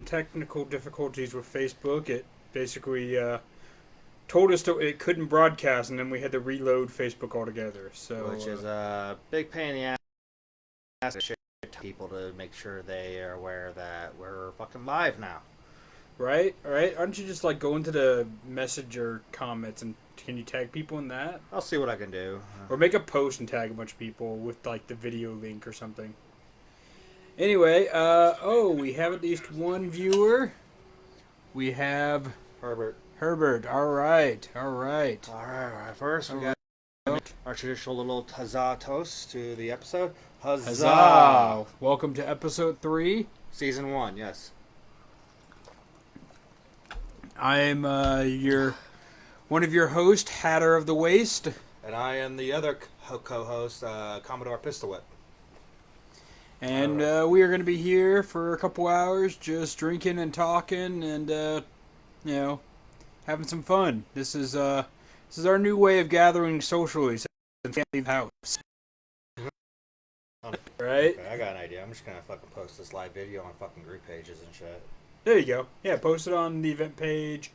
technical difficulties with Facebook. It basically told us it couldn't broadcast, and then we had to reload Facebook altogether. So, which is a big pain in the ass to people to make sure they are aware that we're fucking live now. Right? Aren't you just like go into the messenger comments and can you tag people in that? I'll see what I can do. Or make a post and tag a bunch of people with like the video link or something. Anyway, we have at least one viewer. We have Herbert. All right. First, we got our traditional little huzzah toast to the episode. Huzzah! Welcome to episode 3. Season 1, yes. I'm one of your hosts, Hatter of the Waste. And I am the other co-host, Commodore Pistol Whip. And we are going to be here for a couple hours just drinking and talking and, having some fun. This is our new way of gathering socially since we can't leave the house. Right? Okay, I got an idea. I'm just going to fucking post this live video on fucking group pages and shit. There you go. Yeah, post it on the event page,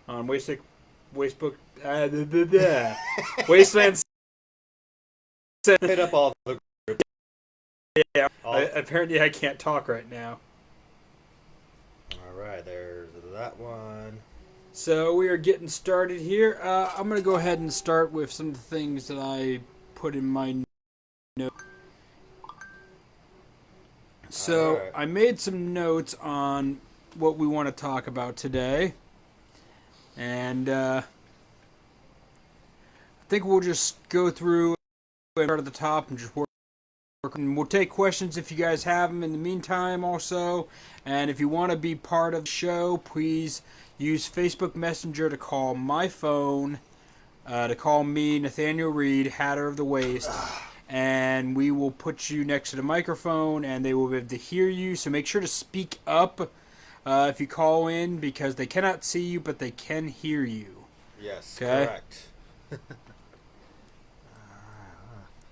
on Wasteland. Hit up all the groups. Yeah, apparently I can't talk right now. Alright, there's that one. So we are getting started here. I'm going to go ahead and start with some of the things that I put in my notes. So right. I made some notes on what we want to talk about today. And I think we'll just go through and start at the top and just work. And we'll take questions if you guys have them in the meantime also. And if you want to be part of the show, please use Facebook Messenger to call my phone, to call me, Nathaniel Reed, Hatter of the Waste. And we will put you next to the microphone and they will be able to hear you. So make sure to speak up if you call in because they cannot see you, but they can hear you. Yes, okay? Correct.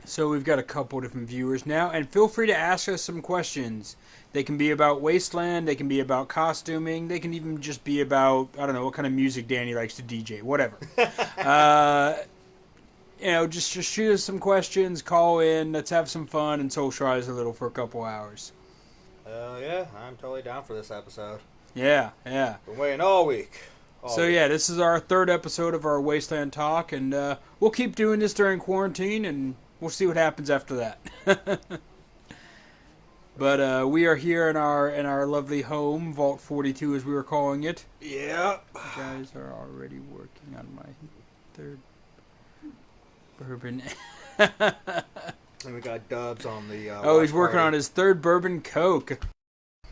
So we've got a couple different viewers now, and feel free to ask us some questions. They can be about Wasteland, they can be about costuming, they can even just be about, I don't know, what kind of music Danny likes to DJ, whatever. Just shoot us some questions, call in, let's have some fun, and socialize a little for a couple hours. Yeah, I'm totally down for this episode. Yeah. Been waiting all week. This is our 3rd episode of our Wasteland Talk, and we'll keep doing this during quarantine, and we'll see what happens after that. But we are here in our lovely home, Vault 42 as we were calling it. Yeah. You guys are already working on my 3rd bourbon. And we got Dubs on the... he's working on his 3rd bourbon Coke.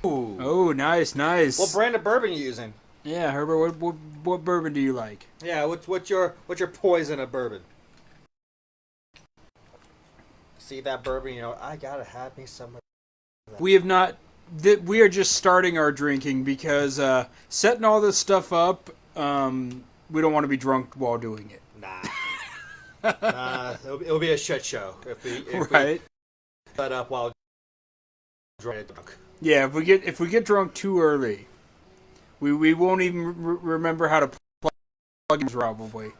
Ooh. Oh, nice. What brand of bourbon are you using? Yeah, Herbert, what bourbon do you like? Yeah, what's your poison of bourbon? See that bourbon, I gotta have me some of that. We have not... we are just starting our drinking because setting all this stuff up, we don't want to be drunk while doing it. Nah, it'll be a shit show if we set up while drunk. Yeah, if we get drunk too early, we won't even remember how to plug in probably.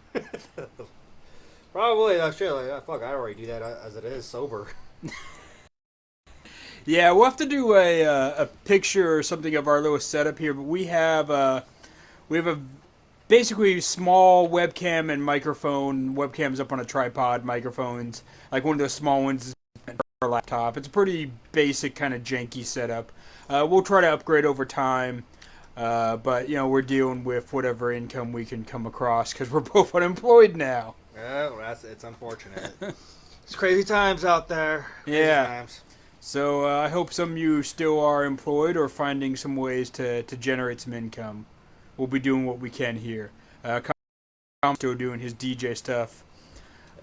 Probably, shit. Fuck, I already do that as it is sober. Yeah, we'll have to do a picture or something of our little setup here, but we have a basically small webcam and microphone. Webcam's up on a tripod, microphones, like one of those small ones for a laptop. It's a pretty basic kind of janky setup. We'll try to upgrade over time, but we're dealing with whatever income we can come across because we're both unemployed now. Yeah, it's unfortunate. It's crazy times out there. Crazy times. So I hope some of you still are employed or finding some ways to generate some income. We'll be doing what we can here. Tom's still doing his DJ stuff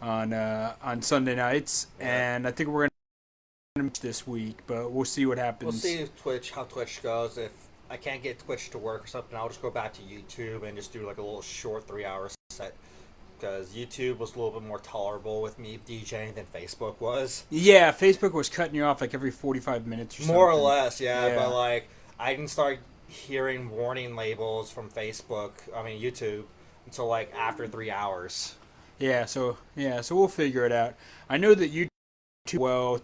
on Sunday nights, and I think we're going to this week, but we'll see what happens. We'll see how Twitch goes. If I can't get Twitch to work or something, I'll just go back to YouTube and just do like a little short 3-hour set. Because YouTube was a little bit more tolerable with me DJing than Facebook was. Yeah, Facebook was cutting you off like every 45 minutes or something. More or less, yeah. But like, I didn't start hearing warning labels from YouTube, until like after 3 hours. So we'll figure it out. I know that YouTube well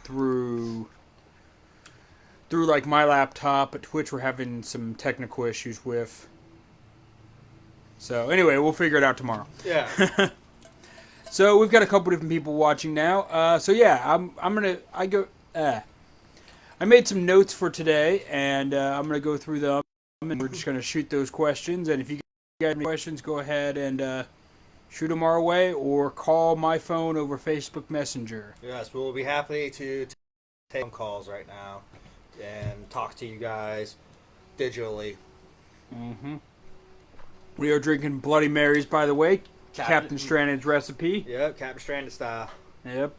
through like my laptop, but Twitch we're having some technical issues with. So anyway, we'll figure it out tomorrow. Yeah. So we've got a couple different people watching now. I made some notes for today, and I'm gonna go through them, and we're just gonna shoot those questions. And if you guys have any questions, go ahead and shoot them our way, or call my phone over Facebook Messenger. Yes, we will be happy to take phone calls right now and talk to you guys digitally. Mm-hmm. We are drinking Bloody Marys, by the way. Captain Stranded's recipe. Yep, Captain Stranded style. Yep.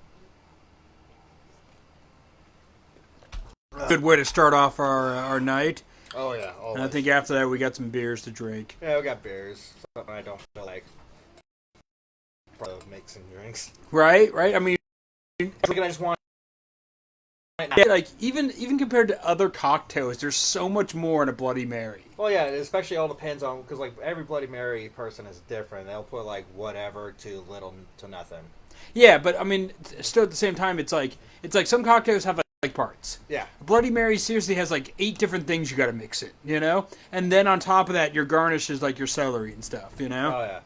Good way to start off our night. Oh, yeah. Always. And I think after that we got some beers to drink. Yeah, we got beers. Something I don't feel like make some drinks. Right? I mean, I just want... Yeah, like even compared to other cocktails, there's so much more in a Bloody Mary. Well, yeah, it especially all depends on, because like every Bloody Mary person is different. They'll put like whatever to little to nothing. Yeah, but I mean, still at the same time, it's like some cocktails have like parts. Yeah. A Bloody Mary seriously has like 8 different things you got to mix it, you know, and then on top of that, your garnish is like your celery and stuff, you know. Oh yeah.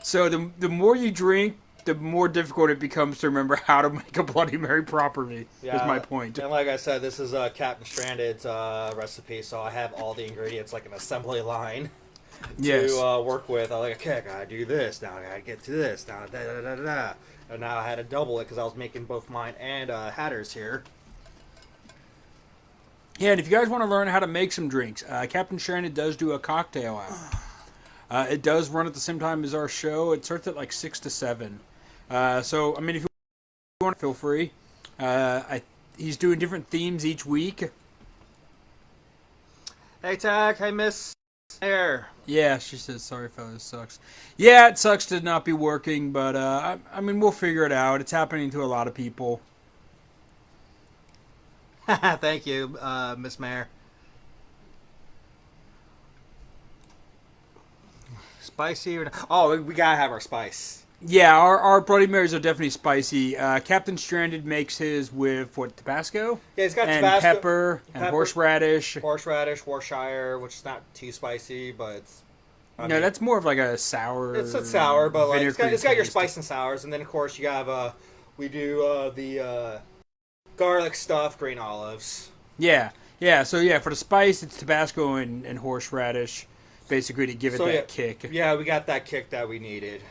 So the more you drink, the more difficult it becomes to remember how to make a Bloody Mary properly, is my point. And like I said, this is Captain Stranded's recipe, so I have all the ingredients like an assembly line to work with. I'm like, okay, I gotta do this, now I gotta get to this, now da-da-da-da-da. And now I had to double it because I was making both mine and Hatter's here. Yeah, and if you guys want to learn how to make some drinks, Captain Stranded does do a cocktail hour. It does run at the same time as our show. It starts at like 6 to 7. So, I mean, if you want to, feel free. He's doing different themes each week. Hey, Tack. Hey, Miss Air. Yeah, she says, sorry, fellas, sucks. Yeah, it sucks to not be working, but, I mean, we'll figure it out. It's happening to a lot of people. Thank you, Miss Mayor. Spicy or not? Oh, we gotta have our spice. Yeah, our Bloody Marys are definitely spicy. Captain Stranded makes his with, Tabasco? Yeah, he's got and Tabasco. Pepper, and horseradish. Worcestershire, which is not too spicy, but... I mean, that's more of like a sour... It's a sour, but like, it's got your taste. spice and sours. And then, of course, you have... we do the garlic stuff, green olives. Yeah. So, for the spice, it's Tabasco and horseradish, basically, to give it that kick. Yeah, we got that kick that we needed.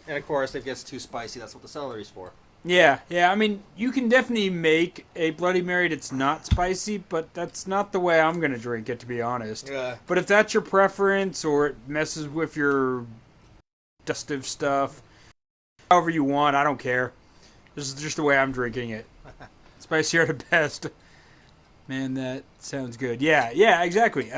And, of course, if it gets too spicy, that's what the celery's for. Yeah, I mean, you can definitely make a Bloody Mary that's not spicy, but that's not the way I'm going to drink it, to be honest. Yeah. But if that's your preference, or it messes with your digestive stuff, however you want, I don't care. This is just the way I'm drinking it. Spicy are the best. Man, that sounds good. Yeah, exactly.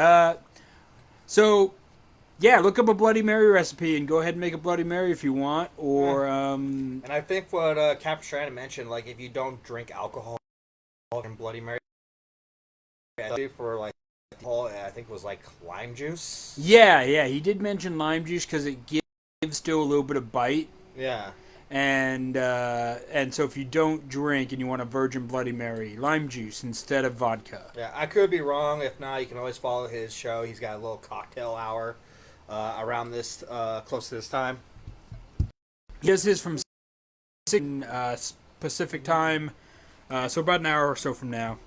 Look up a Bloody Mary recipe and go ahead and make a Bloody Mary if you want. Or, And I think what Captain Stranded mentioned, like, if you don't drink alcohol in Bloody Mary, for, like, I think it was, like, lime juice. Yeah, he did mention lime juice because it gives still a little bit of bite. Yeah. And so if you don't drink and you want a virgin Bloody Mary, lime juice instead of vodka. Yeah, I could be wrong. If not, you can always follow his show. He's got a little cocktail hour around this, close to this time. He does his from 6 Pacific time, so about an hour or so from now.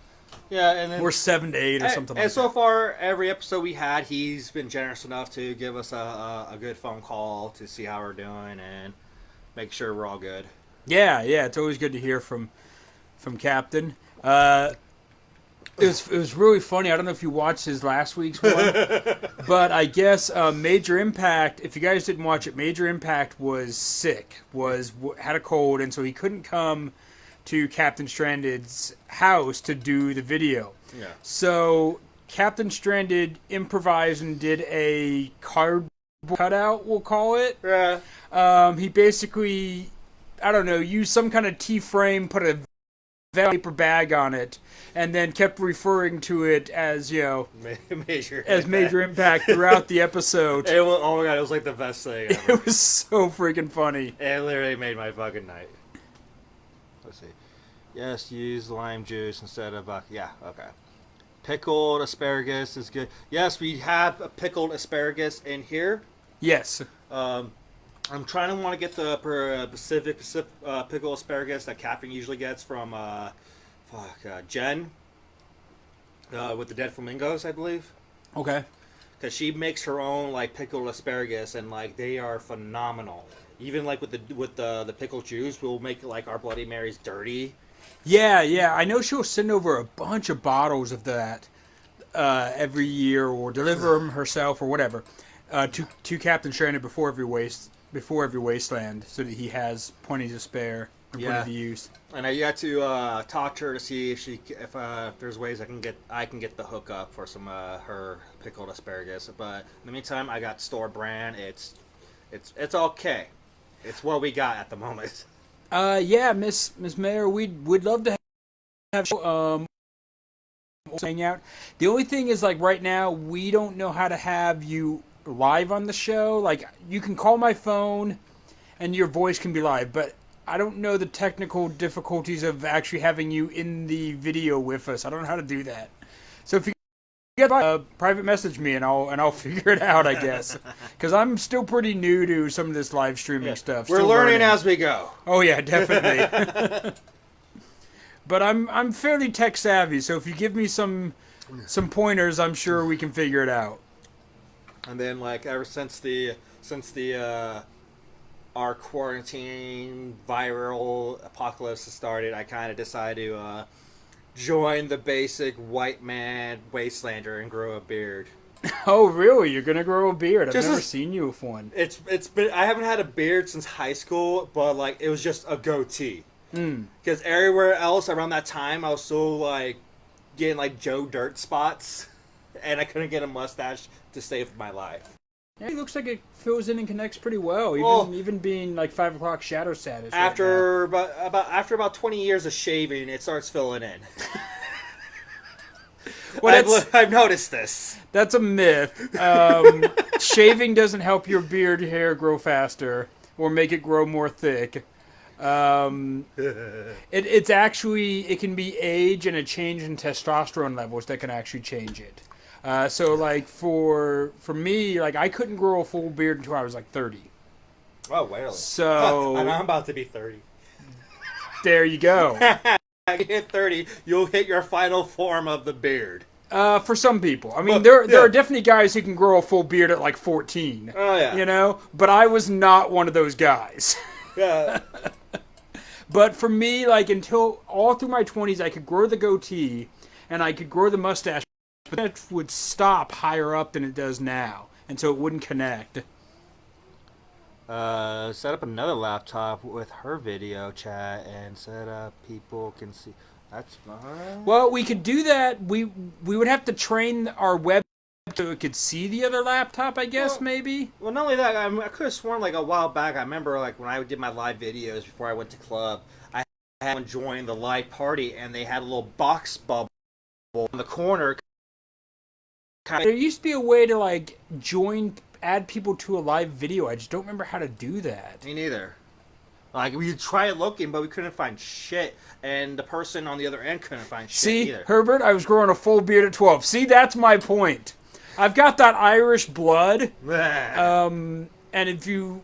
Yeah, and then... Or 7 to 8 or something like that. And so far, every episode we had, he's been generous enough to give us a good phone call to see how we're doing and make sure we're all good. Yeah, it's always good to hear from Captain. It was really funny. I don't know if you watched his last week's one, but I guess Major Impact, if you guys didn't watch it, Major Impact was sick, had a cold, and so he couldn't come to Captain Stranded's house to do the video. Yeah. So Captain Stranded improvised and did a cardboard cutout, we'll call it. Yeah. He basically, I don't know, used some kind of T-frame, put a paper bag on it, and then kept referring to it as major impact throughout the episode. Oh my god, it was like the best thing ever. It was so freaking funny. It literally made my fucking night. Let's see. Yes, use lime juice instead of okay. Pickled asparagus is good. Yes, we have a pickled asparagus in here. Yes. I'm trying to want to get the Pacific pickled asparagus that Captain usually gets from Jen with the dead flamingos, I believe. Okay. Because she makes her own like pickled asparagus, and like they are phenomenal. Even like with the pickled juice, we'll make like our Bloody Marys dirty. Yeah. I know she'll send over a bunch of bottles of that every year, or deliver them herself, or whatever, to Captain Shannon before every Wasteland, so that he has plenty to spare and plenty to use. And I got to talk to her to see if there's ways I can get the hookup for some her pickled asparagus. But in the meantime, I got store brand. It's okay. It's what we got at the moment. Yeah, Miss Mayor, we'd love to have hang out. The only thing is, like, right now we don't know how to have you live on the show. Like, you can call my phone and your voice can be live, but I don't know the technical difficulties of actually having you in the video with us. I don't know how to do that. So if you get private message me and I'll figure it out, I guess, because I'm still pretty new to some of this live streaming stuff. We're learning as we go. Oh yeah, definitely. But I'm fairly tech savvy, so if you give me some pointers, I'm sure we can figure it out. And then, like, ever since our quarantine viral apocalypse has started, I kind of decided to join the basic white man Wastelander and grow a beard. Oh, really? You're gonna grow a beard? I've never seen you with one. It's been, I haven't had a beard since high school, but like it was just a goatee. Because everywhere else around that time, I was so like getting like Joe Dirt spots, and I couldn't get a mustache to save my life. Yeah, it looks like it fills in and connects pretty well, even being like 5 o'clock shadow status. After about 20 years of shaving, it starts filling in. Well, I've noticed this. That's a myth. Shaving doesn't help your beard hair grow faster or make it grow more thick. It's actually, it can be age and a change in testosterone levels that can actually change it. So like for me, like I couldn't grow a full beard until I was like 30. Oh, really? So and I'm about to be 30. There you go. When you hit 30, you'll hit your final form of the beard. For some people. I mean, there are definitely guys who can grow a full beard at like 14. Oh, yeah. You know? But I was not one of those guys. Yeah. But for me, like, until all through my 20s, I could grow the goatee and I could grow the mustache, but that would stop higher up than it does now. And so it wouldn't connect. Set up another laptop with her video chat and set up people can see. That's fine. Well, we could do that. We would have to train our web so it could see the other laptop, I guess, maybe. Well, not only that, I could have sworn like a while back. I remember like when I did my live videos before I went to club, I had one join the live party and they had a little box bubble in the corner. There used to be a way to like add people to a live video. I just don't remember how to do that. Me neither. Like, we tried looking, but we couldn't find shit. And the person on the other end couldn't find shit either. See, Herbert, I was growing a full beard at 12. See, that's my point. I've got that Irish blood. And if you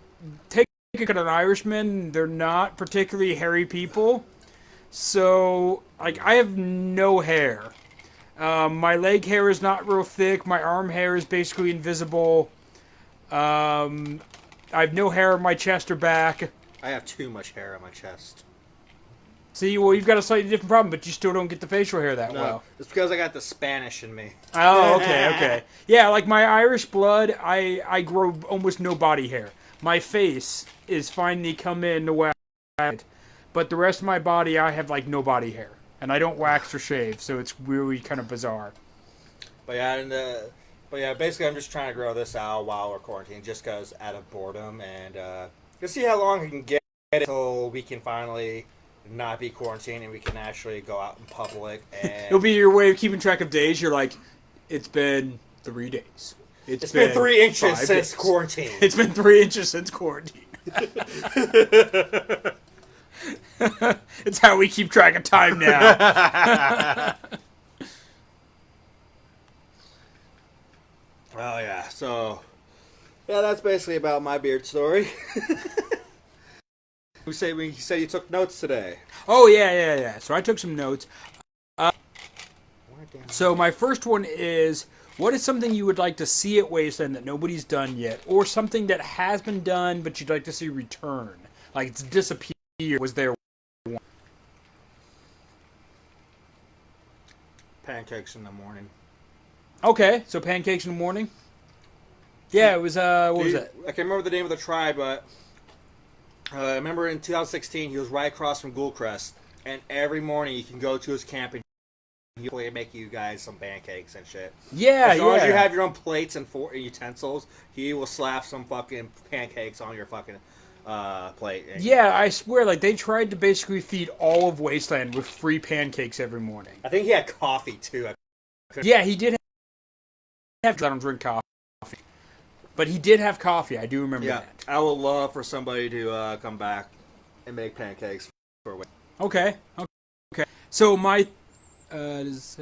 take a look at an Irishman, they're not particularly hairy people. So, like, I have no hair. My leg hair is not real thick. My arm hair is basically invisible. I have no hair on my chest or back. I have too much hair on my chest. See, well, you've got a slightly different problem, but you still don't get the facial hair that well. It's because I got the Spanish in me. Oh, okay. Yeah, like my Irish blood, I grow almost no body hair. My face is finally come in the way I had, but the rest of my body, I have like no body hair. And I don't wax or shave, so it's really kind of bizarre. But yeah, basically I'm just trying to grow this out while we're quarantined, just because out of boredom, and to see how long I can get until we can finally not be quarantined and we can actually go out in public. And It'll be your way of keeping track of days. You're like, it's been 3 days. It's been 3 inches since days. quarantine. It's been 3 inches since quarantine. It's how we keep track of time now. Oh yeah, so yeah, that's basically about my beard story. You said you took notes today. Oh yeah. So I took some notes. So my first one is, what is something you would like to see at Wasteland that nobody's done yet, or something that has been done but you'd like to see return, like it's disappeared? Was there one? Pancakes in the morning. Okay, so pancakes in the morning. Yeah, it was. What was that? I can't remember the name of the tribe, but I remember in 2016 he was right across from Ghoulcrest, and every morning you can go to his camp and he'll make you guys some pancakes and shit. Yeah, as long as you have your own plates and utensils, he will slap some fucking pancakes on your fucking plate. Yeah, I swear, like they tried to basically feed all of Wasteland with free pancakes every morning. I think he had coffee too. Yeah, he did have. I don't drink coffee, but he did have coffee. I do remember that. I would love for somebody to come back and make pancakes for. Okay. So my. Gods,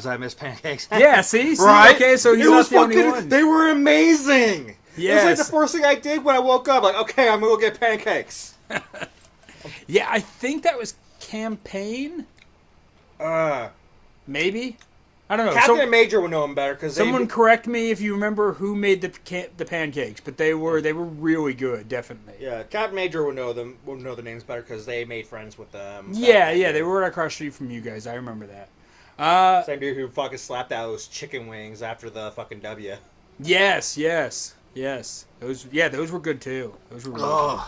I miss pancakes. Yeah, see? Right? Okay, so he's not the only one. They were amazing. Yes. It was like the first thing I did when I woke up. Like, okay, I'm gonna go get pancakes. Yeah, I think that was campaign. Maybe. I don't know. Captain and Major would know him better because someone correct me if you remember who made the pancakes, but they were really good, definitely. Yeah, Captain Major would know them. Would know the names better because they made friends with them. Yeah, they were right across the street from you guys. I remember that. Same dude who fucking slapped out those chicken wings after the fucking W. Yes. Those were good too. Those were really good.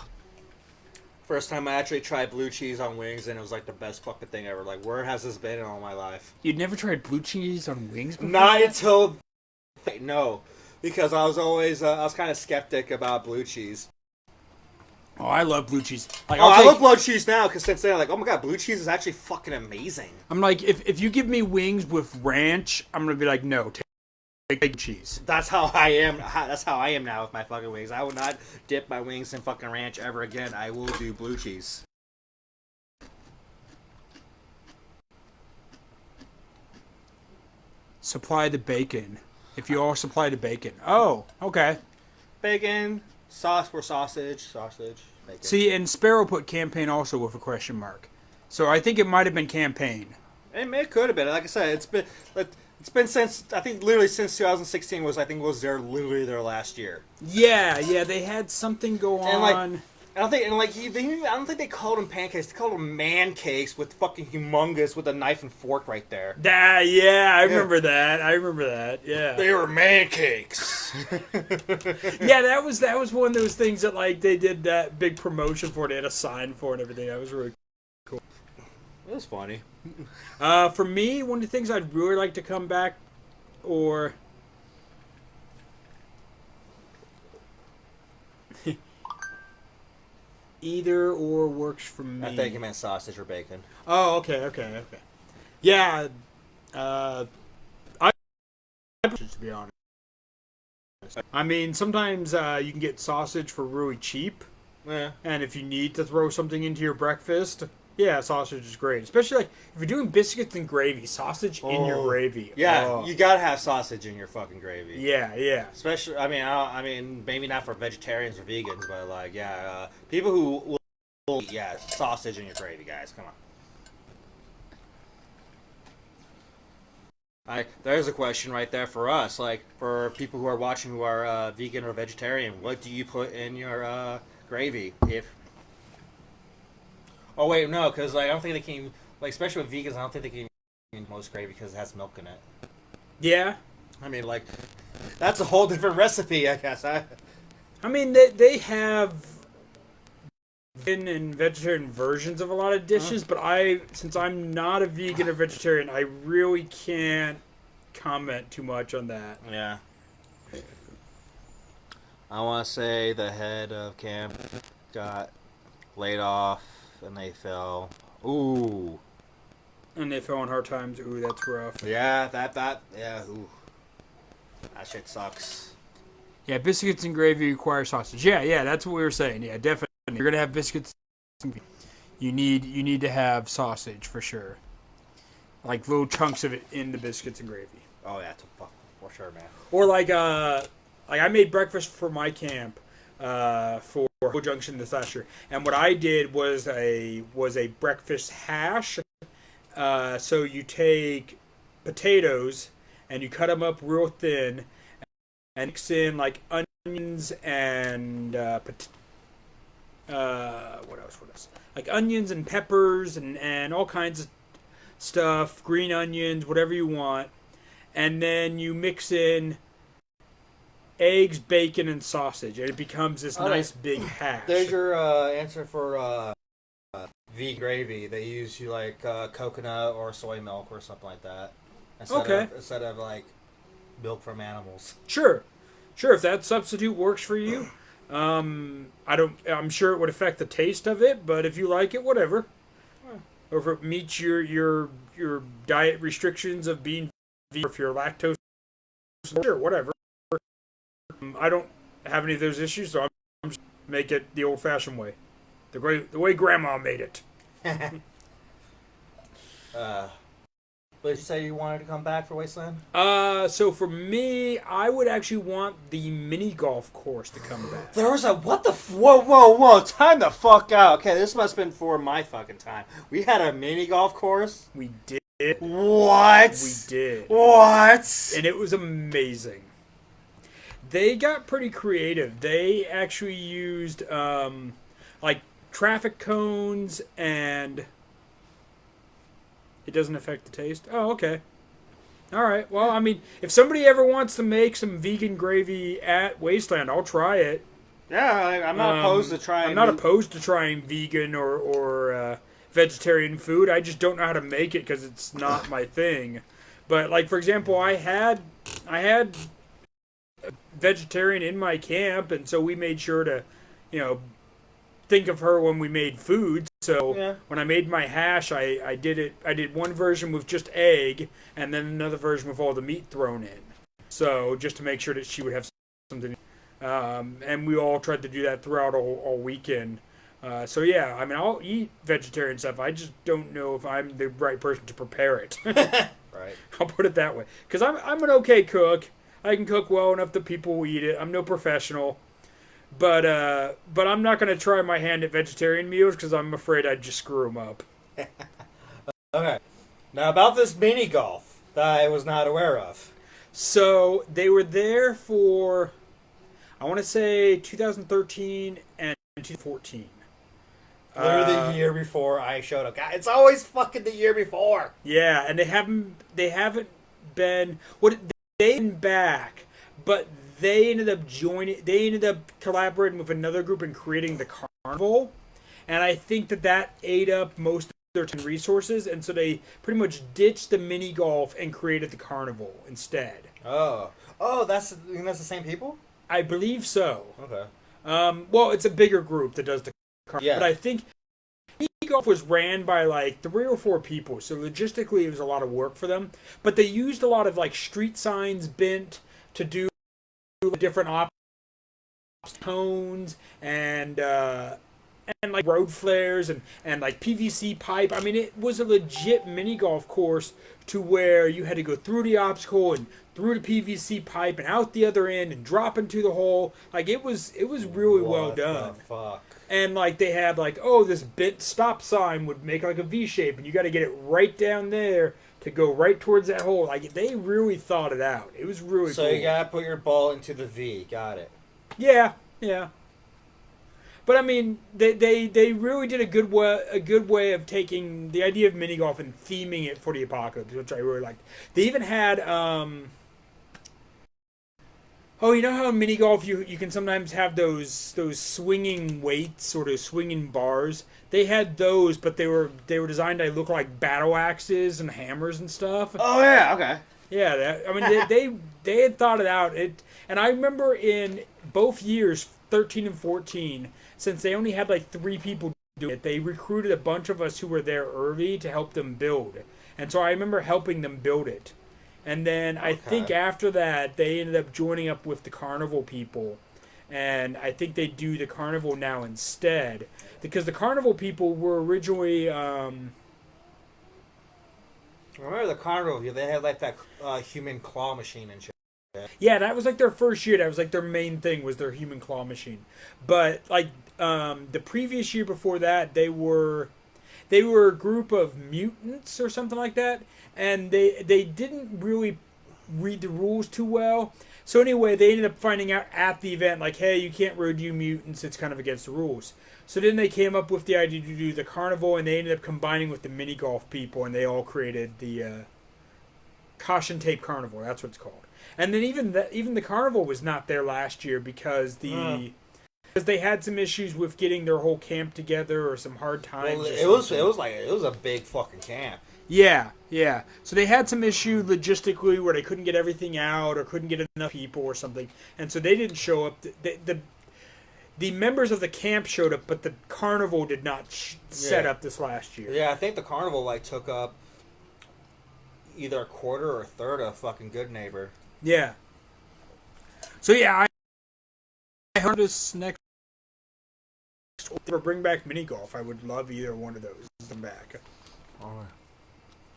First time I actually tried blue cheese on wings, and it was like the best fucking thing ever. Like, where has this been in all my life? You'd never tried blue cheese on wings before? Not until... No. Because I was always... I was kind of skeptic about blue cheese. Oh, I love blue cheese. Like, I love blue cheese now, because since then I'm like, oh my god, blue cheese is actually fucking amazing. I'm like, if you give me wings with ranch, I'm going to be like, no, take cheese. That's how I am. That's how I am now with my fucking wings. I will not dip my wings in fucking ranch ever again. I will do blue cheese. Supply the bacon. If you all supply the bacon. Oh, okay. Bacon, sauce for sausage, bacon. See, and Sparrow put campaign also with a question mark. So I think it might have been campaign. It could have been. Like I said, it's been since, I think literally since 2016 was literally their last year. Yeah, they had something go on. I don't think they called them pancakes. They called them man cakes with fucking humongous with a knife and fork right there. I remember that. Yeah. They were man cakes. Yeah, that was one of those things that like they did that big promotion for. They had a sign for it and everything. That was really cool. It was funny. For me, one of the things I'd really like to come back, or either or works for me. I think you meant sausage or bacon. Oh, okay. Yeah, I to be honest. I mean, sometimes you can get sausage for really cheap. Yeah. And if you need to throw something into your breakfast, yeah, sausage is great. Especially like if you're doing biscuits and gravy, sausage in your gravy. Yeah, you gotta have sausage in your fucking gravy. Yeah. Especially, I mean, maybe not for vegetarians or vegans, but like, people who will eat, sausage in your gravy, guys. Come on. There's a question right there for us. Like, for people who are watching who are vegan or vegetarian, what do you put in your gravy? Oh wait, no, because like I don't think they can. Like, especially with vegans, I don't think they can eat most gravy because it has milk in it. Yeah. I mean, like, that's a whole different recipe, I guess. I mean, they have vegan and vegetarian versions of a lot of dishes, but since I'm not a vegan or vegetarian, I really can't comment too much on that. Yeah. I want to say the head of camp got laid off and they fell. Ooh. And they fell on hard times. Ooh, that's rough. Yeah, yeah, ooh. That shit sucks. Yeah, biscuits and gravy require sausage. Yeah, that's what we were saying. Yeah, definitely. You're gonna have biscuits. You need to have sausage for sure. Like little chunks of it in the biscuits and gravy. Oh yeah, for sure, man. Or like I made breakfast for my camp for Hill Junction this last year, and what I did was a breakfast hash. So you take potatoes and you cut them up real thin, and mix in like onions and what else? Like onions and peppers and all kinds of stuff, green onions, whatever you want, and then you mix in eggs, bacon, and sausage, and it becomes this nice big hash. There's your answer for vegan gravy. They use coconut or soy milk or something like that instead of like milk from animals. Sure. If that substitute works for you. I'm sure it would affect the taste of it, but if you like it, whatever. Or if it meets your diet restrictions of being vegan, or if you're lactose, sure, whatever. I don't have any of those issues, so I'm just make it the old-fashioned way, the way Grandma made it. But you say you wanted to come back for Wasteland? So for me, I would actually want the mini golf course to come back. There was whoa, time the fuck out. Okay, this must have been for my fucking time. We had a mini golf course? We did. What? We did. What? And it was amazing. They got pretty creative. They actually used, like, traffic cones and... It doesn't affect the taste? Oh, okay. All right. Well, I mean, if somebody ever wants to make some vegan gravy at Wasteland, I'll try it. Yeah, I'm not opposed to trying. I'm not opposed to trying vegan or vegetarian food. I just don't know how to make it because it's not my thing. But like, for example, I had a vegetarian in my camp, and so we made sure to, think of her when we made food. So when I made my hash, I did one version with just egg, and then another version with all the meat thrown in. So just to make sure that she would have something. And we all tried to do that throughout all weekend. So yeah, I mean, I'll eat vegetarian stuff. I just don't know if I'm the right person to prepare it. Right. I'll put it that way. Because I'm an okay cook. I can cook well enough that people will eat it. I'm no professional. But I'm not going to try my hand at vegetarian meals because I'm afraid I'd just screw them up. Okay. Now about this mini golf that I was not aware of. So they were there for, I want to say 2013 and 2014. Literally the year before I showed up. God, it's always fucking the year before. Yeah, and they haven't been they've been back, but they ended up collaborating with another group and creating the carnival, and I think that ate up most of their time and resources, and so they pretty much ditched the mini golf and created the carnival instead. Oh, that's the same people? I believe so. Okay. Well, it's a bigger group that does the carnival, but I think mini golf was ran by like 3 or 4 people, so logistically it was a lot of work for them. But they used a lot of like street signs bent to do different tones and like road flares and like PVC pipe. I mean, it was a legit mini golf course to where you had to go through the obstacle and through the PVC pipe and out the other end and drop into the hole. Like it was really well done. What the fuck? And like they had like, this bent stop sign would make like a V shape, and you got to get it right down there to go right towards that hole. Like they really thought it out. It was really cool. So you gotta put your ball into the V. Got it. Yeah. But I mean, they really did a good way of taking the idea of mini golf and theming it for the apocalypse, which I really liked. They even had you know how in mini golf you can sometimes have those swinging weights or those swinging bars? They had those, but they were designed to look like battle axes and hammers and stuff. Oh yeah, okay. Yeah, they had thought it out. And I remember in both years, 13 and 14, since they only had like 3 people doing it, they recruited a bunch of us who were there early to help them build. And so I remember helping them build it. And then I think after that, they ended up joining up with the carnival people. And I think they do the carnival now instead. Because the carnival people were originally... I remember the carnival, they had like that human claw machine and shit. Yeah, that was like their first year. That was like their main thing, was their human claw machine. But like the previous year before that, they were a group of mutants or something like that, and they didn't really read the rules too well. So anyway, they ended up finding out at the event, like, hey, you can't really do mutants. It's kind of against the rules. So then they came up with the idea to do the carnival, and they ended up combining with the mini golf people, and they all created the caution tape carnival. That's what it's called. And then even the carnival was not there last year because because they had some issues with getting their whole camp together or some hard times. Well, it was a big fucking camp. Yeah. So they had some issue logistically where they couldn't get everything out or couldn't get enough people or something, and so they didn't show up. The members of the camp showed up, but the carnival did not set up this last year. Yeah, I think the carnival like took up either a quarter or a third of fucking Good Neighbor. Yeah. So yeah, I heard this next. Or bring back mini golf. I would love either one of those to come back.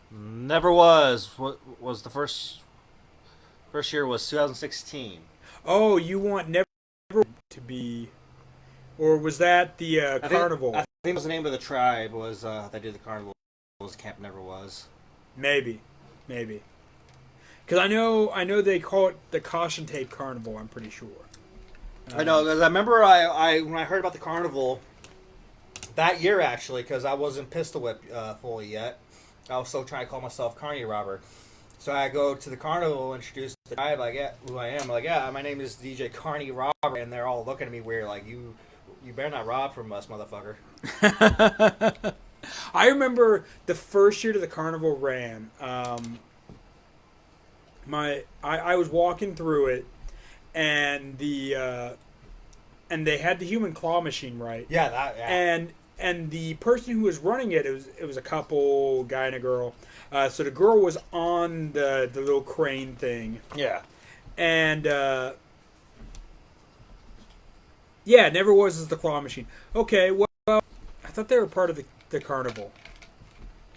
Never was. What was the first year was 2016. Oh, you want never to be, or was that the carnival? I think it was the name of the tribe was that did the carnival. Was Camp Never Was. Maybe. Because I know they call it the caution tape carnival. I'm pretty sure. I know, because I remember I when I heard about the carnival that year, actually, because I wasn't pistol whip fully yet. I was still trying to call myself Carney Robber. So I go to the carnival, introduce the tribe, like, yeah, who I am. Like, yeah, my name is DJ Carney Robber, and they're all looking at me weird, like, you better not rob from us, motherfucker. I remember the first year to the carnival ran. I was walking through it, and and they had the human claw machine, right? Yeah. And the person who was running it was a couple, guy and a girl. So the girl was on the little crane thing. Yeah. And Never Was is the claw machine. Okay, well, I thought they were part of the carnival.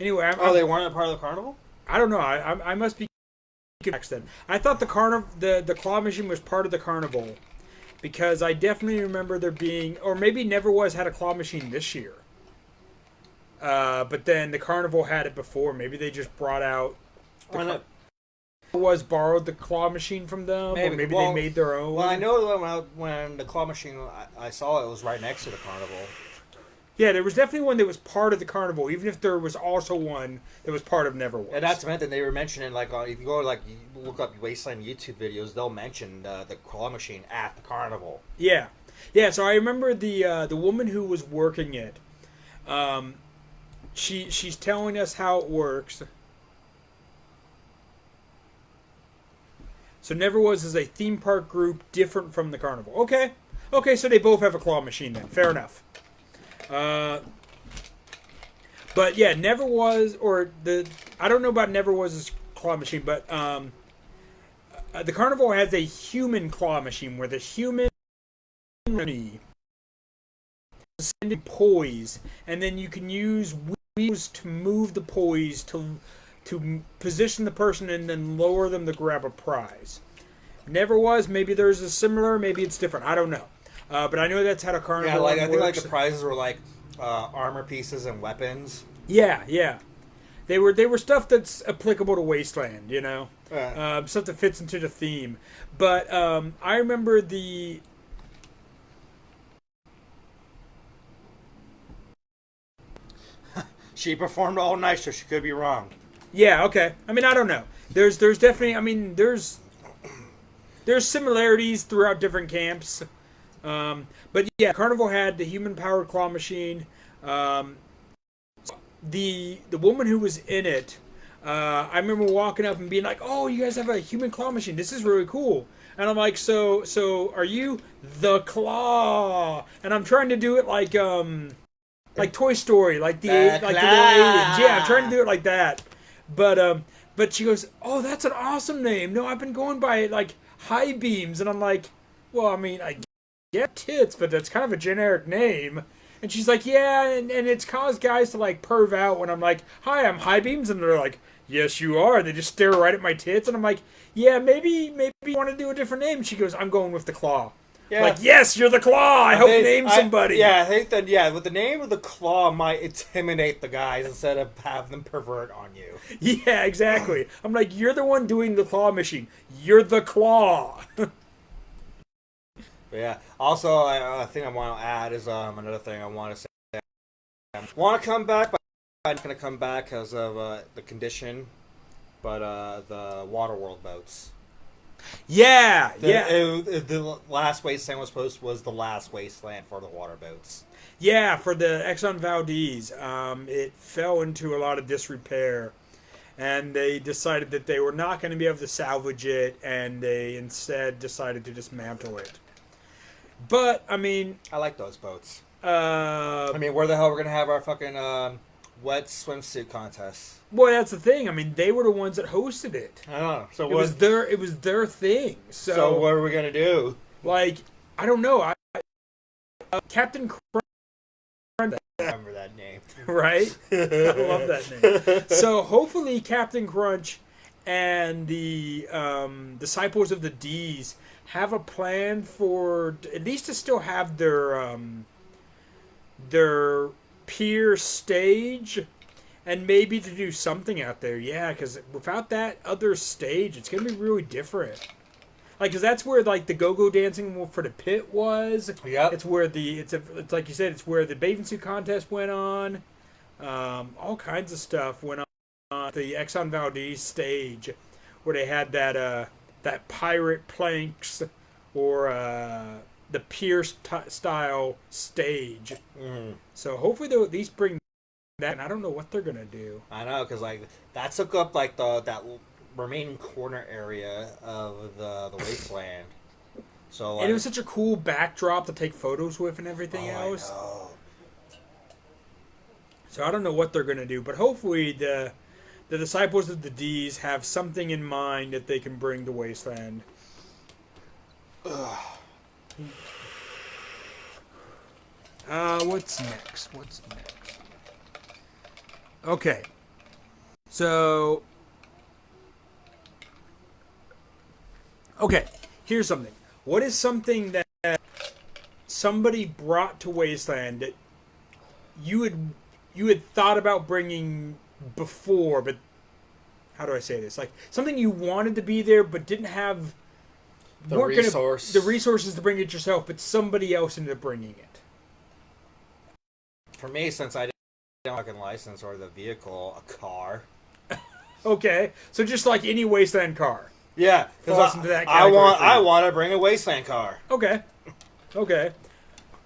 Anyway, they weren't a part of the carnival? I don't know. I must be confused then. I thought the claw machine was part of the carnival. Because I definitely remember there being, or maybe Never Was had a claw machine this year. But then the carnival had it before. Maybe they just brought out. Never Was borrowed the claw machine from them, or maybe they made their own. Well, I know when the claw machine I saw it was right next to the carnival. Yeah, there was definitely one that was part of the carnival, even if there was also one that was part of Never Was. And that's meant that they were mentioning, like, if you go, like, you look up Wasteland YouTube videos, they'll mention the claw machine at the carnival. Yeah. So I remember the woman who was working it. She's telling us how it works. So Never Was is a theme park group different from the carnival. Okay, so they both have a claw machine then. Fair enough. But yeah, Never Was, I don't know about Never Was's claw machine, but the carnival has a human claw machine where the human sending poise, and then you can use wheels to move the poise to position the person and then lower them to grab a prize. Never Was, maybe there's a similar, maybe it's different. I don't know. But I know that's how the carnival works. I think like the prizes were like armor pieces and weapons. Yeah. They were stuff that's applicable to Wasteland, you know, stuff that fits into the theme. But I remember She performed all night, so she could be wrong. Yeah. Okay. I mean, I don't know. There's definitely. I mean, there's similarities throughout different camps. But yeah, Carnival had the human-powered claw machine. The woman who was in it, I remember walking up and being like, "Oh, you guys have a human claw machine. This is really cool." And I'm like, "So are you the Claw?" And I'm trying to do it like like Toy Story, like the little aliens. Yeah, I'm trying to do it like that. But she goes, "Oh, that's an awesome name. No, I've been going by it like High Beams," and I'm like, "Well, I mean, I get tits, but that's kind of a generic name." And she's like, "Yeah, and it's caused guys to like perv out when I'm like, 'Hi, I'm High Beams,' and they're like, 'Yes, you are.' They just stare right at my tits, and I'm like, 'Yeah, maybe you want to do a different name.'" She goes, "I'm going with the Claw." Yeah. Like, yes, you're the Claw. I hope name somebody. I think that with the name of the Claw might intimidate the guys instead of have them pervert on you. Yeah, exactly. I'm like, you're the one doing the claw machine. You're the Claw. But yeah. Also, I think I want to add is another thing I want to say. I want to come back, but I'm not going to come back because of the condition. But the Waterworld boats. Yeah, the last Wasteland was the last Wasteland for the water boats. Yeah, for the Exxon Valdez, it fell into a lot of disrepair, and they decided that they were not going to be able to salvage it, and they instead decided to dismantle it. But I mean, I like those boats. I mean, where the hell we're going to have our fucking wet swimsuit contest? Well, that's the thing. I mean, they were the ones that hosted it. I know. So it was their thing. So what are we gonna do? Like, I don't know. Captain Crunch. I remember that name, right? I love that name. So hopefully, Captain Crunch and the disciples of the D's have a plan for at least to still have their pier stage. And maybe to do something out there, yeah, because without that other stage, it's going to be really different. Like, because that's where, like, the go-go dancing for the pit was. Yep. It's where it's like you said, it's where the bathing suit contest went on. All kinds of stuff went on the Exxon Valdez stage, where they had that pirate planks or the pier style stage. Mm. So hopefully they'll at least bring that, and I don't know what they're gonna do. I know, because like that took up like that remaining corner area of the Wasteland. So and it was such a cool backdrop to take photos with and everything else. I know. So I don't know what they're gonna do, but hopefully the disciples of the D's have something in mind that they can bring to Wasteland. What's next? Okay. So, here's something. What is something that somebody brought to Wasteland that you had thought about bringing before, but how do I say this? Like something you wanted to be there but didn't have the resources to bring it yourself, but somebody else ended up bringing it. For me, since I didn't have a fucking license or the vehicle, a car. Okay, so just like any Wasteland car. Yeah, because I want to bring a Wasteland car. Okay.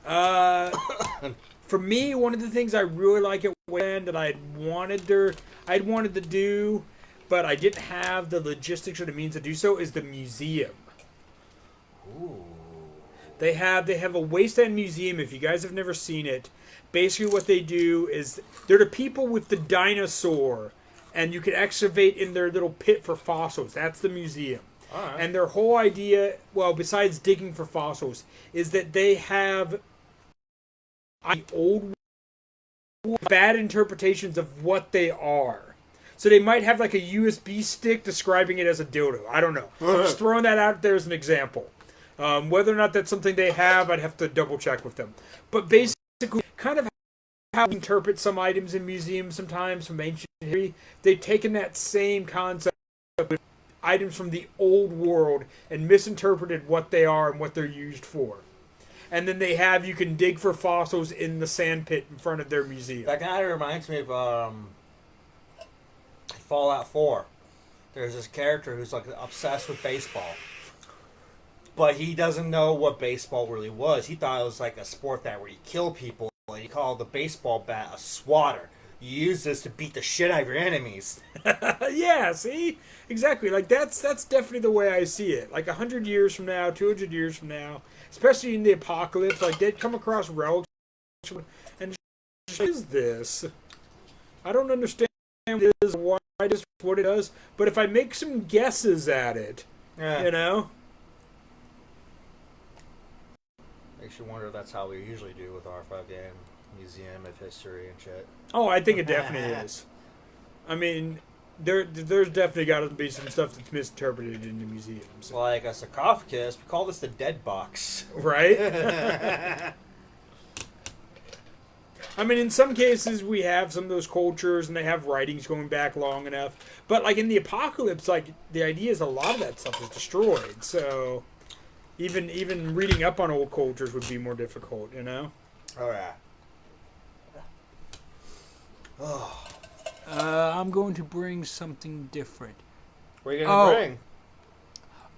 For me, one of the things I really like at Wasteland that I'd wanted to do, but I didn't have the logistics or the means to do so, is the museum. Ooh. They have a Wasteland museum. If you guys have never seen it, basically what they do is they're the people with the dinosaur, and you can excavate in their little pit for fossils. That's the museum. All right. And their whole idea, well, besides digging for fossils, is that they have old bad interpretations of what they are. So they might have like a USB stick describing it as a dildo. I don't know. I'm just throwing that out there as an example. Whether or not that's something they have, I'd have to double check with them. But basically, kind of how we interpret some items in museums sometimes from ancient history, they've taken that same concept with items from the old world and misinterpreted what they are and what they're used for. And then you can dig for fossils in the sand pit in front of their museum. That kind of reminds me of Fallout 4. There's this character who's like obsessed with baseball. But he doesn't know what baseball really was. He thought it was like a sport where you kill people, and he called the baseball bat a swatter. You use this to beat the shit out of your enemies. Yeah, see? Exactly. Like, that's definitely the way I see it. Like, 100 years from now, 200 years from now, especially in the apocalypse, like, they'd come across relics and What is this? I don't understand what it is, why it is, what it does. But if I make some guesses at it, you know, makes you wonder if that's how we usually do with our fucking museum of history and shit. Oh, I think it definitely is. I mean, there's definitely got to be some stuff that's misinterpreted in the museums. Like a sarcophagus, we call this the dead box. Right? I mean, in some cases, we have some of those cultures, and they have writings going back long enough. But, like, in the apocalypse, like, the idea is a lot of that stuff is destroyed. So, even reading up on old cultures would be more difficult, you know? Oh, yeah. Oh. I'm going to bring something different. What are you going to bring?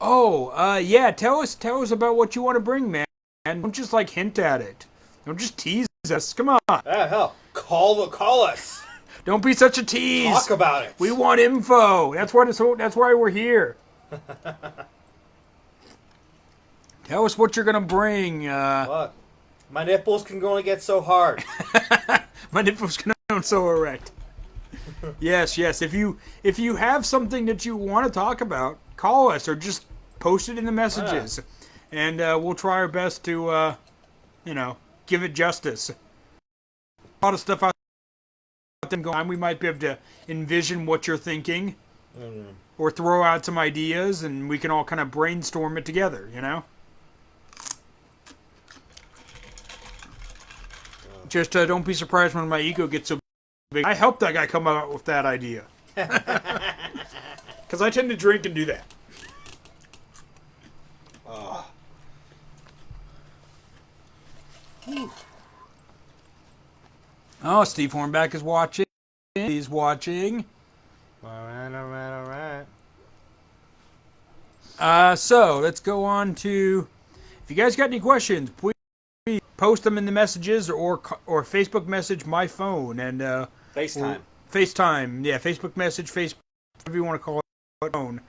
Oh, yeah, tell us about what you want to bring, man. Don't just, like, hint at it. Don't just tease us. Come on. Hell, call us. Don't be such a tease. Talk about it. We want info. That's why we're here. Tell us what you're gonna bring. Look, my nipples can only get so hard. My nipples can only so erect. Yes. If you have something that you want to talk about, call us or just post it in the messages, and we'll try our best to, give it justice. A lot of stuff out there going on. We might be able to envision what you're thinking, or throw out some ideas, and we can all kind of brainstorm it together. You know. Just don't be surprised when my ego gets so big. I helped that guy come up with that idea. Because I tend to drink and do that. Oh, Steve Hornback is watching. He's watching. All right. So, let's go on to... If you guys got any questions, please post them in the messages or Facebook message my phone. And FaceTime. FaceTime. Yeah, Facebook message, Facebook, whatever you want to call it, phone.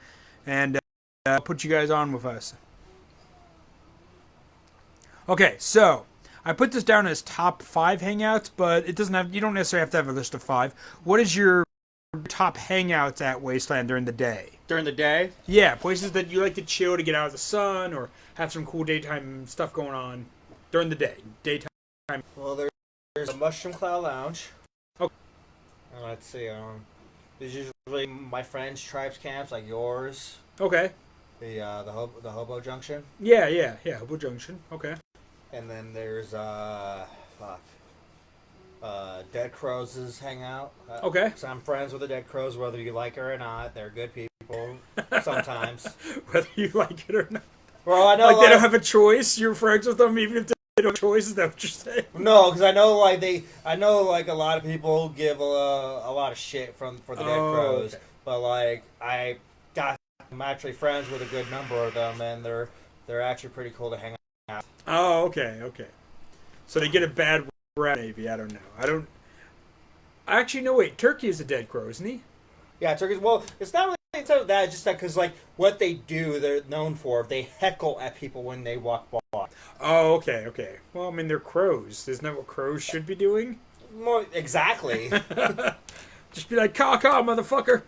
And I'll put you guys on with us. Okay, so... I put this down as top 5 hangouts, but it doesn't have. You don't necessarily have to have a list of 5. What is your top hangouts at Wasteland during the day? During the day? Yeah, places that you like to chill to get out of the sun or have some cool daytime stuff going on during the day. Daytime. Well, there's a Mushroom Cloud Lounge. Okay. Let's see. There's usually my friends' tribes camps like yours. Okay. The Hobo Junction. Yeah. Hobo Junction. Okay. And then there's Dead Crows' hangout. Okay. So I'm friends with the Dead Crows, whether you like it or not. They're good people sometimes. Whether you like it or not. Well, I know like they don't have a choice. You're friends with them even if they don't have a choice. Is that what you're saying? No, because I know a lot of people give a lot of shit for the Dead Crows, okay. But like I'm actually friends with a good number of them, and they're actually pretty cool to hang out. Oh, okay. So they get a bad rap, maybe. I don't know. Actually, no, wait. Turkey is a Dead Crow, isn't he? Yeah, Turkey's... Well, it's not really that. It's just that because, like, what they do, they're known for. They heckle at people when they walk by. Oh, okay. Well, I mean, they're crows. Isn't that what crows should be doing? More exactly. Just be like, caw, motherfucker.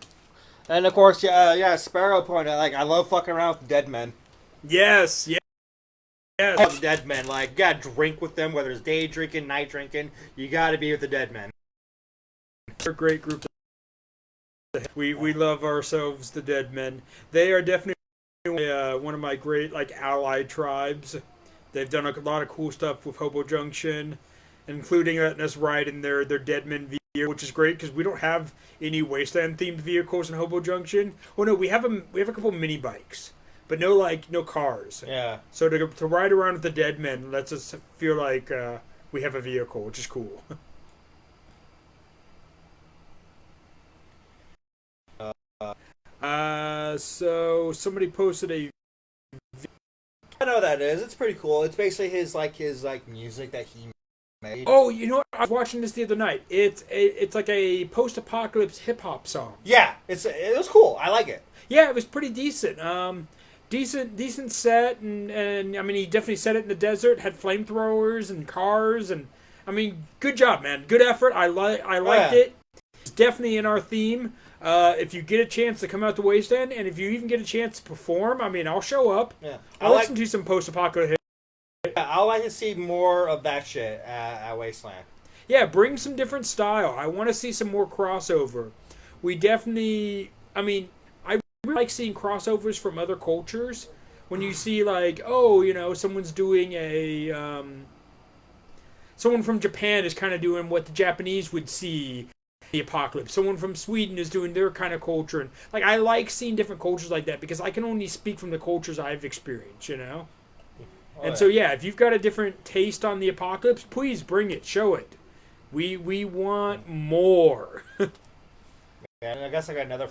And, of course, Sparrow pointed out, like, I love fucking around with dead men. Yes. Yeah, the dead men. Like, you gotta drink with them, whether it's day drinking, night drinking. You gotta be with the dead men. They're a great group. We love ourselves, the dead men. They are definitely one of my great allied tribes. They've done a lot of cool stuff with Hobo Junction, including letting us ride in their dead men vehicle, which is great because we don't have any Wasteland themed vehicles in Hobo Junction. Oh no, we have a couple mini bikes. But no cars. Yeah. So to ride around with the dead men lets us feel like we have a vehicle, which is cool. So somebody posted a. I know what that is. It's pretty cool. It's basically his music that he made. Oh, you know what? I was watching this the other night. It's like a post-apocalypse hip hop song. Yeah, it was cool. I like it. Yeah, it was pretty decent. Decent set, and I mean, he definitely set it in the desert. Had flamethrowers and cars, and I mean, good job, man. Good effort. I liked it. It's definitely in our theme. If you get a chance to come out to Wasteland, and if you even get a chance to perform, I mean, I'll show up. Yeah. I'll listen to some post-apocalyptic. I like to see more of that shit at Wasteland. Yeah, bring some different style. I want to see some more crossover. We definitely, I mean, I really like seeing crossovers from other cultures. When you see like, oh, you know, someone's doing someone from Japan is kind of doing what the Japanese would see the apocalypse. Someone from Sweden is doing their kind of culture, and like I like seeing different cultures like that because I can only speak from the cultures I've experienced, you know. And so yeah, if you've got a different taste on the apocalypse, please bring it, show it. We want more. Yeah, and I guess I got another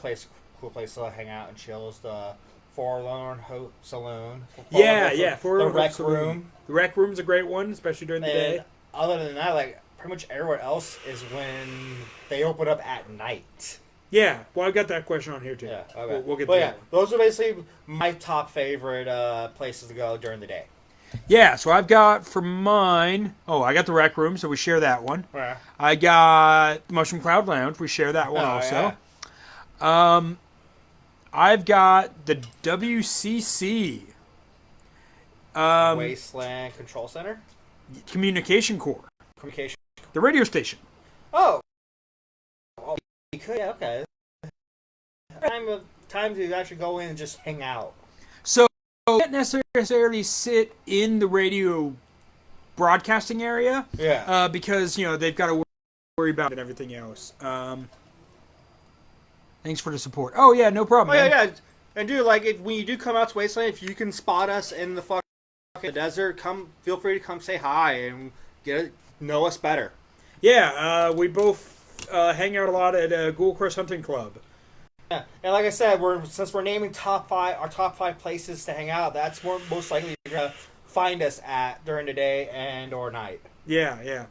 cool place to hang out and chill is the Forlorn Hope Saloon. Yeah, the Rec Room. The Rec Room's a great one, especially during the day. Other than that, like pretty much everywhere else is when they open up at night. Yeah, well, I've got that question on here too. Yeah, okay. We'll get but there. Yeah, those are basically my top favorite places to go during the day. Yeah, so I've got for mine. Oh, I got the Rec Room, so we share that one. Yeah. I got the Mushroom Cloud Lounge. We share that one also. Yeah. I've got the WCC. Wasteland Control Center? Communication Corps. Communication. The radio station. Oh, you could, yeah, okay. Time to actually go in and just hang out. So, you can't necessarily sit in the radio broadcasting area. Yeah. Because, you know, they've got to worry about it and everything else. Thanks for the support. Oh, yeah, no problem. Oh, yeah. And dude, like, when you do come out to Wasteland, if you can spot us in the fucking desert, feel free to come say hi and know us better. Yeah, we both hang out a lot at Ghoul Crest Hunting Club. Yeah, and like I said, since we're naming our top five places to hang out, that's where most likely you're gonna find us at during the day and or night. Yeah.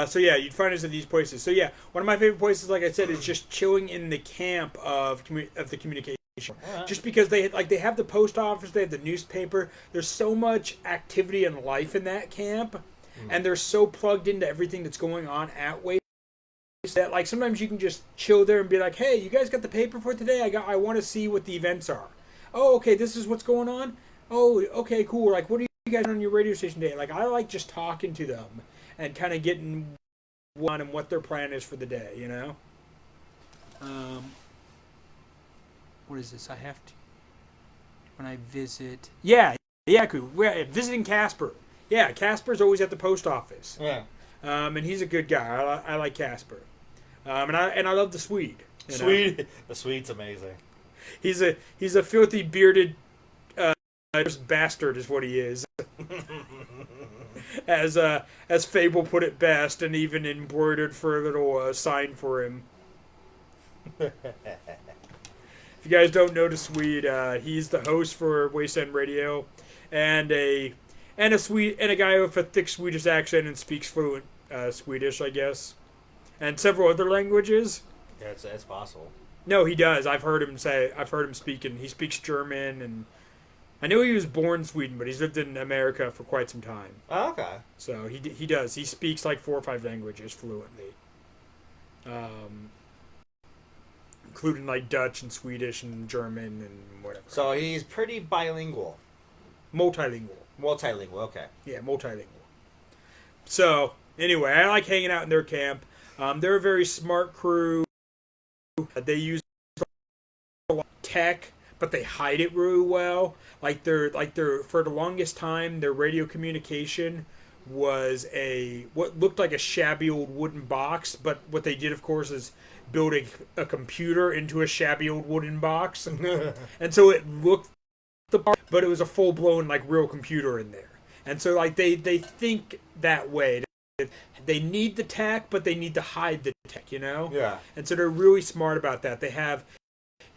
So yeah, you'd find us at these places. So yeah, one of my favorite places, like I said, is just chilling in the camp of the communication. Right. Just because they have the post office, they have the newspaper. There's so much activity and life in that camp, and they're so plugged into everything that's going on at Wasteland that like sometimes you can just chill there and be like, hey, you guys got the paper for today? I want to see what the events are. Oh, okay, this is what's going on. Oh, okay, cool. Like, what are you guys on your radio station today? Like, I like just talking to them and kind of getting one and what their plan is for the day, you know? What is this? I have to... When I visit... Yeah, cool. We're visiting Casper. Yeah, Casper's always at the post office. Yeah. And he's a good guy. I like Casper. And I love the Swede. The Swede's amazing. He's a filthy bearded bastard is what he is. As Fable put it best, and even embroidered for a little sign for him. If you guys don't know the Swede, he's the host for Wasteland Radio, and a guy with a thick Swedish accent and speaks fluent Swedish, I guess, and several other languages. Yeah, it's possible. No, he does. I've heard him speaking. He speaks German, and I know he was born in Sweden, but he's lived in America for quite some time. Oh, okay. So he does. He speaks like 4 or 5 languages fluently, including like Dutch and Swedish and German and whatever. So he's pretty bilingual. Multilingual. Okay. Yeah, multilingual. So anyway, I like hanging out in their camp. They're a very smart crew. They use a lot of tech, but they hide it really well. Like they're for the longest time, their radio communication was what looked like a shabby old wooden box, but what they did, of course, is build a computer into a shabby old wooden box, and so it looked the part, but it was a full blown like real computer in there. And so like they think that way. They need the tech, but they need to hide the tech, you know? Yeah. And so they're really smart about that. They have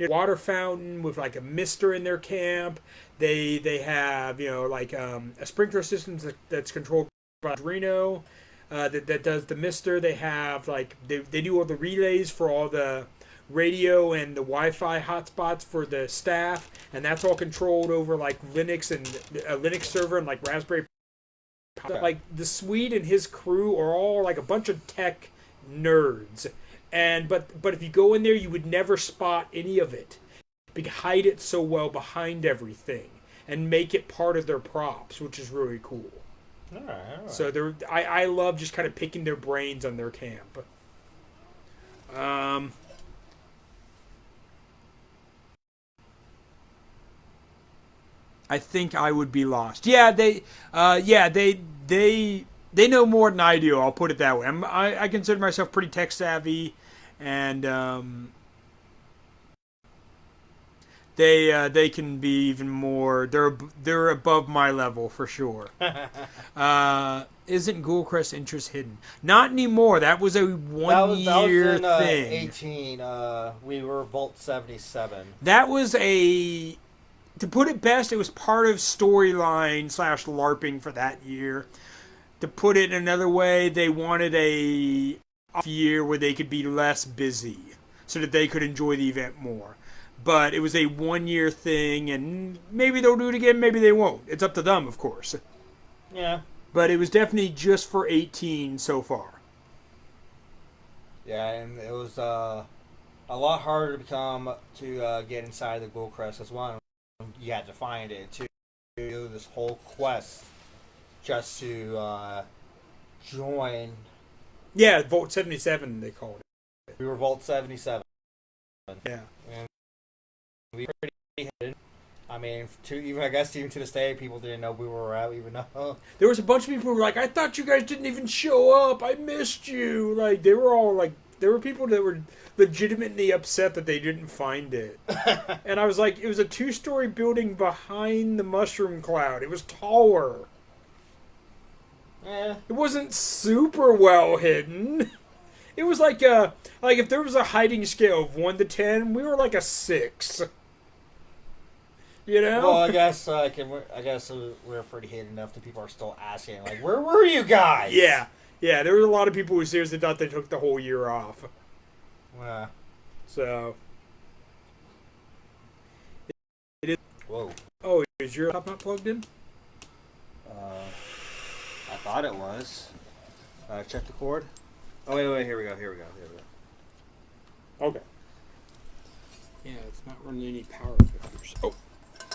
a water fountain with like a mister in their camp. They have, like a sprinkler system that's controlled by Arduino that does the mister. They have like they do all the relays for all the radio and the Wi-Fi hotspots for the staff, and that's all controlled over like Linux and a Linux server and like Raspberry Like the Swede and his crew are all like a bunch of tech nerds, and but if you go in there, you would never spot any of it. They hide it so well behind everything and make it part of their props, which is really cool. All right. So I love just kind of picking their brains on their camp. I think I would be lost. Yeah, they know more than I do. I'll put it that way. I consider myself pretty tech savvy, and they can be even more. They're above my level for sure. Isn't Ghoulcrest interest hidden? Not anymore. That was a one-year that was in, thing. 18. We were Vault 77. That was a. To put it best, it was part of storyline / LARPing for that year. To put it another way, they wanted a off year where they could be less busy so that they could enjoy the event more. But it was a one-year thing, and maybe they'll do it again, maybe they won't. It's up to them, of course. Yeah. But it was definitely just for 18 so far. Yeah, and it was a lot harder to get inside the Ghoulcrest as one. You had to find it to do this whole quest just to join. Yeah, Vault 77 they called it. We were Vault 77. Yeah. And we were pretty hidden. I mean, even to this day, people didn't know we were out, even though. There was a bunch of people who were like, I thought you guys didn't even show up. I missed you. Like, they were all like, there were people that were legitimately upset that they didn't find it. And I was like, it was a 2-story building behind the mushroom cloud. It was taller. Yeah. It wasn't super well hidden. It was like if there was a hiding scale of 1 to 10, we were like a 6. You know? Well, I guess we're pretty hidden enough that people are still asking, like, where were you guys? Yeah. Yeah, there were a lot of people who seriously thought they took the whole year off. Yeah. So. It is. Whoa. Oh, is your laptop not plugged in? I thought it was. Check the cord. Oh, wait, here we go. Okay. Yeah, it's not running any power filters. Oh,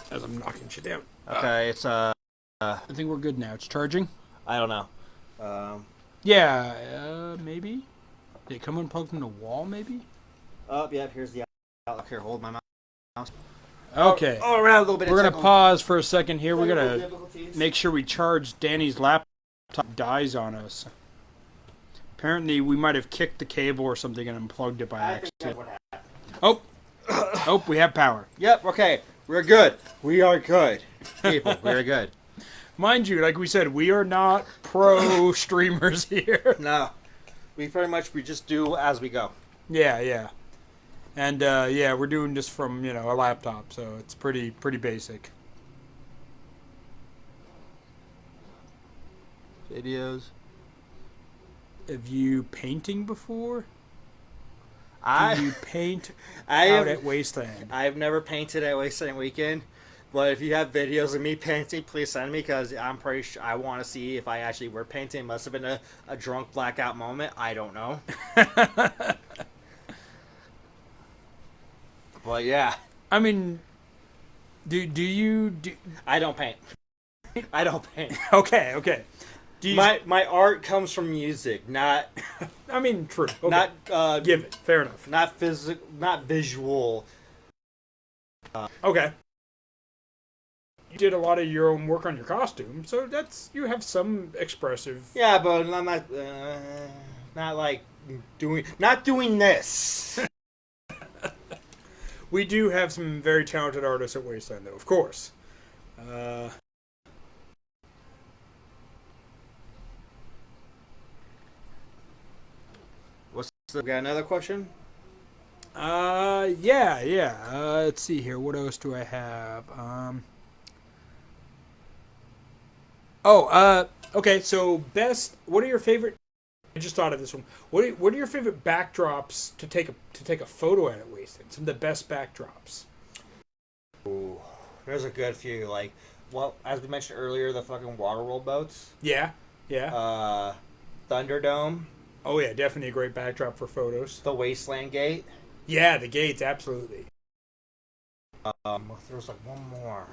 as I'm knocking shit down. Okay, it's I think we're good now. It's charging? I don't know. Yeah, maybe? Did it come unplugged from the wall, maybe? Oh, yeah, here's the outlook. Here, hold my mouse. Okay. Oh, around a little bit. We're going to pause for a second here. We're going to difficulties. make sure we charge Danny's laptop dies on us. Apparently, we might have kicked the cable or something and unplugged it by accident. Oh, we have power. Yep, okay. We're good. We are good. People, we're good. Mind you, like we said, we are not pro streamers here. No. We just do as we go. Yeah. And, we're doing this from, a laptop, so it's pretty basic. Videos. Have you painting before? Do you paint out at Wasteland? I've never painted at Wasteland Weekend, but if you have videos of me painting, please send me, because I'm pretty sure I want to see if I actually were painting. It must have been a drunk blackout moment. I don't know. But yeah. I mean, do you... I don't paint. Okay. My art comes from music, not... I mean, true. Okay. Not... Give it. Fair enough. Not visual. Okay. You did a lot of your own work on your costume, so you have some expressive... Yeah, but I'm not doing this. We do have some very talented artists at Wasteland, though, of course. We got another question? Yeah. Let's see here. What else do I have? Okay. So what are your favorite? I just thought of this one. What are your favorite backdrops to take a photo at Wasteland? Some of the best backdrops. Ooh. there's a good few. Like, well, as we mentioned earlier, the fucking Waterworld boats. Yeah, yeah. Thunderdome. Oh yeah, definitely a great backdrop for photos. The Wasteland Gate. Yeah, the gates, absolutely. There was like one more.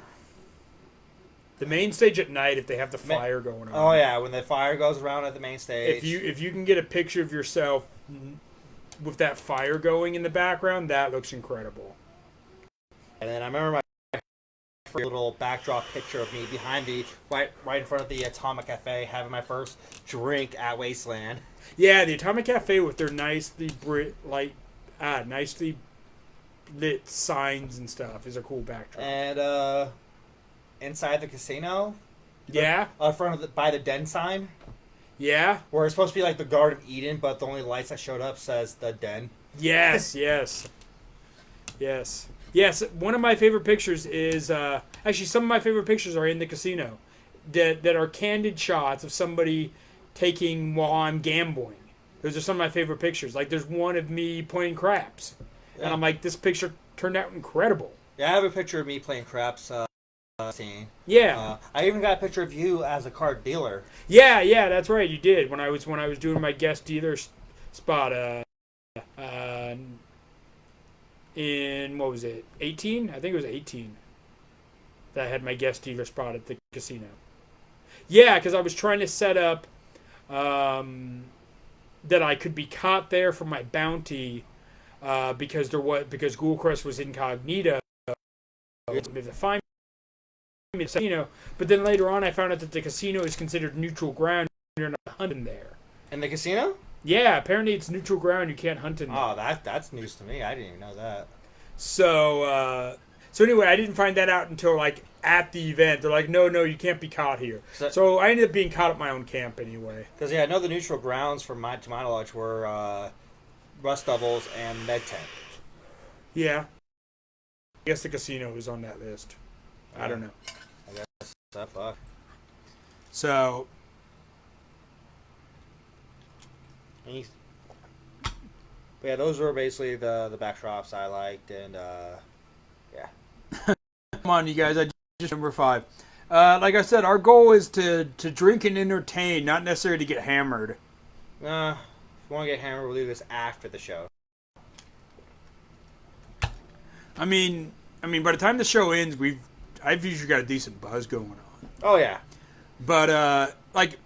The main stage at night, if they have the fire going on. Oh yeah, when the fire goes around at the main stage. If you can get a picture of yourself with that fire going in the background, that looks incredible. And then I remember my little backdrop picture of me behind right in front of the Atomic Cafe having my first drink at Wasteland. Yeah, the Atomic Cafe with their nicely lit signs and stuff is a cool backdrop. And inside the casino, yeah, in front of by the Den sign, yeah, where it's supposed to be like the Garden of Eden, but the only lights that showed up says the Den. Yes, yes, yes. Yes, one of my favorite pictures is actually some of my favorite pictures are in the casino that are candid shots of somebody taking while I'm gambling. Those are some of my favorite pictures. Like there's one of me playing craps, and I'm like, this picture turned out incredible. Yeah, I have a picture of me playing craps. Scene. Yeah, I even got a picture of you as a card dealer. Yeah, that's right. You did when I was doing my guest dealer spot. In what was it? 18? I think it was 18. That I had my guest dealer spot at the casino. Yeah, because I was trying to set up that I could be caught there for my bounty because Ghoulcrest was incognito. To find me, casino. But then later on, I found out that the casino is considered neutral ground. You're not hunting there. In the casino? Yeah, apparently it's neutral ground. You can't hunt in there. Oh, that's news to me. I didn't even know that. So anyway, I didn't find that out until like at the event. They're like, no, you can't be caught here. So I ended up being caught at my own camp anyway. Because I know the neutral grounds to my knowledge were Rust Doubles and Med Tent. Yeah. I guess the casino was on that list. I don't know. I guess that fuck. So. But yeah, those were basically the backdrops I liked, and yeah. Come on, you guys. I just number 5. Like I said, our goal is to drink and entertain, not necessarily to get hammered. If you want to get hammered, we'll do this after the show. I mean, by the time the show ends, I've usually got a decent buzz going on. Oh yeah. But like,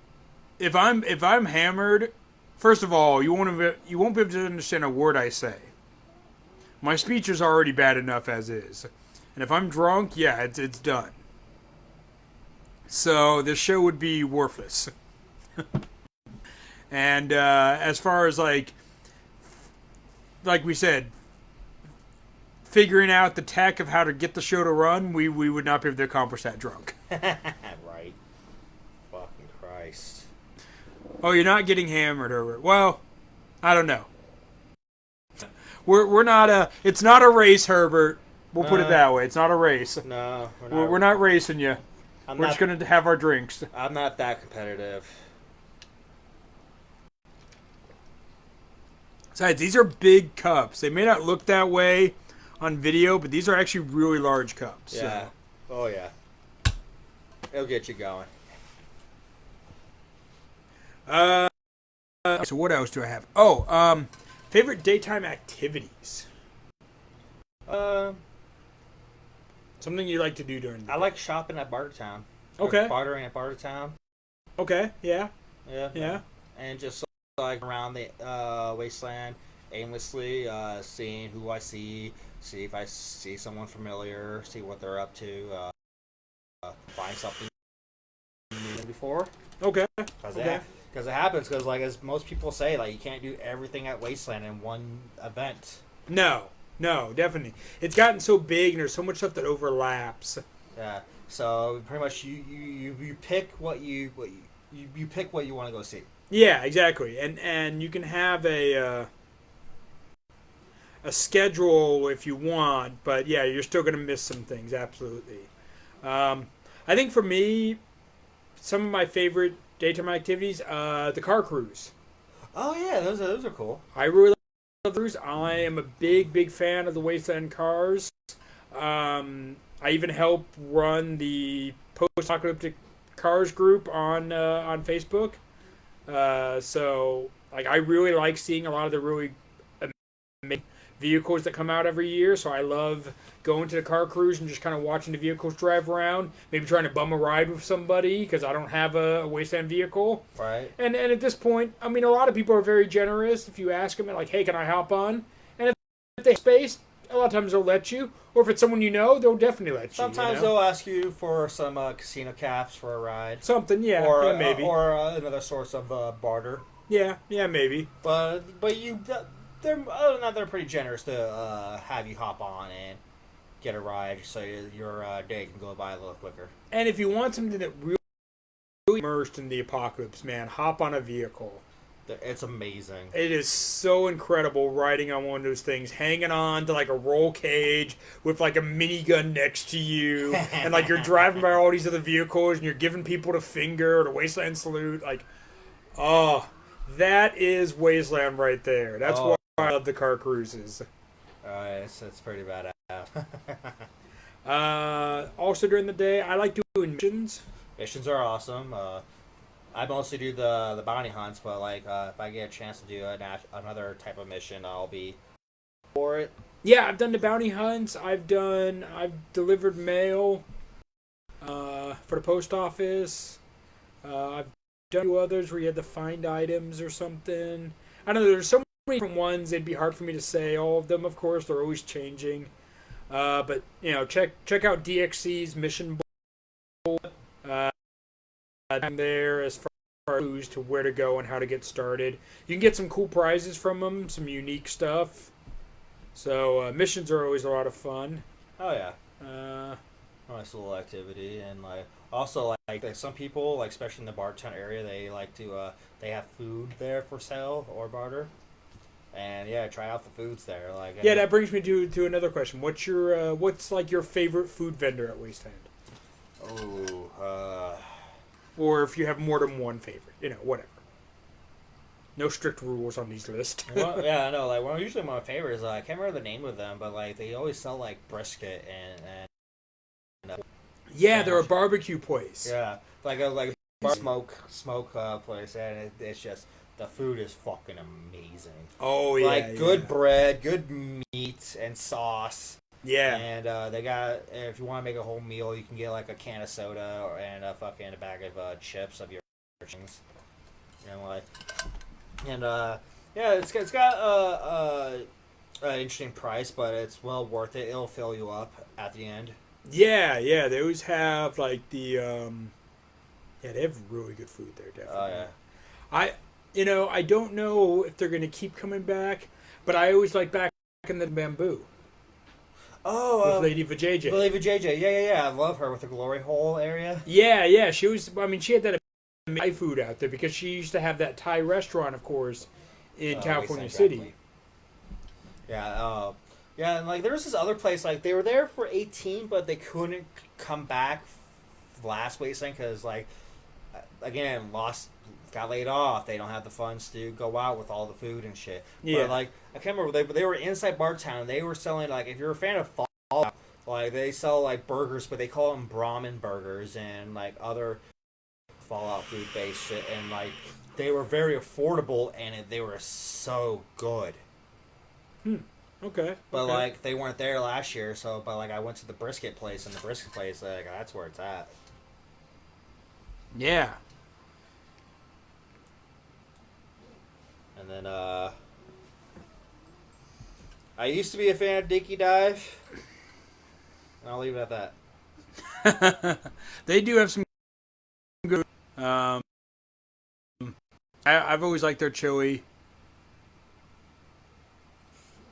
if I'm hammered, first of all, you won't be able to understand a word I say. My speech is already bad enough as is, and if I'm drunk, yeah, it's done. So this show would be worthless. And as far as like we said, figuring out the tech of how to get the show to run, we would not be able to accomplish that drunk. Right. Fucking Christ. Oh, you're not getting hammered, Herbert. Well, I don't know. We're not it's not a race, Herbert. We'll put it that way. It's not a race. No, We're not racing you. We're just going to have our drinks. I'm not that competitive. Besides, these are big cups. They may not look that way on video, but these are actually really large cups. Yeah. So. Oh, yeah. It'll get you going. So what else do I have? Oh, favorite daytime activities. Something you like to do during the day. I like shopping at Bartertown. Okay. Bartering at Bartertown. Okay, yeah. Yeah. And just like around the Wasteland aimlessly, seeing who I see if I see someone familiar, see what they're up to, find something new before. Okay. Because it happens, because like as most people say, like you can't do everything at Wasteland in one event. No, definitely. It's gotten so big and there's so much stuff that overlaps. Yeah. So pretty much you pick what you pick what you want to go see. Yeah, exactly. And you can have a schedule if you want, but yeah, you're still going to miss some things. Absolutely. I think for me, some of my favorite daytime activities, the car cruise. Oh yeah, those are cool. I really love cruise. I am a big fan of the Wasteland cars. I I even help run the post-apocalyptic cars group on Facebook. So like I really like seeing a lot of the really amazing vehicles that come out every year. So I love going to the car cruise and just kind of watching the vehicles drive around. Maybe trying to bum a ride with somebody because I don't have a Wasteland vehicle. Right. And at this point, I mean, a lot of people are very generous. If you ask them, like, "Hey, can I hop on?" And if they have space, a lot of times they'll let you. Or if it's someone you know, they'll definitely let you. Sometimes they'll ask you for some casino caps for a ride. Something, yeah, Or yeah, maybe. Or another source of barter. Yeah, maybe. But you, they're other than that, they're pretty generous to have you hop on and get a ride, so your day can go by a little quicker. And if you want something that really immersed in the apocalypse, man, hop on a vehicle. It's amazing. It is so incredible riding on one of those things, hanging on to like a roll cage with like a minigun next to you, and like you're driving by all these other vehicles, and you're giving people the finger or the Wasteland salute. Like, oh, that is Wasteland right there. That's why I love the car cruises. It's pretty badass. Also during the day, I like doing missions. Missions are awesome. I mostly do the bounty hunts, but like if I get a chance to do another type of mission, I'll be for it. Yeah, I've done the bounty hunts. I've delivered mail for the post office. I've done others where you had to find items or something. I don't know. There's so many different ones. It'd be hard for me to say all of them. Of course, they're always changing. But you know, check out DXC's mission board. I'm there as far as to where to go and how to get started. You can get some cool prizes from them, some unique stuff. So missions are always a lot of fun. Oh yeah. Nice little activity, and like also like some people, like especially in the Bartown area, they like to they have food there for sale or barter. And yeah, try out the foods there. Like yeah, that brings me to another question. What's like your favorite food vendor at Wasteland? Or if you have more than one favorite, you know, whatever. No strict rules on these lists. Well, yeah, I know. Like, well, usually my favorite is I can't remember the name of them, but like they always sell like brisket and yeah, they're a barbecue place. Yeah, like a smoke place, and it's just the food is fucking amazing. Oh yeah, like good bread, good meat and sauce. Yeah, and they got, if you want to make a whole meal, you can get like a can of soda and a bag of chips of your things. And like, and yeah, it's got an interesting price, but it's well worth it. It'll fill you up at the end. Yeah, they always have like the yeah, they have really good food there. Definitely. Oh yeah. I don't know if they're gonna keep coming back, but I always like back in the bamboo. Oh, with Lady Vajayjay. Lady Vajayjay, yeah. I love her with the glory hole area. Yeah. She was. I mean, she had that Thai food out there because she used to have that Thai restaurant, of course, in California City. Yeah. Yeah, and like there was this other place, like they were there for 18, but they couldn't come back last Wasteland because, like, again, got laid off. They don't have the funds to go out with all the food and shit. Yeah. But like I can't remember, they were inside Bartown. They were selling, like, if you're a fan of Fallout, like they sell like burgers, but they call them Brahmin burgers and like other Fallout food based shit, and like they were very affordable and they were so good. Okay. But like they weren't there last year, so but like I went to the brisket place, and the brisket place, like that's where it's at. Yeah. And then I used to be a fan of Dinky Dive. And I'll leave it at that. They do have some good. I've always liked their chili.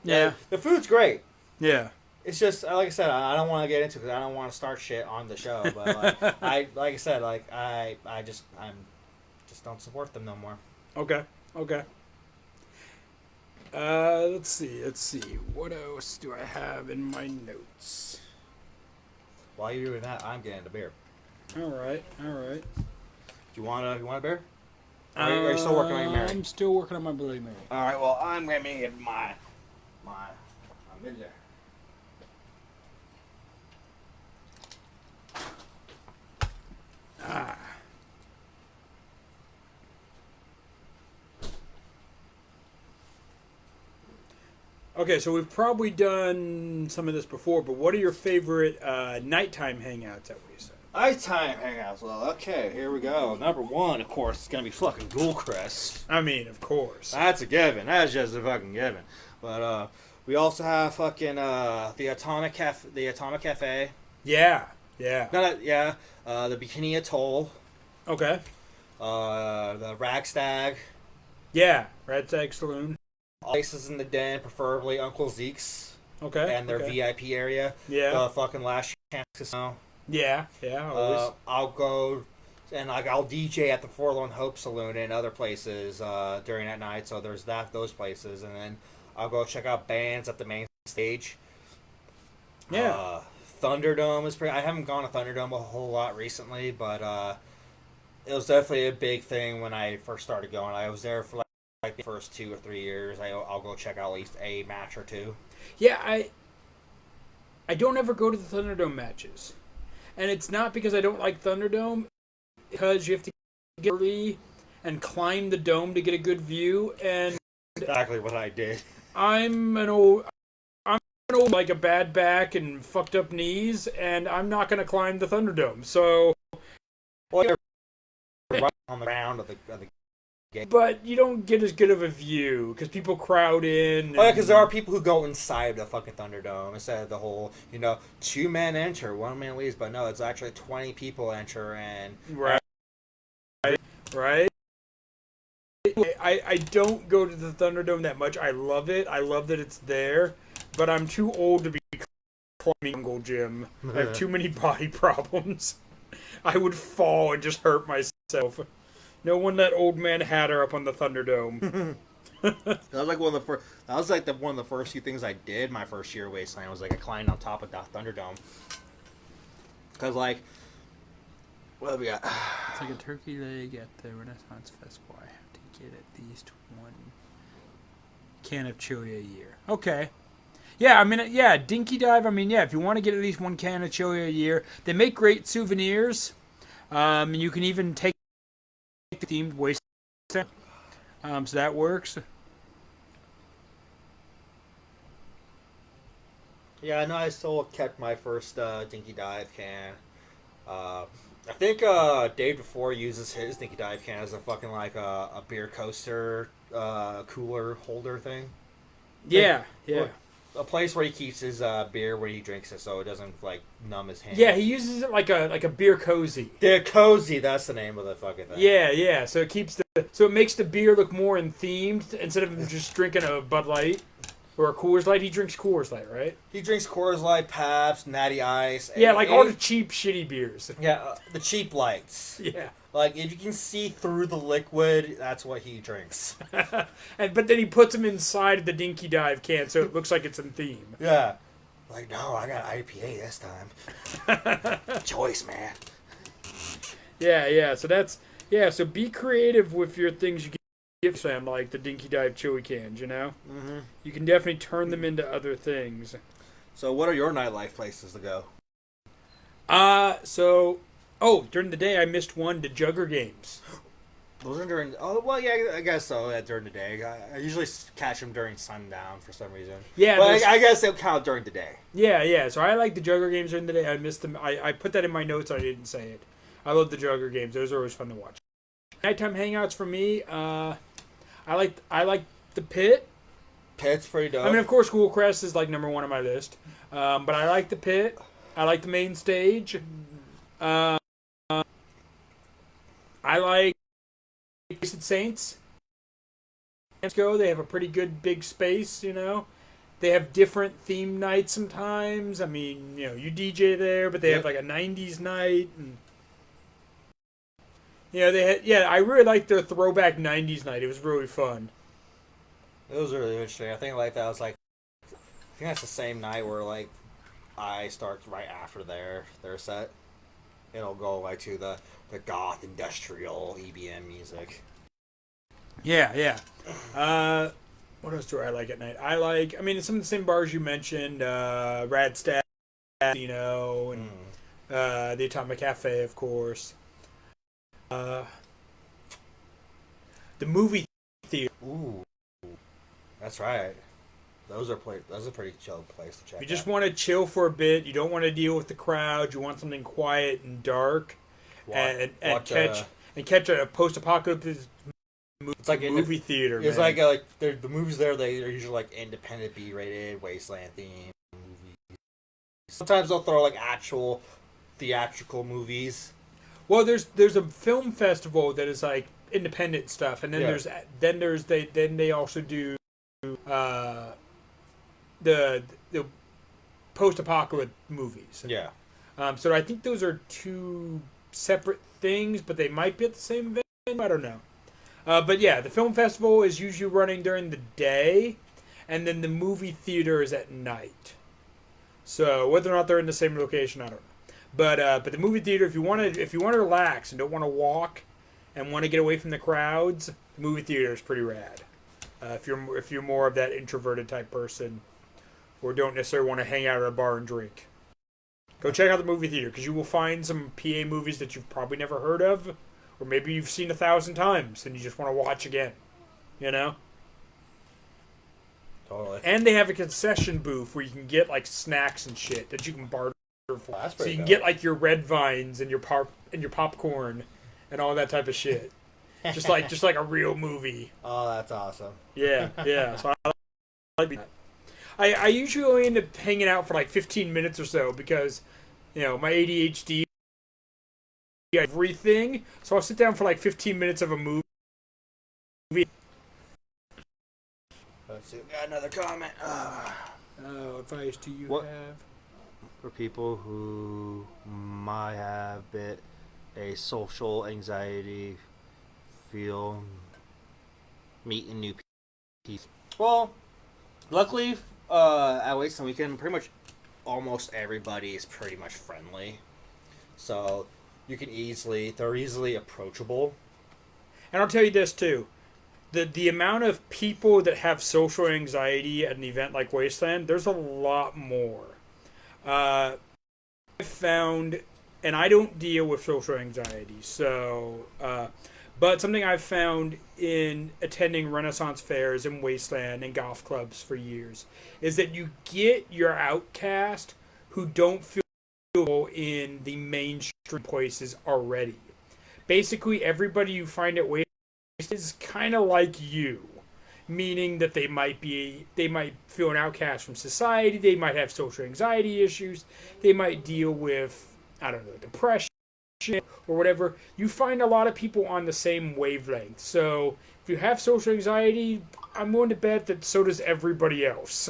Yeah, the food's great. Yeah, it's just like I said, I don't want to get into it because I don't want to start shit on the show. But like I said, I just don't support them no more. Okay. Let's see. What else do I have in my notes? While you're doing that, I'm getting a beer. All right. Do you want a beer? Are you still working on your Mary? I'm still working on my Bloody Mary. All right. Well, I'm gonna get my. I'm in there. Okay, so we've probably done some of this before, but what are your favorite nighttime hangouts at Wasteland? Nighttime hangouts. Well, okay, here we go. Number one, of course, is gonna be fucking Ghoulcrest. I mean, of course. That's a given. That's just a fucking given. But we also have fucking the Atomic Cafe. Yeah, yeah. Yeah. The Bikini Atoll. Okay. The Ragstag. Yeah, Red Tag Saloon. Places in the Den, preferably Uncle Zeke's. Okay. And their VIP area. Yeah. The fucking Last Chance Casino. Yeah, always. I'll go and I'll DJ at the Forlorn Hope Saloon and other places during that night. So there's those places, and then I'll go check out bands at the main stage. Yeah. Thunderdome is pretty. I haven't gone to Thunderdome a whole lot recently, but it was definitely a big thing when I first started going. I was there for like the first 2 or 3 years. I'll go check out at least a match or two. Yeah, I don't ever go to the Thunderdome matches. And it's not because I don't like Thunderdome, because you have to get early and climb the dome to get a good view. And Exactly what I did. I'm an old like a bad back and fucked up knees, and I'm not going to climb the Thunderdome. So, Well, you're right on the ground of the game. but you don't get as good of a view because people crowd in. Oh yeah, because there are people who go inside the fucking Thunderdome instead of the whole, 2 men enter, 1 man leaves. But no, it's actually 20 people enter, and Right. I don't go to the Thunderdome that much. I love it. I love that it's there. But I'm too old to be climbing jungle gym. I have too many body problems. I would fall and just hurt myself. No one let old man Hatter up on the Thunderdome. that was like one of the first. That was like one of the first few things I did my first year at Wasteland. Was like I climbed on top of that Thunderdome. Cause like, what have we got? It's like a turkey leg at the Renaissance Festival. I have to get at least 1 can of chili a year. Okay. Yeah, I mean, yeah, Dinky Dive. I mean, yeah, if you want to get at least 1 can of chili a year, they make great souvenirs. You can even take the themed Wasteland. So that works. Yeah, I know I still kept my first Dinky Dive can. I think Dave before uses his Dinky Dive can as a fucking like a beer coaster cooler holder thing. Yeah, yeah. A place where he keeps his beer when he drinks it, so it doesn't like numb his hand. Yeah, he uses it like a beer cozy. The cozy, that's the name of the fucking thing. Yeah. So it makes the beer look more themed instead of him just drinking a Bud Light or a Coors Light. He drinks Coors Light, right? He drinks Coors Light, Pabst, Natty Ice. Yeah, like all the cheap, shitty beers. Yeah, the cheap lights. Yeah. Like if you can see through the liquid, that's what he drinks. But then he puts them inside the Dinky Dive can, so it looks like it's in theme. Yeah. Like, no, I got IPA this time. Choice, man. Yeah. So be creative with your things you give them, like the Dinky Dive chili cans, Mm-hmm. You can definitely turn them into other things. So what are your nightlife places to go? During the day I missed one to Jugger Games. Those are during... Oh, well, yeah, I guess so, during the day. I usually catch them during sundown for some reason. Yeah. But I guess they'll count during the day. Yeah. So I like the Jugger Games during the day. I missed them. I put that in my notes. I didn't say it. I love the Jugger Games. Those are always fun to watch. Nighttime hangouts for me, I like the Pit. Pit's pretty dope. I mean, of course, Ghoulcrest is like number 1 on my list. But I like the Pit. I like the main stage. I like Wasted Saints. Let's go. They have a pretty good big space, They have different theme nights sometimes. I mean, you DJ there, but they have like a 90s night. And, I really liked their throwback 90s night. It was really fun. It was really interesting. I think like that was like... I think that's the same night where like I start right after their set. It'll go like to the goth industrial EBM music. Yeah. What else do I like at night? Some of the same bars you mentioned, Radstad, and the Atomic Cafe, of course. The movie theater. Ooh, that's right. Those are pretty chill place to check. If you just want to chill for a bit, you don't want to deal with the crowd. You want something quiet and dark, and catch a post-apocalyptic it's like movie theater. It's man. like the movies there. They're usually like independent, B-rated, Wasteland themed movies. Sometimes they'll throw like actual theatrical movies. Well, there's a film festival that is like independent stuff, and then they also do the post-apocalyptic movies. Yeah. So I think those are two separate things, but they might be at the same venue. I don't know. But yeah, the film festival is usually running during the day, and then the movie theater is at night. So whether or not they're in the same location, I don't know. But the movie theater, if you want to relax and don't want to walk, and want to get away from the crowds, the movie theater is pretty rad. If you're more of that introverted type person, or don't necessarily want to hang out at a bar and drink, go check out the movie theater, because you will find some PA movies that you've probably never heard of, or maybe you've seen 1,000 times and you just want to watch again. You know. Totally. And they have a concession booth where you can get like snacks and shit that you can barter for. That's So you can dope. get like your red vines and your popcorn and all that type of shit. just like a real movie. Oh, that's awesome. Yeah. So I like that. I usually only end up hanging out for like 15 minutes or so because, my ADHD everything. So I'll sit down for like 15 minutes of a movie. Let's see. We got another comment. Advice do you What? have? For people who might have a social anxiety, feel meeting new people. Well, luckily, at Wasteland Weekend, pretty much almost everybody is pretty much friendly. So they're easily approachable. And I'll tell you this too. The amount of people that have social anxiety at an event like Wasteland, there's a lot more. I found, and I don't deal with social anxiety, so, but something I've found in attending Renaissance fairs and Wasteland and golf clubs for years is that you get your outcast who don't feel in the mainstream places already. Basically, everybody you find at Wasteland is kind of like you. Meaning that they might feel an outcast from society, they might have social anxiety issues, they might deal with, I don't know, depression or whatever. You find a lot of people on the same wavelength. So if you have social anxiety, I'm willing to bet that so does everybody else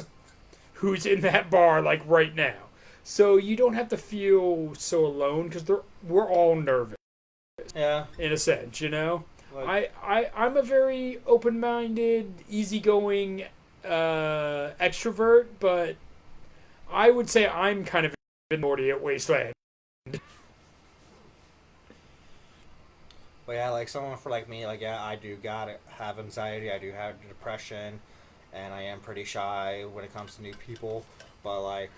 who's in that bar like right now. So you don't have to feel so alone because we're all nervous. Yeah. In a sense, I'm a very open-minded, easygoing extrovert, but I would say I'm kind of a minority at Wasteland. But yeah, like someone like me, I do have anxiety, I do have depression, and I am pretty shy when it comes to new people. But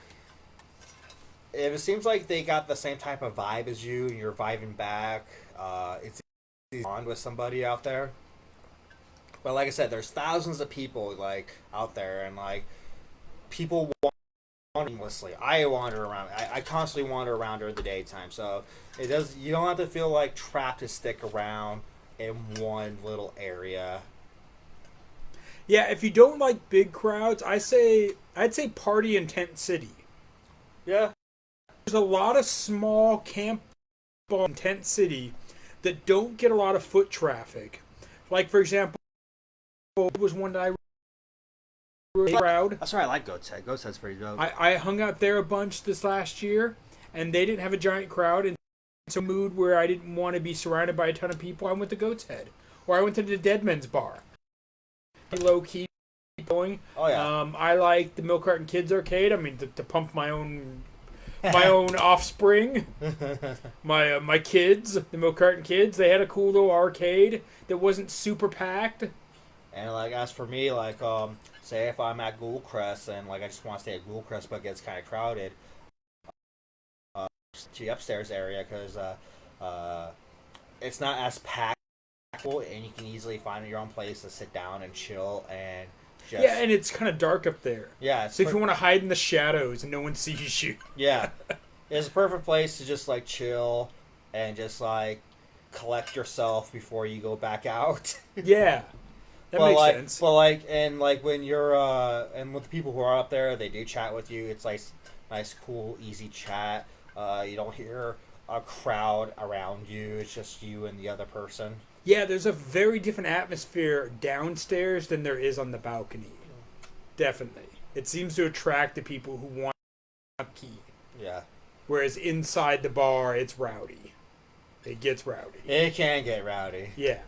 if it seems like they got the same type of vibe as you, and you're vibing back, it's bond with somebody out there. But like I said, there's thousands of people out there, and people wander aimlessly. I wander around. I constantly wander around during the daytime, so you don't have to feel trapped to stick around in one little area. Yeah, if you don't like big crowds, I'd say party in Tent City. Yeah, there's a lot of small camp in Tent City that don't get a lot of foot traffic. Like, for example, it was one that I really proud. That's right, I like Goat's Head. Goat's Head's pretty dope. I hung out there a bunch this last year, and they didn't have a giant crowd, and it's a mood where I didn't want to be surrounded by a ton of people. I went to Goat's Head. Or I went to the Dead Men's Bar. Low-key going. Oh, yeah. I like the Milk Carton Kids Arcade. I mean, to pump my own offspring, my kids, the Milk Carton Kids, they had a cool little arcade that wasn't super packed. And as for me, say if I'm at Ghoulcrest and I just want to stay at Ghoulcrest but it gets kind of crowded, to the upstairs area because it's not as packed and you can easily find your own place to sit down and chill and Just, Yeah, and it's kind of dark up there. yeah. So if you want to hide in the shadows and no one sees you. Yeah, it's a perfect place to just like chill and just like collect yourself before you go back out. Yeah, that But makes like, sense. but like, and like when you're and with the people who are up there, they do chat with you. It's like nice, cool, easy chat. You don't hear a crowd around you. It's just you and the other person. Yeah, there's a very different atmosphere downstairs than there is on the balcony. Definitely. It seems to attract the people who want a key. Yeah, Whereas inside the bar, it's rowdy. It gets rowdy. it can get rowdy. Yeah.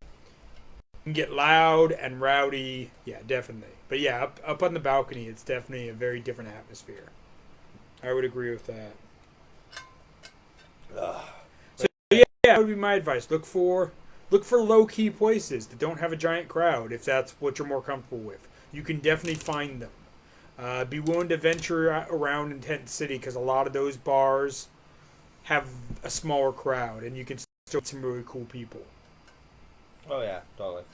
It can get loud and rowdy. Yeah, definitely. But yeah, up on the balcony, it's definitely a very different atmosphere. I would agree with that. So yeah, that would be my advice. Look for low-key places that don't have a giant crowd if that's what you're more comfortable with. You can definitely find them. Be willing to venture around in Tent City because a lot of those bars have a smaller crowd and you can still meet some really cool people. Oh yeah, totally.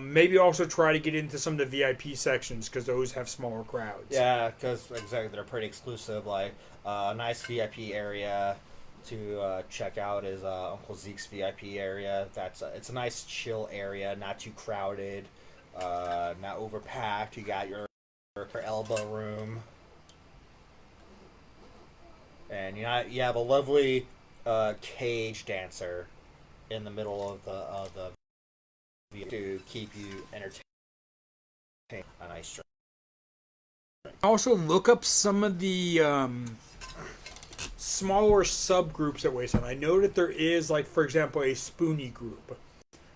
Maybe also try to get into some of the VIP sections because those have smaller crowds. Yeah, because exactly they're pretty exclusive. Like a nice VIP area to check out is Uncle Zeke's VIP area. It's a nice chill area, not too crowded, not overpacked. You got your elbow room, and you have a lovely cage dancer in the middle of the to keep you entertained. A nice drink. Also, look up some of the smaller subgroups at Wasteland. I know that there is, like, for example, a Spoonie group.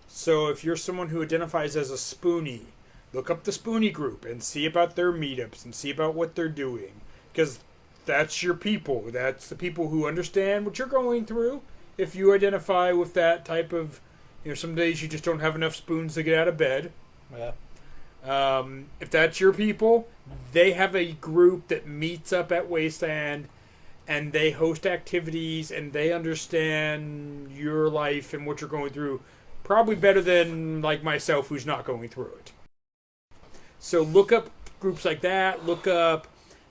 So if you're someone who identifies as a Spoonie, look up the Spoonie group and see about their meetups and see about what they're doing. Because that's your people. That's the people who understand what you're going through. If you identify with that type of, some days you just don't have enough spoons to get out of bed. Yeah. If that's your people, they have a group that meets up at Wasteland and they host activities and they understand your life and what you're going through probably better than like myself who's not going through it. So look up groups like that.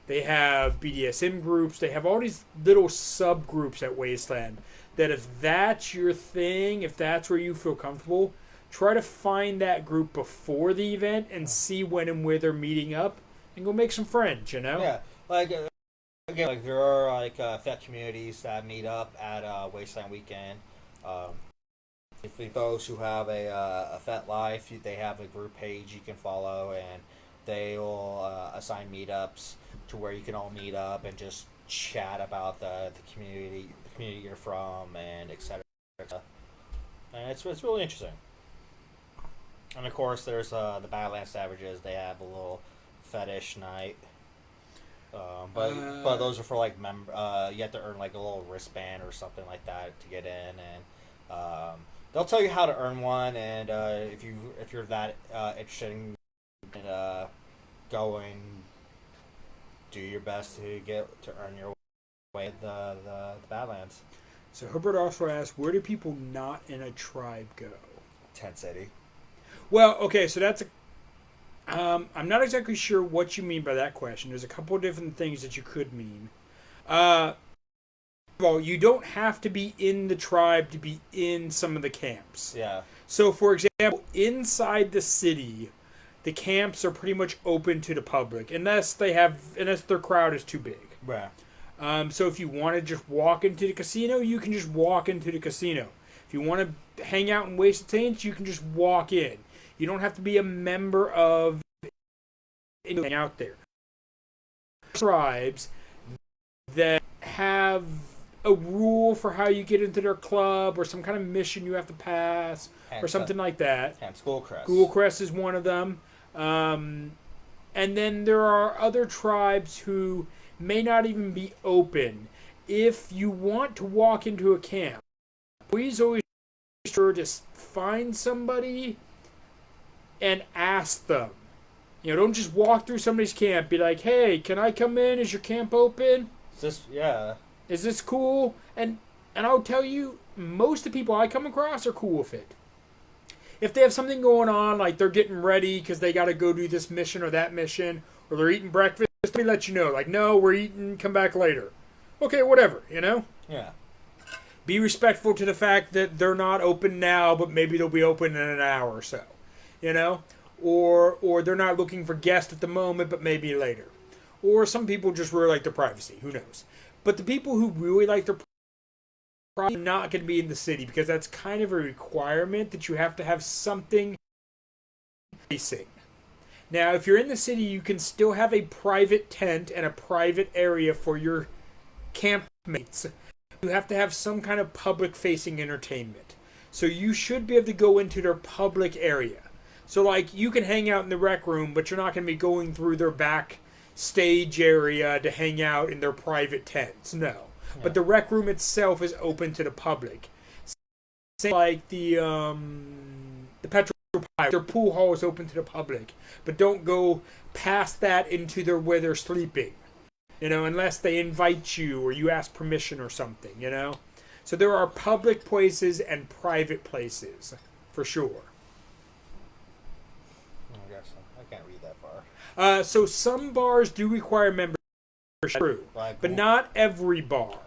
They have BDSM groups. They have all these little subgroups at Wasteland that if that's your thing, if that's where you feel comfortable, try to find that group before the event and see when and where they're meeting up and go make some friends, Yeah, like again, like there are like FET communities that meet up at Wasteland Weekend. If those who have a FET life, they have a group page you can follow, and they will assign meetups to where you can all meet up and just chat about the community you're from, and etc. And it's really interesting. And of course, there's the Badlands Savages. They have a little fetish night, but those are for like you have to earn like a little wristband or something like that to get in, and they'll tell you how to earn one. And if you're that interested in going, do your best to earn your way the Badlands. So Herbert also asked, where do people not in a tribe go? Tent City. Well, okay, so that's I'm not exactly sure what you mean by that question. There's a couple of different things that you could mean. Well, you don't have to be in the tribe to be in some of the camps. Yeah. So, for example, inside the city, the camps are pretty much open to the public, unless their crowd is too big. Right. So if you want to just walk into the casino, you can just walk into the casino. If you want to hang out in Wasteland, you can just walk in. You don't have to be a member of anything out there. Tribes that have a rule for how you get into their club or some kind of mission you have to pass or something like that. And Schoolcrest. Schoolcrest is one of them. And then there are other tribes who may not even be open. If you want to walk into a camp, always sure to find somebody and ask them. Don't just walk through somebody's camp. Be like, hey, can I come in? Is your camp open? Is this cool? And I'll tell you, most of the people I come across are cool with it. if they have something going on, like they're getting ready because they got to go do this mission or that mission, or they're eating breakfast, let me let you know. Like, no, we're eating, come back later. Okay, whatever, you know? Yeah. Be respectful to the fact that they're not open now, but maybe they'll be open in an hour or so, you know? Or they're not looking for guests at the moment, but maybe later. Or some people just really like their privacy. Who knows? But the people who really like their privacy are not going to be in the city because that's kind of a requirement that you have to have something facing. Now, if you're in the city, you can still have a private tent and a private area for your campmates. You have to have some kind of public-facing entertainment. So you should be able to go into their public area. So, like, you can hang out in the rec room, but you're not going to be going through their back stage area to hang out in their private tents. No. Yeah. But the rec room itself is open to the public. Same like the petrol pile. Their pool hall is open to the public. But don't go past that into where they're sleeping. You know, unless they invite you or you ask permission or something, you know? So there are public places and private places, for sure. I can't read that far. So some bars do require membership, but not every bar.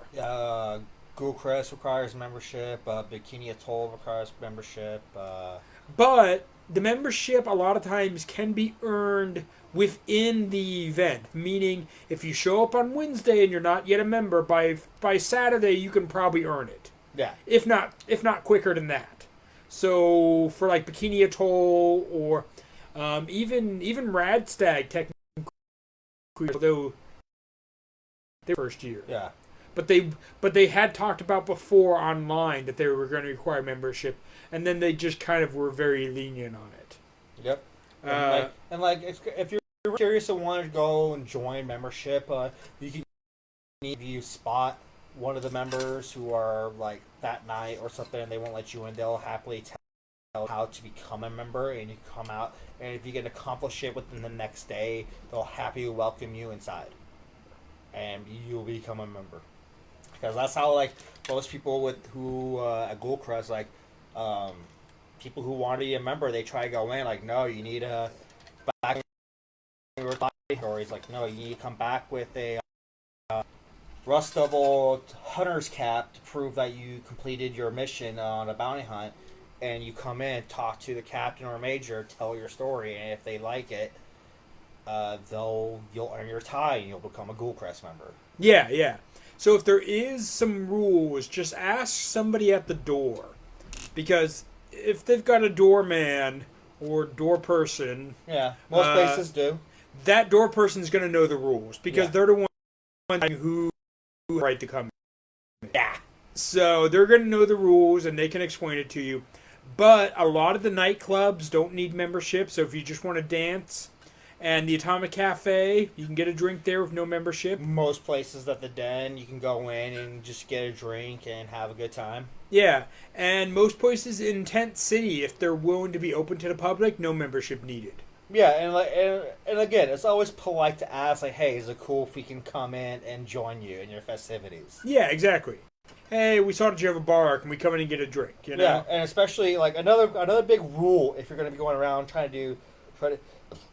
Gilchrist requires membership. Bikini Atoll requires membership. But the membership a lot of times can be earned within the event. Meaning, if you show up on Wednesday and you're not yet a member, by Saturday you can probably earn it. Yeah. If not quicker than that. So for like Bikini Atoll or even Radstag technically, although their first year. Yeah. But they had talked about before online that they were going to require membership, and then they just kind of were very lenient on it. Yep. If you're curious and want to go and join membership, you spot one of the members who are like that night or something, and they won't let you in. They'll happily tell how to become a member, and you come out, and if you can accomplish it within the next day, they'll happily welcome you inside, and you'll become a member. Because that's how like most people who at Goldcrest, like people who want to be a member, they try to go in like, no, you need a back, or he's like, no, you need to come back with a rust double hunter's cap to prove that you completed your mission on a bounty hunt. And you come in, talk to the captain or major, tell your story, and if they like it, you'll earn your tie and you'll become a Ghoulcrest member. Yeah, yeah. So if there is some rules, just ask somebody at the door, because if they've got a doorman or door person, yeah, most places do. That door person's going to know the rules because they're the one who right to come in. Yeah. So they're going to know the rules and they can explain it to you. But a lot of the nightclubs don't need membership, so if you just want to dance, and the Atomic Cafe, you can get a drink there with no membership. Most places at the Den, you can go in and just get a drink and have a good time. Yeah, and most places in Tent City, if they're willing to be open to the public, no membership needed. Yeah, and again, it's always polite to ask, like, hey, is it cool if we can come in and join you in your festivities? Yeah, exactly. Hey, we saw that you have a bar. Can we come in and get a drink? You know? Yeah, and especially like another big rule if you're going to be going around trying to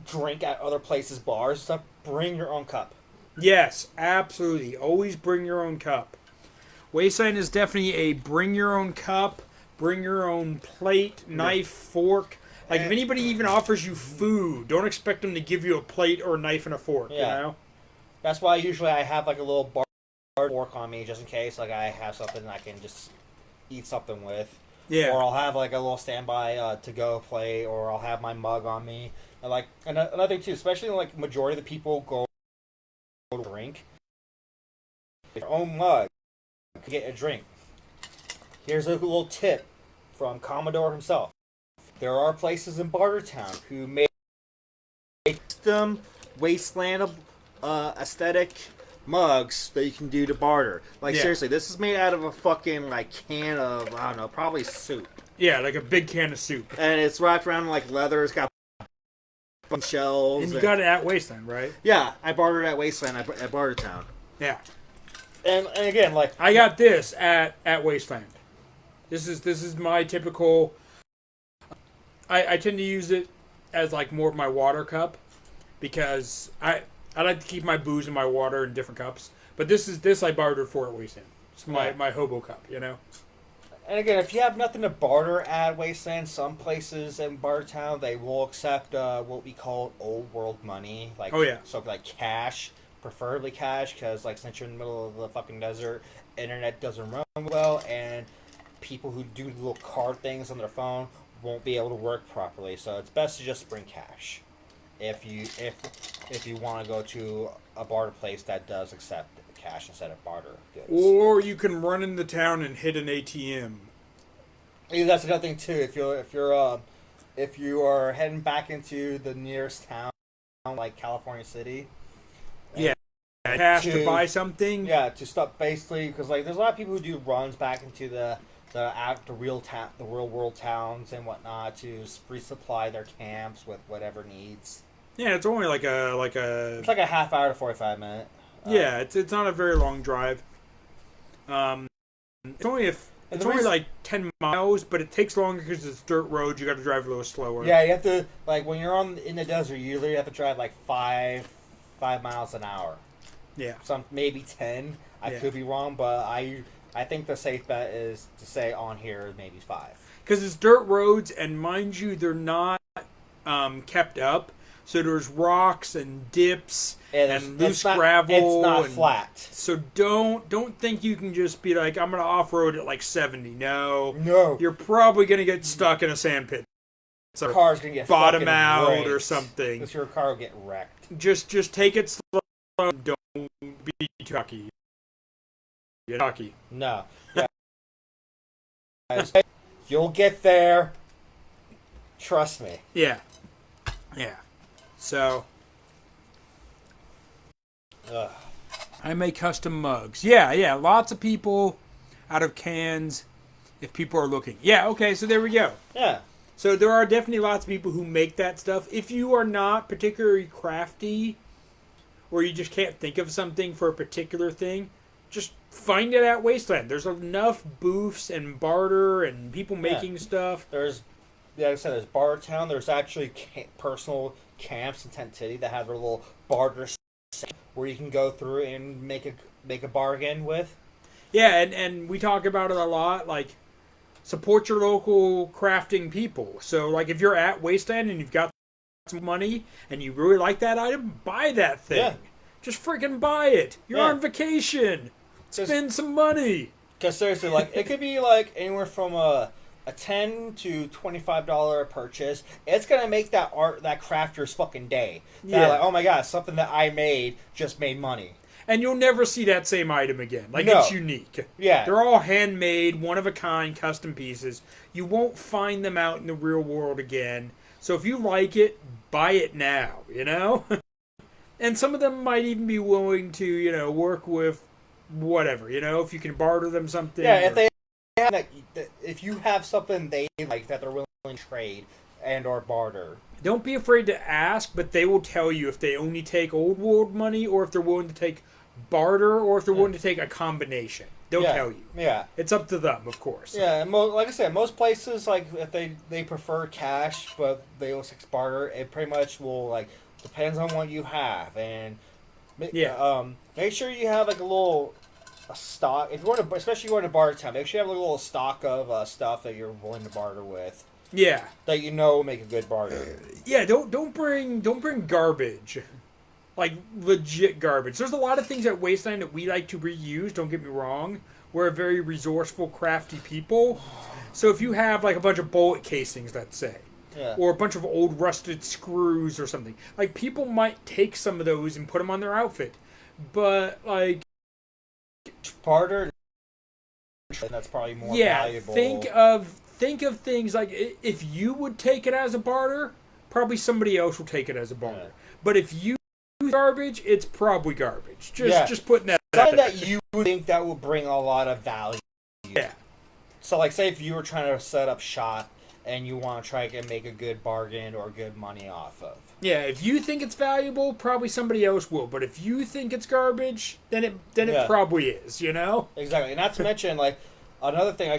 drink at other places' bars, stuff. Bring your own cup. Yes, absolutely. Always bring your own cup. Wasteland is definitely a bring your own cup, bring your own plate, knife, fork. Like if anybody even offers you food, don't expect them to give you a plate or a knife and a fork. Yeah. You know. That's why usually I have like a little bar fork on me just in case like I have something I can just eat something with. Yeah. Or I'll have like a little standby to go plate, or I'll have my mug on me. And like another thing too, especially like majority of the people go to drink their own mug to get a drink. Here's a little tip from Commodore himself. There are places in Bartertown who make custom Wasteland aesthetic mugs that you can do to barter. Like seriously, this is made out of a fucking like can of I don't know, probably soup. Yeah, like a big can of soup. And it's wrapped around in like leather. It's got shells. And you got it at Wasteland, right? Yeah, I bartered at Wasteland at Bartertown. Yeah. And again, like I got this at Wasteland. This is my typical I tend to use it as like more of my water cup because I like to keep my booze and my water in different cups. But this I bartered for at Wasteland. It's my hobo cup, you know. And again, if you have nothing to barter at Wasteland, some places in Bartown they will accept what we call old world money, like so like cash, preferably cash, because like since you're in the middle of the fucking desert, internet doesn't run well, and people who do little card things on their phone won't be able to work properly. So it's best to just bring cash if you want to go to a barter place that does accept cash instead of barter goods. Or you can run into town and hit an ATM. Yeah, that's another thing too. If you are heading back into the nearest town, like California City, cash to buy something. Yeah, to stop basically because like there's a lot of people who do runs back into the real world towns and whatnot to resupply their camps with whatever needs. Yeah, it's only like a It's like a half hour to 45 minute. Yeah, it's not a very long drive. It's only like 10 miles, but it takes longer because it's dirt roads. You got to drive a little slower. Yeah, you have to like when you're in the desert, you literally have to drive like 5 miles an hour. Yeah, some maybe 10. I could be wrong, but I think the safe bet is to say on here maybe 5. Because it's dirt roads, and mind you, they're not kept up. So there's rocks and dips and loose gravel. It's not flat. So don't think you can just be like, I'm going to off-road at like 70. No. You're probably going to get stuck in a sand pit. So your car's going to get bottom out wrecked. Or something. Because your car will get wrecked. Just take it slow. Don't be too cocky. No. Yeah. You'll get there. Trust me. Yeah. So, I make custom mugs. Yeah. Lots of people out of cans if people are looking. Yeah, okay, so there we go. Yeah. So there are definitely lots of people who make that stuff. If you are not particularly crafty or you just can't think of something for a particular thing, just find it at Wasteland. There's enough booths and barter and people making stuff. Like I said, there's Bartown. There's actually personal camps in Tent City that have their little barter set where you can go through and make a bargain with. Yeah, and we talk about it a lot, like support your local crafting people. So like if you're at Wasteland and you've got some money and you really like that item, buy that thing. Yeah. Just freaking buy it. You're on vacation. Spend some money. Because seriously, like it could be like anywhere from a $10 to $25 purchase. It's gonna make that crafter's fucking day. Like, oh my god, something that I made just made money. And you'll never see that same item again. Like it's unique. Yeah, they're all handmade, one of a kind, custom pieces. You won't find them out in the real world again. So if you like it, buy it now. You know. And some of them might even be willing to work with whatever. If you can barter them something. Yeah, if you have something they like that they're willing to trade and or barter. Don't be afraid to ask, but they will tell you if they only take old world money or if they're willing to take barter or if they're willing to take a combination. They'll tell you. Yeah. It's up to them, of course. Yeah, and like I said, most places, like, if they prefer cash, but they also take barter, it pretty much will, depends on what you have. And, make sure you have, a stock. If you want to, especially if you want to barter town, make sure you have a little stock of stuff that you're willing to barter with. Yeah. That will make a good barter. Yeah, don't bring garbage. Like legit garbage. There's a lot of things at Wasteland that we like to reuse, don't get me wrong. We're a very resourceful, crafty people. So if you have a bunch of bullet casings, let's say, or a bunch of old rusted screws or something, people might take some of those and put them on their outfit. But barter, that's probably more valuable. Think of things like if you would take it as a barter, probably somebody else will take it as a barter. Yeah. But if you use garbage, it's probably garbage. Just putting that. Something that you would think that will bring a lot of value. Yeah. So, say if you were trying to set up shop and you want to try to make a good bargain or good money off of. Yeah, if you think it's valuable, probably somebody else will. But if you think it's garbage, then it probably is. Exactly, and not to mention another thing I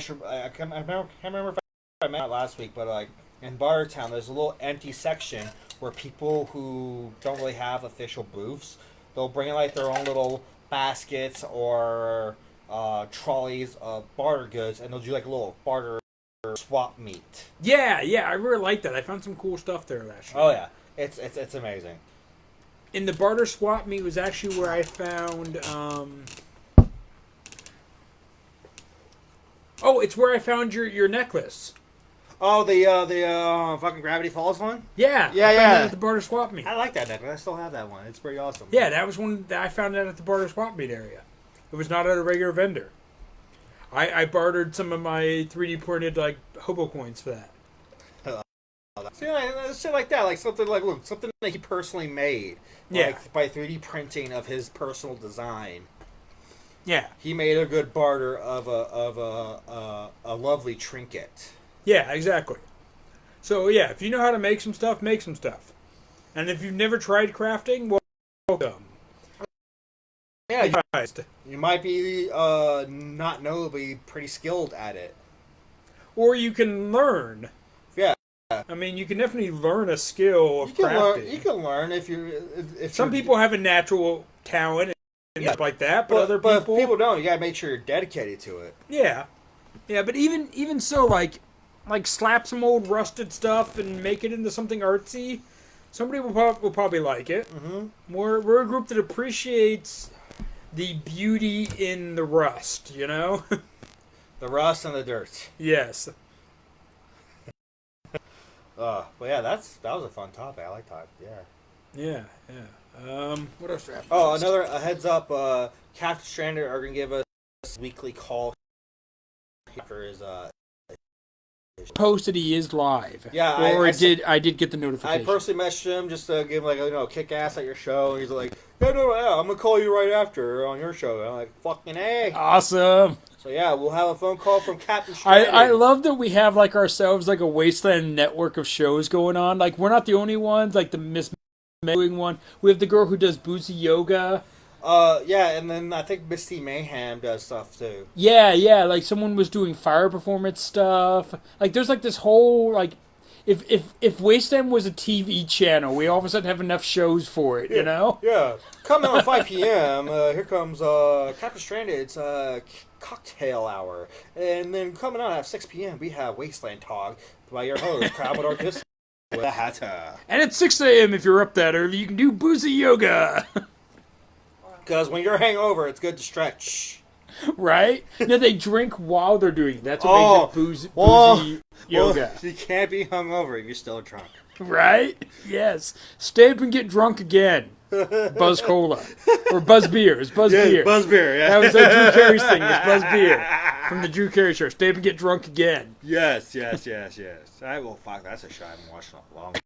can't remember if I mentioned it last week, but in Bartertown, there's a little empty section where people who don't really have official booths, they'll bring in like their own little baskets or trolleys of barter goods, and they'll do like a little barter swap meet. Yeah, I really like that. I found some cool stuff there last year. Oh yeah, it's amazing. In the barter swap meet was actually where I found. It's where I found your necklace. Oh, the fucking Gravity Falls one? Yeah. I found that at the barter swap meet. I like that necklace. I still have that one. It's pretty awesome. Yeah, that was one that I found that at the barter swap meet area. It was not at a regular vendor. I bartered some of my 3D printed like hobo coins for that. See, like, shit like that, like something that he personally made, like by 3D printing of his personal design. Yeah, he made a good barter of a lovely trinket. Yeah, exactly. So yeah, if you know how to make some stuff, make some stuff. And if you've never tried crafting, welcome. Yeah, you might be not know, but be pretty skilled at it. Or you can learn. Yeah. I mean, you can definitely learn a skill of crafting. You can learn if you. Some people have a natural talent and stuff like that, but other people. But people don't. You gotta make sure you're dedicated to it. Yeah, but even so, like slap some old rusted stuff and make it into something artsy. Somebody will probably like it. Mm-hmm. We're a group that appreciates the beauty in the rust, you know? The rust and the dirt. Yes. But yeah, that was a fun topic. I like that. Yeah. What else do I have? Oh, a heads up. Captain Stranded are gonna give us a weekly call after his posted he is live. Yeah, I did get the notification. I personally messaged him just to give him like kick ass at your show. And he's like, yeah, I'm gonna call you right after on your show. And I'm like, fucking A. Awesome. So yeah, we'll have a phone call from Captain Stranded. I love that we have like ourselves like a Wasteland network of shows going on. Like we're not the only ones. Like the Miss doing one. We have the girl who does boozy yoga. Yeah, and then I think Misty Mayhem does stuff too. Yeah, like someone was doing fire performance stuff. Like there's like this whole like if Wasteland was a TV channel, we all of a sudden have enough shows for it, you know? Yeah. Coming on 5 p.m., here comes Captain Stranded's cocktail hour. And then coming on at 6 p.m., we have Wasteland Talk by your host, Commodore Kiss with a Hatta. And at 6 a.m., if you're up that early, you can do boozy yoga. Because when you're hangover, it's good to stretch. Right? No, they drink while they're doing it. That's what makes it boozy yoga. You can't be hungover if you're still drunk. Right? Yes. Stay up and get drunk again. Buzz Cola. Or Buzz Beer. It's Buzz Beer. Buzz Beer, yeah. That was Drew Carey's thing. It's Buzz Beer. From the Drew Carey show. Stay up and get drunk again. Yes. Fuck, that's a show I haven't watched in a long time.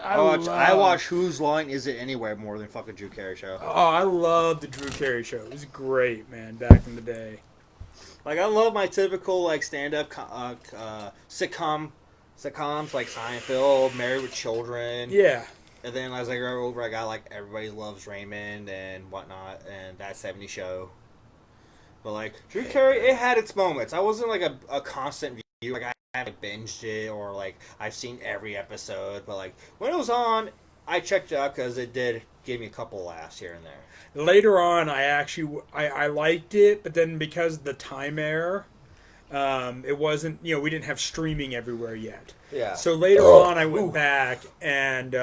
I watch Whose Line Is It Anyway more than fucking Drew Carey show. Oh, I love the Drew Carey show. It was great, man, back in the day. Like, I love my typical, like, stand-up sitcoms like Seinfeld, Married with Children. Yeah. And then as I grow over, I got, like, Everybody Loves Raymond and whatnot, and That 70s Show. But, like, Drew Carey, it had its moments. I wasn't, like, a constant viewer. Like, I haven't binged it or, like, I've seen every episode. But, like, when it was on, I checked it out because it did give me a couple laughs here and there. Later on, I liked it, but then because of the time error, it wasn't, we didn't have streaming everywhere yet. Yeah. So later on, I went back and,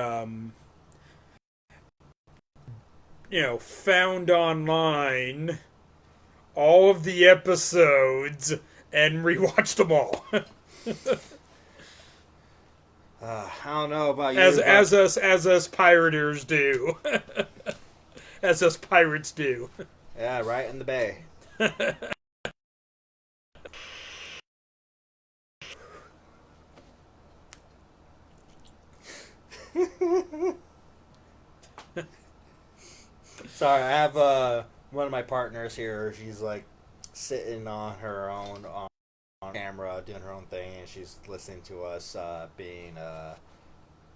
found online all of the episodes and rewatched them all. I don't know about you. As us pirators do. As us pirates do. Yeah, right in the bay. Sorry, I have one of my partners here. She's like sitting on her own on camera, doing her own thing, and she's listening to us being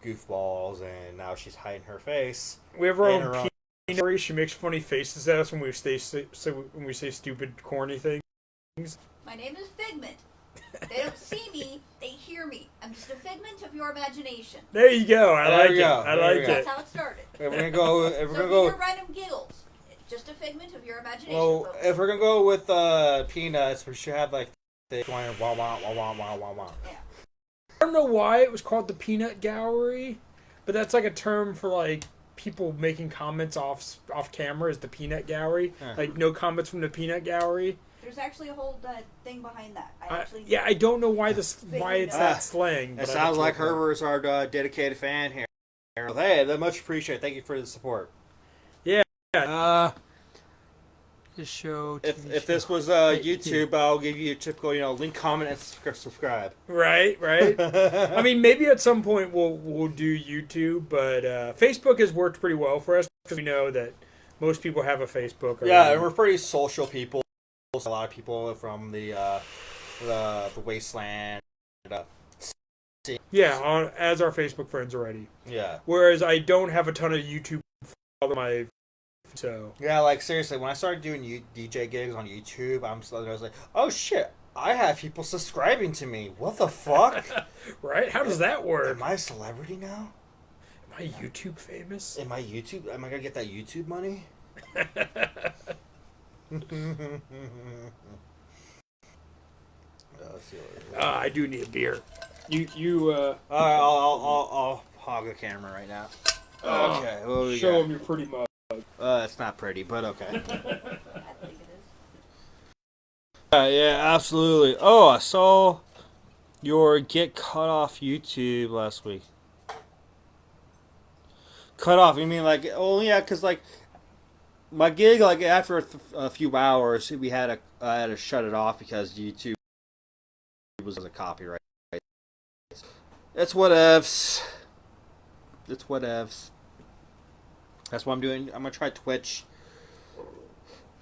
goofballs, and now she's hiding her face. We have our own Peanut. She makes funny faces at us when we say stupid, corny things. My name is Figment. They don't see me, they hear me. I'm just a figment of your imagination. There you go. I There like we it. go. I There like we go. it. That's how it started. If we're gonna go, if we're So gonna these go, are random giggles. It's just a figment of your imagination. well, folks. if we're gonna go with peanuts, we should have like the wah wah wah wah wah wah wah. Yeah. I don't know why it was called the Peanut Gallery, but that's like a term for like people making comments off camera is the Peanut Gallery. Huh. Like no comments from the Peanut Gallery. There's actually a whole thing behind that. I don't know why why it's that slang. It but I sounds just like looked it up. Herbert's our dedicated fan here. Hey, they're much appreciated. Thank you for the support. This show. If this was YouTube, I'll give you a typical, link, comment, and subscribe. Right. I mean, maybe at some point we'll do YouTube, but Facebook has worked pretty well for us because we know that most people have a Facebook. Yeah, already. and we're pretty social people. A lot of people from the Wasteland. Yeah, as our Facebook friends already. Yeah. Whereas I don't have a ton of YouTube followers. Yeah, like seriously, when I started doing DJ gigs on YouTube, I was like, oh shit, I have people subscribing to me. What the fuck? Right? How does that work? Am I a celebrity now? Am I YouTube famous? Am I gonna get that YouTube money? I do need a beer. You I'll hog the camera right now. Okay, what we show got? them your pretty mug. It's not pretty, but okay. I think it is. Yeah, absolutely. Oh, I saw your get cut off YouTube last week. Cut off? You mean like? Oh yeah, because like my gig, like after a few hours, I had to shut it off because YouTube was a copyright. It's whatevs. It's whatevs. That's what I'm doing. I'm gonna try Twitch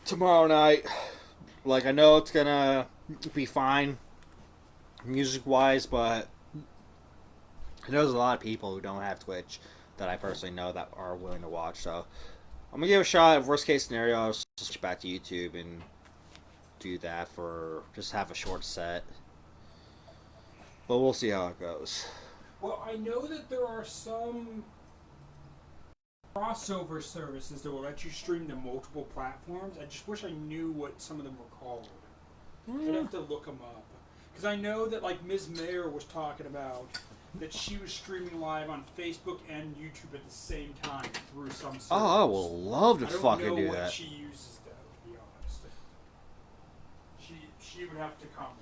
tomorrow night. Like, I know it's gonna be fine music wise, but I know there's a lot of people who don't have Twitch that I personally know that are willing to watch. So I'm gonna give it a shot. Worst case scenario, I'll switch back to YouTube and do that for just have a short set. But we'll see how it goes. Well, I know that there are some crossover services that will let you stream to multiple platforms. I just wish I knew what some of them were called. I'd have to look them up. Because I know that, like, Ms. Mayer was talking about that she was streaming live on Facebook and YouTube at the same time through some service. Oh, I will love to fucking do I don't know that. what she uses, though, to be honest. She would have to comment.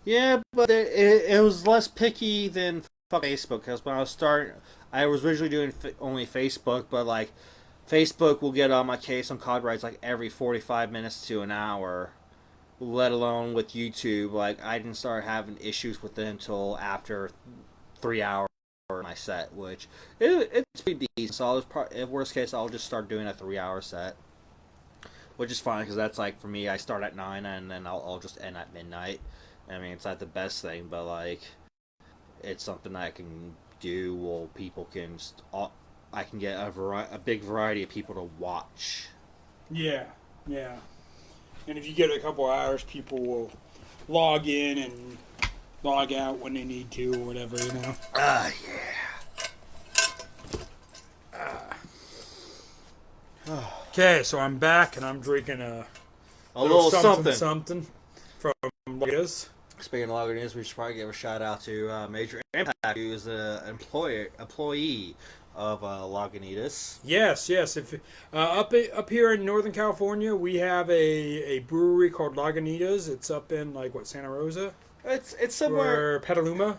Yeah, but it was less picky than Facebook, because when I was starting, I was originally doing only Facebook, but like Facebook will get on my case on copyrights like every 45 minutes to an hour, let alone with YouTube. Like, I didn't start having issues with it until after 3 hours of my set, which it's pretty decent. So I'll just worst case, I'll just start doing a 3 hour set, which is fine because that's like, for me, I start at 9 and then I'll just end at midnight. I mean, it's not the best thing, but like, it's something that I can do. Well, people can, I can get a big variety of people to watch. Yeah. And if you get a couple hours, people will log in and log out when they need to or whatever, you know. Yeah. Okay, so I'm back and I'm drinking a little something from Lagunitas. Speaking of Lagunitas, we should probably give a shout out to Major Impact, who is an employee of Lagunitas. Yes. If up here in Northern California, we have a brewery called Lagunitas. It's up in Santa Rosa. It's somewhere. Or Petaluma,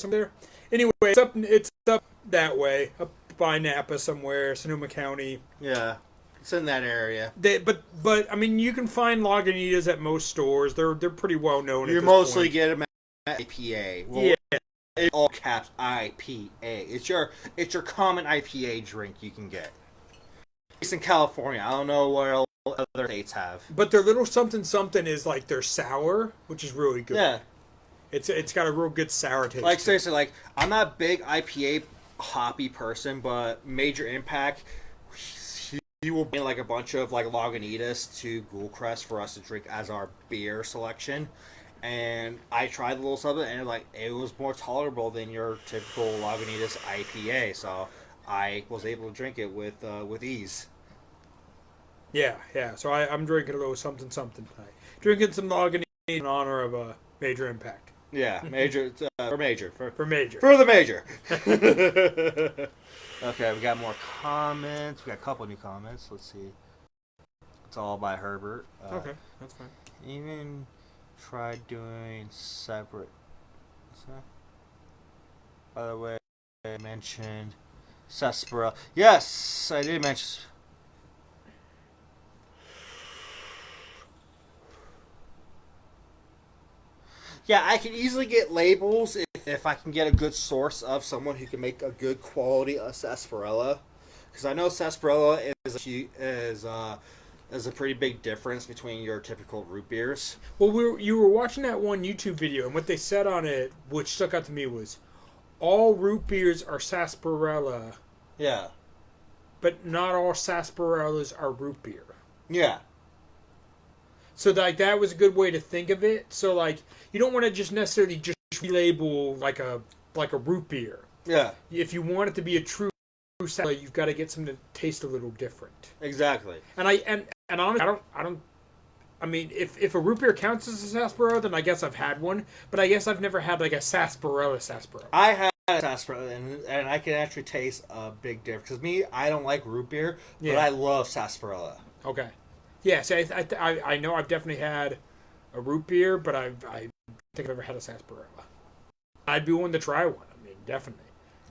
somewhere. Anyway, it's up that way, up by Napa somewhere, Sonoma County. Yeah, it's in that area. But I mean, you can find Lagunitas at most stores. They're pretty well known. You mostly get them at IPA. Well, yeah. It's all caps IPA. It's your common IPA drink you can get. It's in California. I don't know what other states have. But their little something is like their sour, which is really good. Yeah. It's got a real good sour taste. Like, seriously, like, I'm not a big IPA hoppy person, but Major Impact, he will bring like a bunch of like Lagunitas to Ghoulcrest for us to drink as our beer selection. And I tried the little something, and like it was more tolerable than your typical Lagunitas IPA. So I was able to drink it with ease. Yeah, yeah. So I'm drinking a little something tonight. Drinking some Lagunitas in honor of a Major Impact. Yeah, major for major For Major. for the major. Okay, we got more comments. We got a couple new comments. Let's see. It's all by Herbert. Okay, that's fine. Even tried doing separate. What's that? By the way, I mentioned sarsaparilla. Yes, I did mention. Yeah, I can easily get labels if I can get a good source of someone who can make a good quality of sarsaparilla. Because I know sarsaparilla is a pretty big difference between your typical root beers. Well, you were watching that one YouTube video, and what they said on it, which stuck out to me, was all root beers are sarsaparilla, Yeah. but not all sarsaparillas are root beer. Yeah. So like that was a good way to think of it. So like you don't want to just necessarily just relabel like a root beer. Yeah. If you want it to be a true sarsaparilla, you've got to get something that tastes a little different. Exactly. And honestly, I don't. I mean, if a root beer counts as a sarsaparilla, then I guess I've had one. But I guess I've never had like a sarsaparilla. I had sarsaparilla, and I can actually taste a big difference. Because me, I don't like root beer, but Yeah. I love sarsaparilla. Okay. Yeah. See, I know I've definitely had a root beer, but I think I've ever had a sarsaparilla. I'd be willing to try one. I mean, definitely.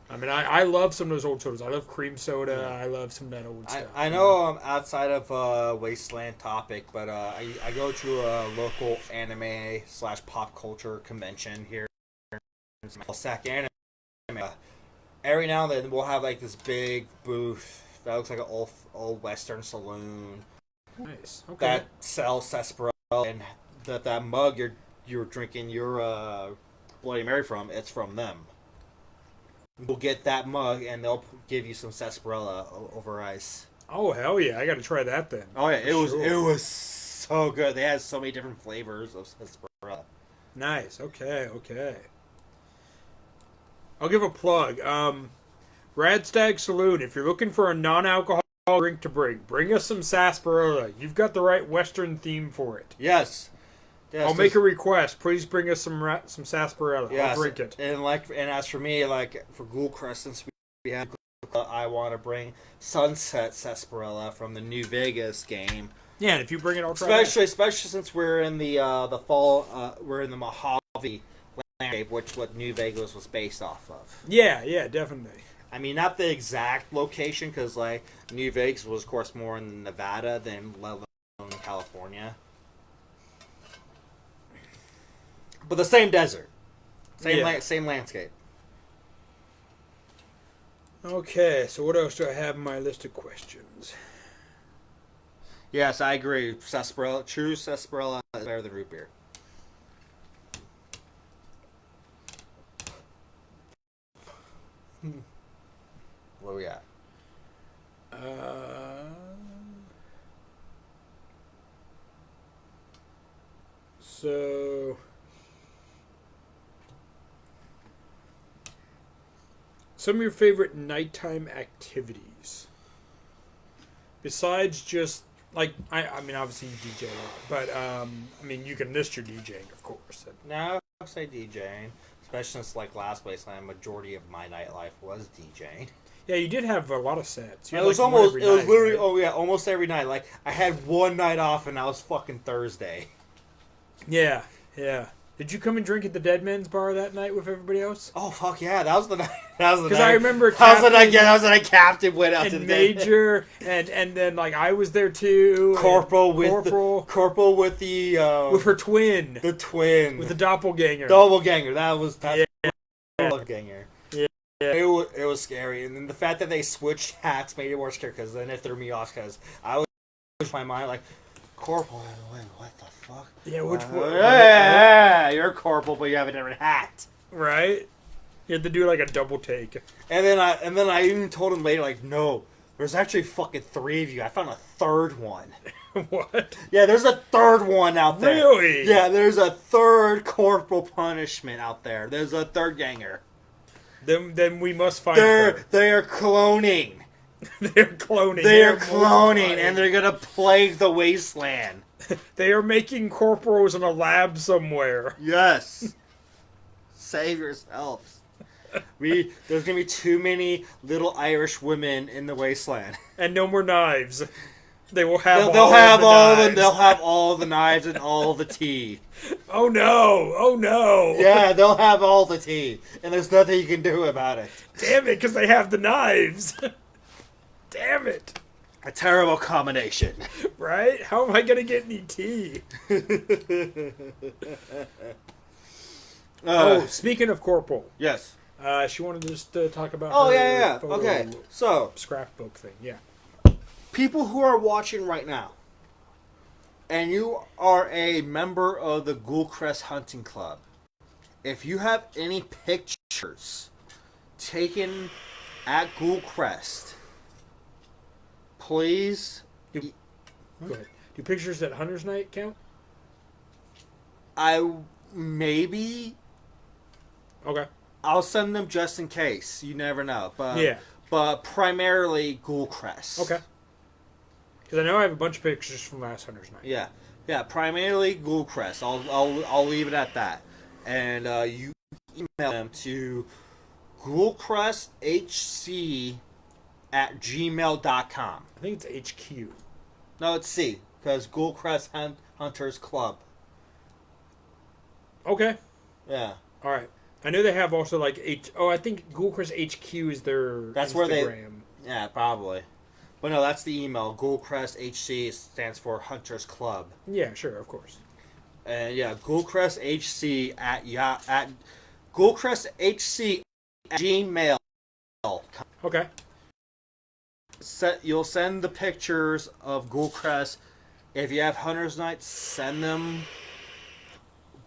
I mean, I love some of those old sodas. I love cream soda. Yeah. I love some of that old stuff. I know I'm outside of Wasteland topic, but I go to a local anime / pop culture convention here in Sac Anime. Every now and then we'll have like this big booth that looks like an old Western saloon Nice. Okay. that sells sarsaparilla, and that mug you're drinking your Bloody Mary from, it's from them. We'll get that mug, and they'll give you some sarsaparilla over ice. Oh hell yeah! I got to try that then. Oh yeah, Sure. it was so good. They had so many different flavors of sarsaparilla. Nice. Okay. I'll give a plug. Radstag Saloon. If you're looking for a non-alcoholic drink to bring us some sarsaparilla. You've got the right Western theme for it. Yes. I'll make a request. Please bring us some sarsaparilla. Yes. I'll drink it. And as for me, like for Ghoul Crest, since we have, I want to bring Sunset sarsaparilla from the New Vegas game. Yeah, and if you bring it, I'll try it. Especially since we're in the fall, we're in the Mojave landscape, which what New Vegas was based off of. Yeah, definitely. I mean, not the exact location, because like New Vegas was, of course, more in Nevada than let alone California. But the same desert, same landscape. Okay, so what else do I have in my list of questions? Yes, I agree. Sarsaparilla, true sarsaparilla is better than root beer. What we got? So some of your favorite nighttime activities, besides just like I mean, obviously you DJ a lot, but I mean, you can list your DJing, of course. No, I'll say DJing, especially since like last Wasteland, majority of my nightlife was DJing. Yeah, you did have a lot of sets. You It had, was like, one every night, literally, right? oh yeah, almost every night. Like I had one night off, and that was fucking Thursday. Yeah. Did you come and drink at the Dead Men's Bar that night with everybody else? Oh fuck yeah, that was the night. That was the night. Because I remember That was the night Captain went out to and the Major, and then like I was there too. Corporal with with her twin, the twin with the doppelganger. doppelganger. That's Yeah. doppelganger. Yeah. It was scary, and then the fact that they switched hats made it more scary, because then it threw me off, because I was in my mind like, Corporal, wait, what the fuck? Yeah, which one? Yeah, you're Corporal, but you have a different hat. Right? You had to do like a double take. And then I even told him later, like, no, there's actually fucking 3 of you. I found a third one. What? Yeah, there's a third one out there. Really? Yeah, there's a third corporal punishment out there. There's a third ganger. Then we must find her. They're cloning. They're cloning. They're cloning, multiplying. and they're gonna plague the wasteland. They are making corporals in a lab somewhere. Yes. Save yourselves. There's gonna be too many little Irish women in the wasteland. And no more knives. They will have They'll have knives. all the knives and all the tea. Oh no! Oh no! Yeah, they'll have all the tea, and there's nothing you can do about it. Damn it, because they have the knives. Damn it. A terrible combination. Right? How am I going to get any tea? Speaking of Corporal, Yes. she wanted to just talk about Oh, her yeah. photo Okay. So, scrapbook thing. Yeah. people who are watching right now, and you are a member of the Ghoulcrest Hunting Club, if you have any pictures taken at Ghoulcrest, please. Go ahead. Do pictures at Hunter's Night count? Maybe Okay. I'll send them just in case. You never know. But Yeah. But primarily Ghoulcrest. Okay. Because I know I have a bunch of pictures from last Hunter's Night. Yeah. Yeah. Primarily Ghoulcrest. I'll leave it at that. And you email them to ghoulcresthc@gmail.com. I think it's HQ. No, it's C because Ghoulcrest Hunters Club. Okay. Yeah. All right. I know they have also like I think Ghoulcrest HQ is their That's Instagram. where they. Yeah, probably. But no, that's the email. Ghoulcrest HC stands for Hunters Club. Yeah, sure, of course. And yeah, Ghoulcrest HC at Ghoulcrest HC at Gmail. Okay. You'll send the pictures of Ghoulcrest. If you have Hunter's Night, send them.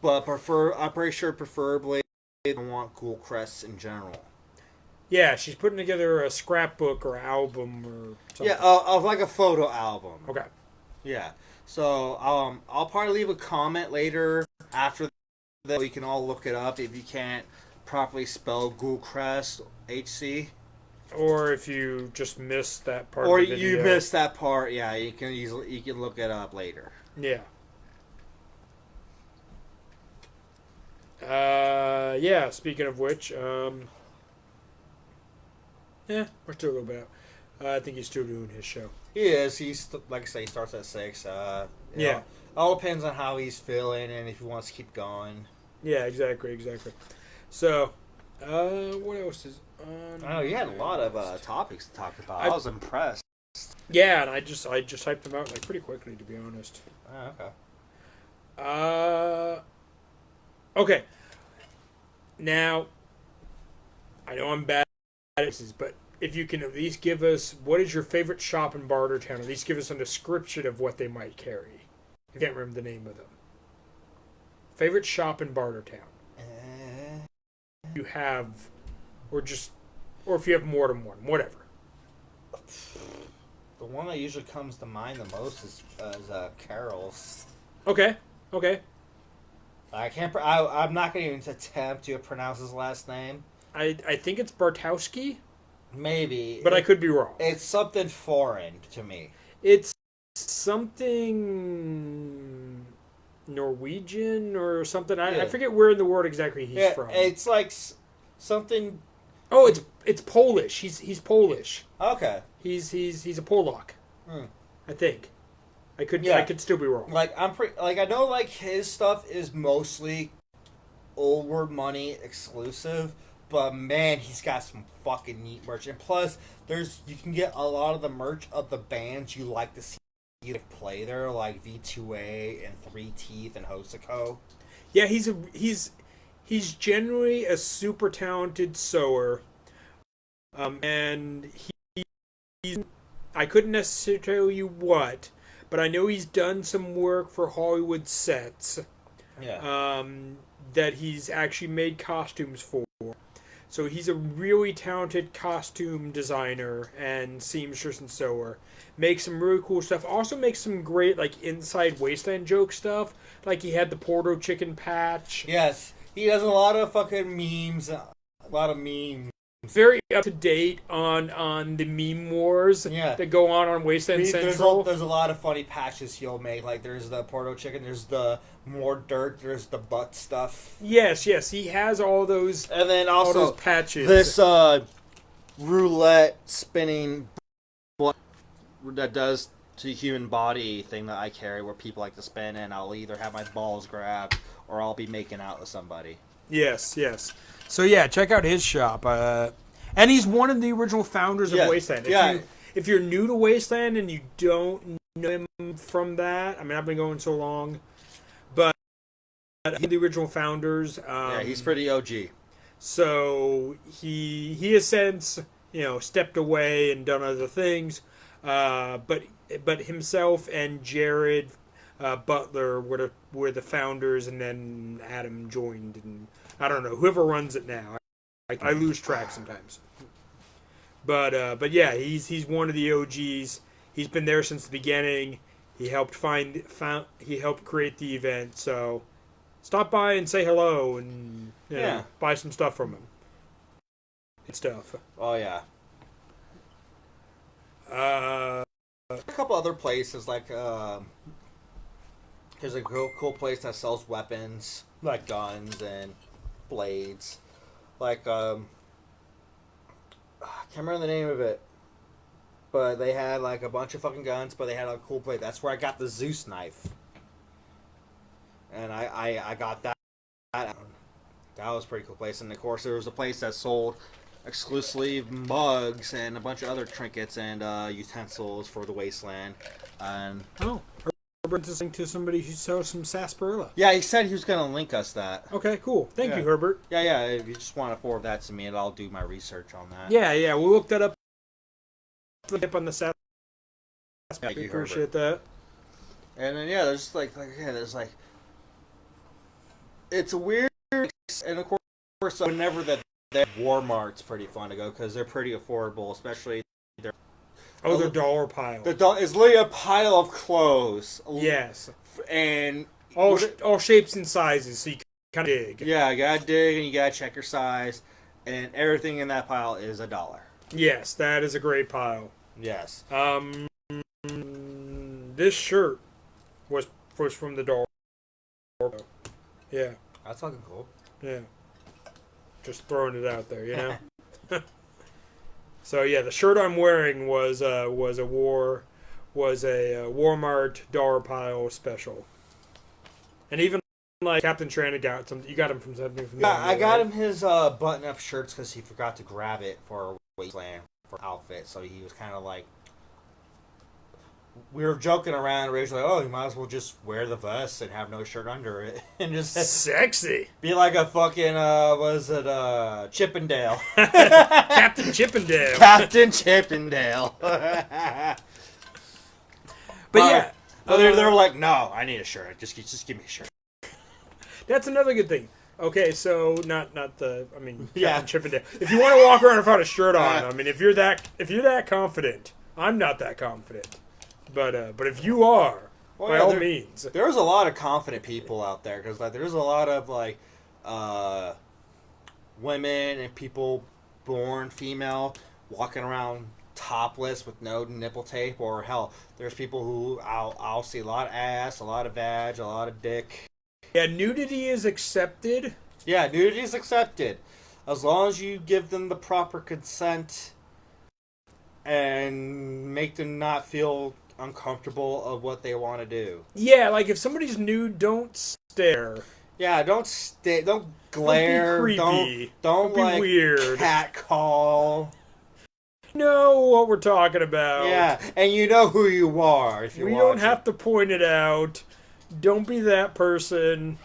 But I'm pretty sure preferably they don't want Ghoulcrests in general. Yeah, she's putting together a scrapbook or album or something. Yeah, of like a photo album. Okay. Yeah. So I'll probably leave a comment later after that. We can all look it up if you can't properly spell Ghoulcrest HC. Or if you just missed that part Or of the video. you missed that part, yeah, you can look it up later. Yeah. Yeah, speaking of which, we're still a little bit out. I think he's still doing his show. He is. He's like I say, he starts at 6. Yeah. Know, all depends on how he's feeling and if he wants to keep going. Yeah, exactly. So, what else is on? Oh, you had a lot of topics to talk about. I was impressed. Yeah, and I just typed them out like pretty quickly, to be honest. Oh, okay. Okay. Now, I know I'm bad at this, but if you can at least give us, what is your favorite shop in Bartertown? At least give us a description of what they might carry. I can't remember the name of them. Favorite shop in Bartertown. You have, or if you have more than one, whatever. The one that usually comes to mind the most is Carol's. Okay. I can't. I'm not going to even attempt to pronounce his last name. I think it's Bartowski, Maybe, but I could be wrong. It's something foreign to me. It's something Norwegian or something. I forget where in the world exactly he's from. It's like something. Oh, it's Polish. He's Polish. Okay. He's a Polak. I think. I could still be wrong. Like I know like his stuff is mostly Old World Money exclusive, but man, he's got some fucking neat merch. And plus, you can get a lot of the merch of the bands you like to see play there, like V2A and Three Teeth and Hosako. Yeah, he's generally a super talented sewer, and he's I couldn't necessarily tell you what, but I know he's done some work for Hollywood sets. Yeah. That he's actually made costumes for. So he's a really talented costume designer and seamstress and sewer. Makes some really cool stuff. Also makes some great like inside Wasteland joke stuff. Like he had the Porto chicken patch. Yes, he does a lot of fucking memes. A lot of memes. Very up to date on the meme wars that go on Wasteland Central. There's a lot of funny patches he'll make. Like there's the Porto chicken, there's the more dirt, there's the butt stuff. Yes, he has all those. And then also all those patches. This roulette spinning that does to the human body thing that I carry, where people like to spin, and I'll either have my balls grabbed or I'll be making out with somebody. Yes. So yeah, check out his shop. And he's one of the original founders of Wasteland. If you're new to Wasteland and you don't know him from that, I mean, I've been going so long, but he's the original founders. He's pretty OG. So he has since stepped away and done other things, but himself and Jared Butler were the founders, and then Adam joined, and I don't know whoever runs it now. I lose track sometimes. But yeah, he's one of the OGs. He's been there since the beginning. He helped he helped create the event. So stop by and say hello and buy some stuff from him. Good stuff. Oh yeah. A couple other places like there's a cool place that sells weapons like guns and blades. Like I can't remember the name of it, but they had like a bunch of fucking guns, but they had a cool blade. That's where I got the Zeus knife, and I got that. That was a pretty cool place. And of course, there was a place that sold exclusively mugs and a bunch of other trinkets and utensils for the Wasteland. And Herbert's listening to somebody who sells some sarsaparilla. Yeah, he said he was going to link us that. Okay, cool. Thank you, Herbert. Yeah. If you just want to forward that to me, and I'll do my research on that. Yeah. We'll look that up. Flip on the sarsaparilla. Thank you, appreciate that. And then there's there's it's a weird, and of course, whenever that Walmart's pretty fun to go because they're pretty affordable, especially their dollar pile. It's literally a pile of clothes. Yes, and all shapes and sizes, so you kind of dig. Yeah, you gotta dig and you gotta check your size, and everything in that pile is $1. Yes, that is a great pile. Yes. This shirt was from the dollar. Yeah. That's fucking cool. Yeah. Just throwing it out there, So yeah, the shirt I'm wearing was a Walmart dollar pile special, and even like Captain Trana got some. You got him from something from the. Yeah, I got him his button-up shirts because he forgot to grab it for Wasteland for outfit, so he was kind of like. We were joking around originally. Oh, you might as well just wear the vest and have no shirt under it, and just sexy. Be like a fucking Chippendale. Captain Chippendale. Captain Chippendale. But they're like, no, I need a shirt. Just give me a shirt. That's another good thing. Okay, so not the. I mean, Captain Chippendale. If you want to walk around without a shirt on, I mean, if you're that confident, I'm not that confident. But if you are, by all means. There's a lot of confident people out there because there's a lot of women and people born female walking around topless with no nipple tape, or hell, there's people who I'll see a lot of ass, a lot of vag, a lot of dick. Yeah, nudity is accepted. Yeah, nudity is accepted as long as you give them the proper consent and make them not feel uncomfortable of what they want to do. Yeah, like if somebody's nude, don't stare. Yeah, don't glare. Don't be creepy. Don't be like weird. Catcall. You know what we're talking about. Yeah, and you know who you are if you We watch don't have to point it out. Don't be that person.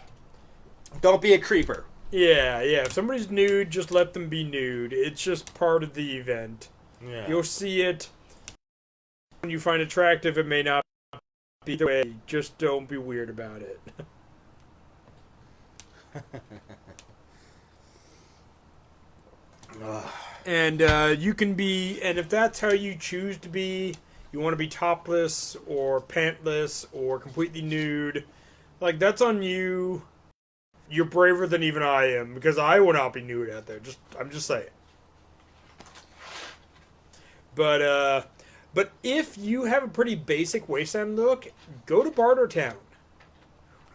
Don't be a creeper. Yeah. If somebody's nude, just let them be nude. It's just part of the event. Yeah. You'll see it. When you find attractive, it may not be the way. Just don't be weird about it. And you can be, and if that's how you choose to be, you want to be topless or pantless or completely nude, like that's on you. You're braver than even I am because I will not be nude out there. I'm just saying. But if you have a pretty basic Wasteland look, go to Bartertown.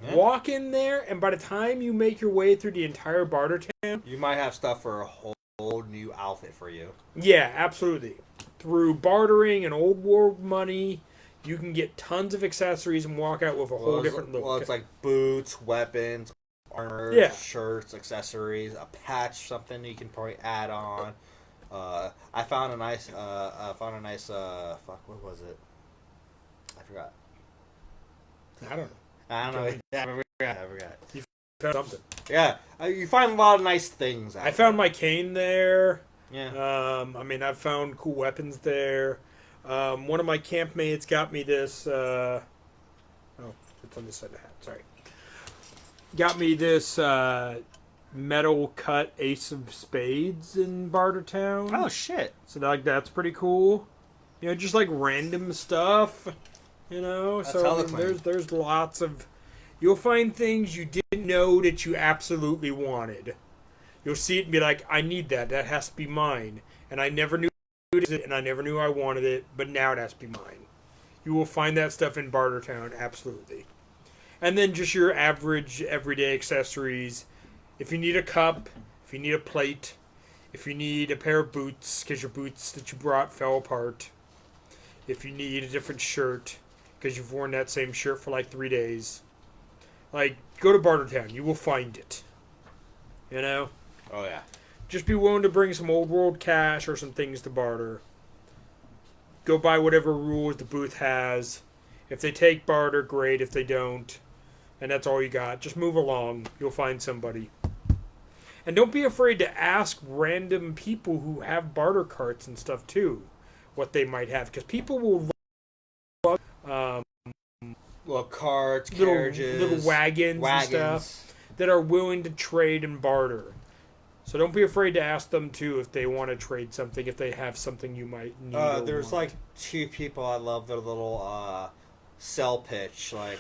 Yeah. Walk in there, and by the time you make your way through the entire Bartertown, you might have stuff for a whole new outfit for you. Yeah, absolutely. Through bartering and old world money, you can get tons of accessories and walk out with a whole different look. Well, it's like boots, weapons, armor, shirts, accessories, a patch, something you can probably add on. I found a nice, fuck, what was it? I forgot. I don't know. I forgot. You found something. Yeah, you find a lot of nice things. I found my cane there. Yeah. I mean, I've found cool weapons there. One of my campmates got me this. Oh, it's on this side of the hat. Sorry. Got me this metal cut Ace of Spades in Bartertown. Oh shit! So that's pretty cool. You know, just like random stuff. You know, that's so I mean, there's lots of. You'll find things you didn't know that you absolutely wanted. You'll see it and be like, I need that. That has to be mine. And I never knew it, and I never knew I wanted it, but now it has to be mine. You will find that stuff in Bartertown, absolutely. And then just your average, everyday accessories. If you need a cup, if you need a plate, if you need a pair of boots, because your boots that you brought fell apart. If you need a different shirt, because you've worn that same shirt for like 3 days. Like, go to Bartertown. You will find it. You know? Oh, yeah. Just be willing to bring some old world cash or some things to barter. Go by whatever rules the booth has. If they take barter, great. If they don't, and that's all you got, just move along. You'll find somebody. And don't be afraid to ask random people who have barter carts and stuff, too, what they might have. Because people will love carts, carriages, little wagons and stuff that are willing to trade and barter. So don't be afraid to ask them too if they want to trade something, if they have something you might need. There's like two people I love their little sell pitch. Like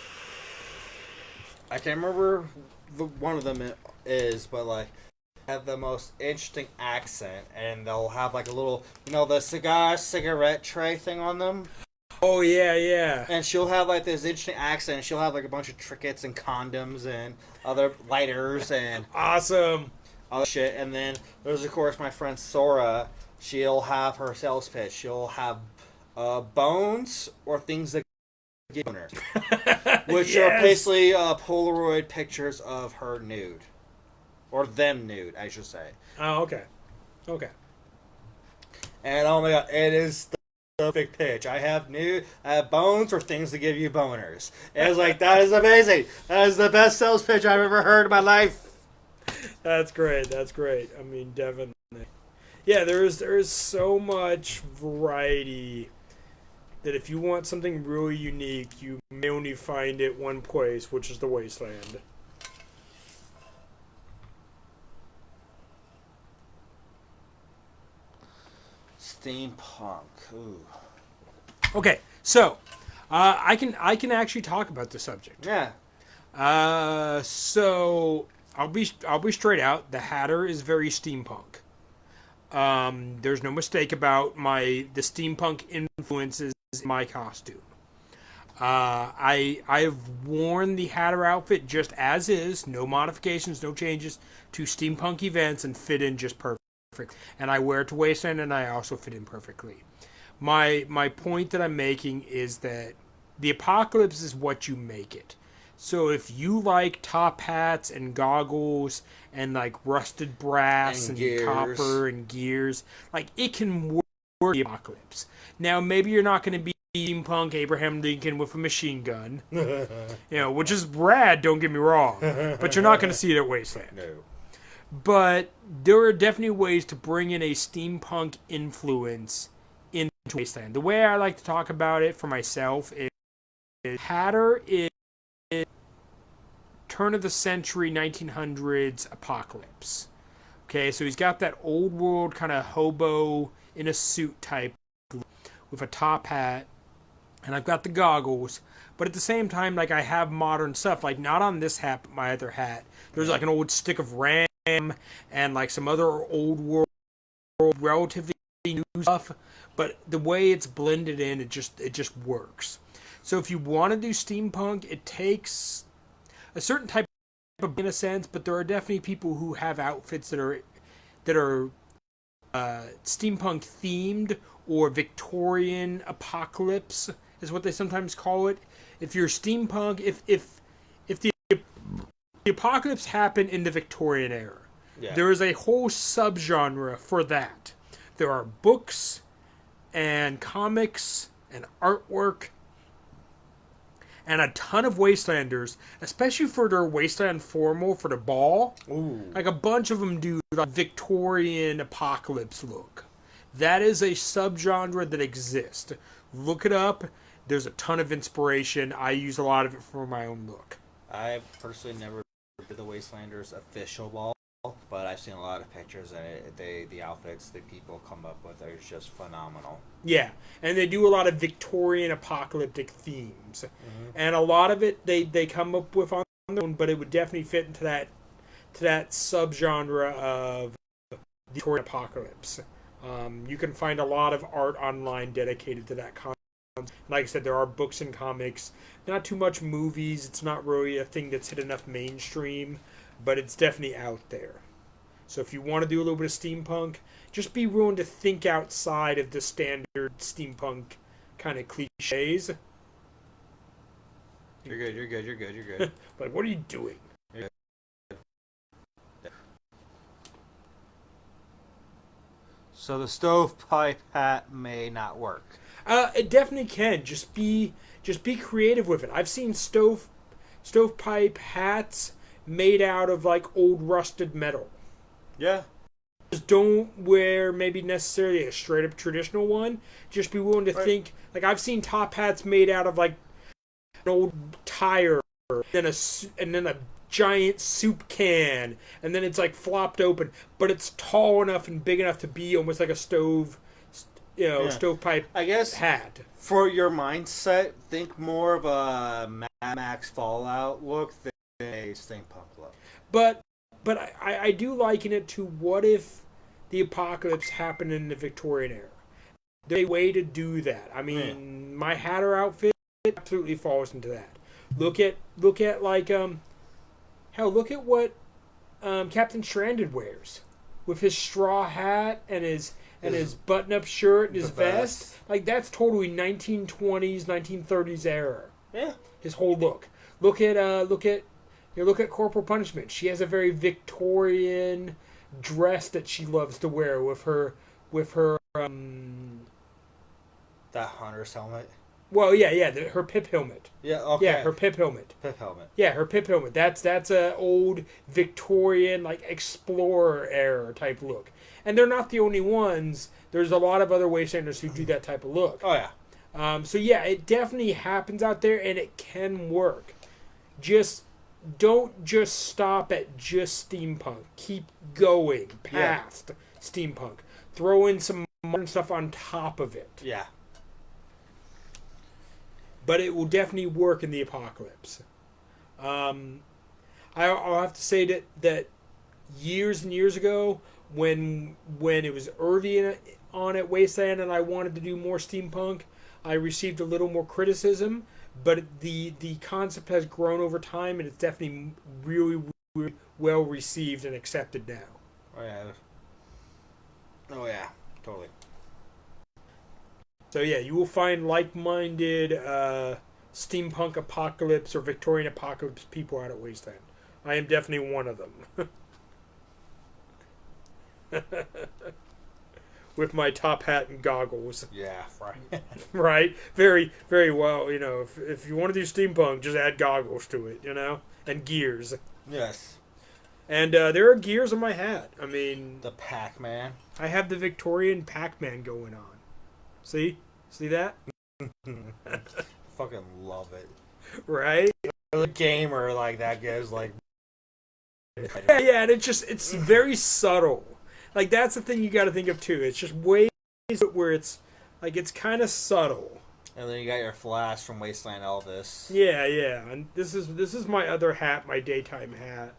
I can't remember one of them is, but like have the most interesting accent, and they'll have like a little, the cigarette tray thing on them. Oh, yeah. And she'll have, like, this interesting accent. And she'll have, like, a bunch of trinkets and condoms and other lighters and... Awesome. Other shit. And then there's, of course, my friend Sora. She'll have her sales pitch. She'll have bones or things that give her. Which are basically Polaroid pictures of her nude. Or them nude, I should say. Oh, okay. And, oh, my God, it is... perfect pitch. I have bones or things to give you boners. And it's like, that is amazing. That is the best sales pitch I've ever heard in my life. That's great. I mean, definitely. Yeah, there is so much variety that if you want something really unique, you may only find it one place, which is the Wasteland. Steampunk. Ooh. Okay, so I can actually talk about the subject. Yeah. So I'll be straight out. The Hatter is very steampunk. There's no mistake about the steampunk influences in my costume. I've worn the Hatter outfit just as is, no modifications, no changes, to steampunk events and fit in just perfect. And I wear it to Wasteland, and I also fit in perfectly. My point that I'm making is that the apocalypse is what you make it. So if you like top hats and goggles and like rusted brass and copper and gears, like it can work the apocalypse. Now maybe you're not going to be steampunk Abraham Lincoln with a machine gun, which is rad. Don't get me wrong, but you're not going to see it at Wasteland. No. But there are definitely ways to bring in a steampunk influence into Wasteland. The way I like to talk about it for myself is Hatter is turn of the century 1900s apocalypse. Okay, so he's got that old world kind of hobo in a suit type with a top hat, and I've got the goggles. But at the same time, like, I have modern stuff, like not on this hat, but my other hat. There's like an old stick of Ram and like some other old world, relatively new stuff. But the way it's blended in, it just works. So if you want to do steampunk, it takes a certain type of, in a sense, but there are definitely people who have outfits that are steampunk themed or Victorian apocalypse is what they sometimes call it. If you're steampunk, if the apocalypse happened in the Victorian era, there is a whole subgenre for that. There are books and comics and artwork and a ton of Wastelanders, especially for their Wasteland formal for the ball. Ooh. Like a bunch of them do the Victorian apocalypse look. That is a subgenre that exists. Look it up. There's a ton of inspiration. I use a lot of it for my own look. I personally never did the Wastelanders official ball, but I've seen a lot of pictures, and the outfits that people come up with are just phenomenal. Yeah, and they do a lot of Victorian apocalyptic themes. And a lot of it they come up with on their own, but it would definitely fit into that subgenre of Victorian apocalypse. You can find a lot of art online dedicated to that concept. Like I said, there are books and comics. Not too much movies. It's not really a thing that's hit enough mainstream, but it's definitely out there. So if you want to do a little bit of steampunk, just be willing to think outside of the standard steampunk kind of cliches. You're good. Like, what are you doing? So the stovepipe hat may not work. It definitely can. Just be creative with it. I've seen stovepipe hats made out of like old rusted metal. Yeah. Just don't wear maybe necessarily a straight up traditional one. Just be willing to think. Like I've seen top hats made out of like an old tire, and then a giant soup can, and then it's like flopped open, but it's tall enough and big enough to be almost like a stove. Stovepipe, I guess, hat. For your mindset, think more of a Mad Max Fallout look than a steampunk look. But I do liken it to what if the apocalypse happened in the Victorian era. There's a way to do that. I mean, my Hatter outfit absolutely falls into that. Look at like look at what Captain Stranded wears with his straw hat and his button-up shirt and his vest. Like, that's totally 1920s, 1930s era. Yeah. His whole look. Look at Corporal Punishment. She has a very Victorian dress that she loves to wear with her that hunter's helmet. Well, her pip helmet. Yeah, okay. Yeah, her pip helmet. Pip helmet. Yeah, her pip helmet. That's a old Victorian, like, explorer era type look. And they're not the only ones. There's a lot of other Wastelanders who do that type of look. Oh, yeah. So, yeah, it definitely happens out there, and it can work. Just don't just stop at just steampunk. Keep going past steampunk. Throw in some modern stuff on top of it. Yeah. But it will definitely work in the apocalypse. I'll have to say that years and years ago, when it was early on at Wasteland and I wanted to do more steampunk, I received a little more criticism. But the concept has grown over time, and it's definitely really, really well received and accepted now. Oh yeah, totally. So yeah, you will find like-minded steampunk apocalypse or Victorian apocalypse people out at Wasteland. I am definitely one of them. With my top hat and goggles. Yeah, right. Right? Very, very well. If you want to do steampunk, just add goggles to it, and gears. Yes. And there are gears on my hat. I mean... The Pac-Man. I have the Victorian Pac-Man going on. See? See that? Fucking love it. Right? A gamer like that gives like Yeah, and it's very subtle. Like that's the thing you got to think of too. It's just ways where it's like it's kind of subtle. And then you got your flash from Wasteland Elvis. Yeah, yeah. And this is my other hat, my daytime hat.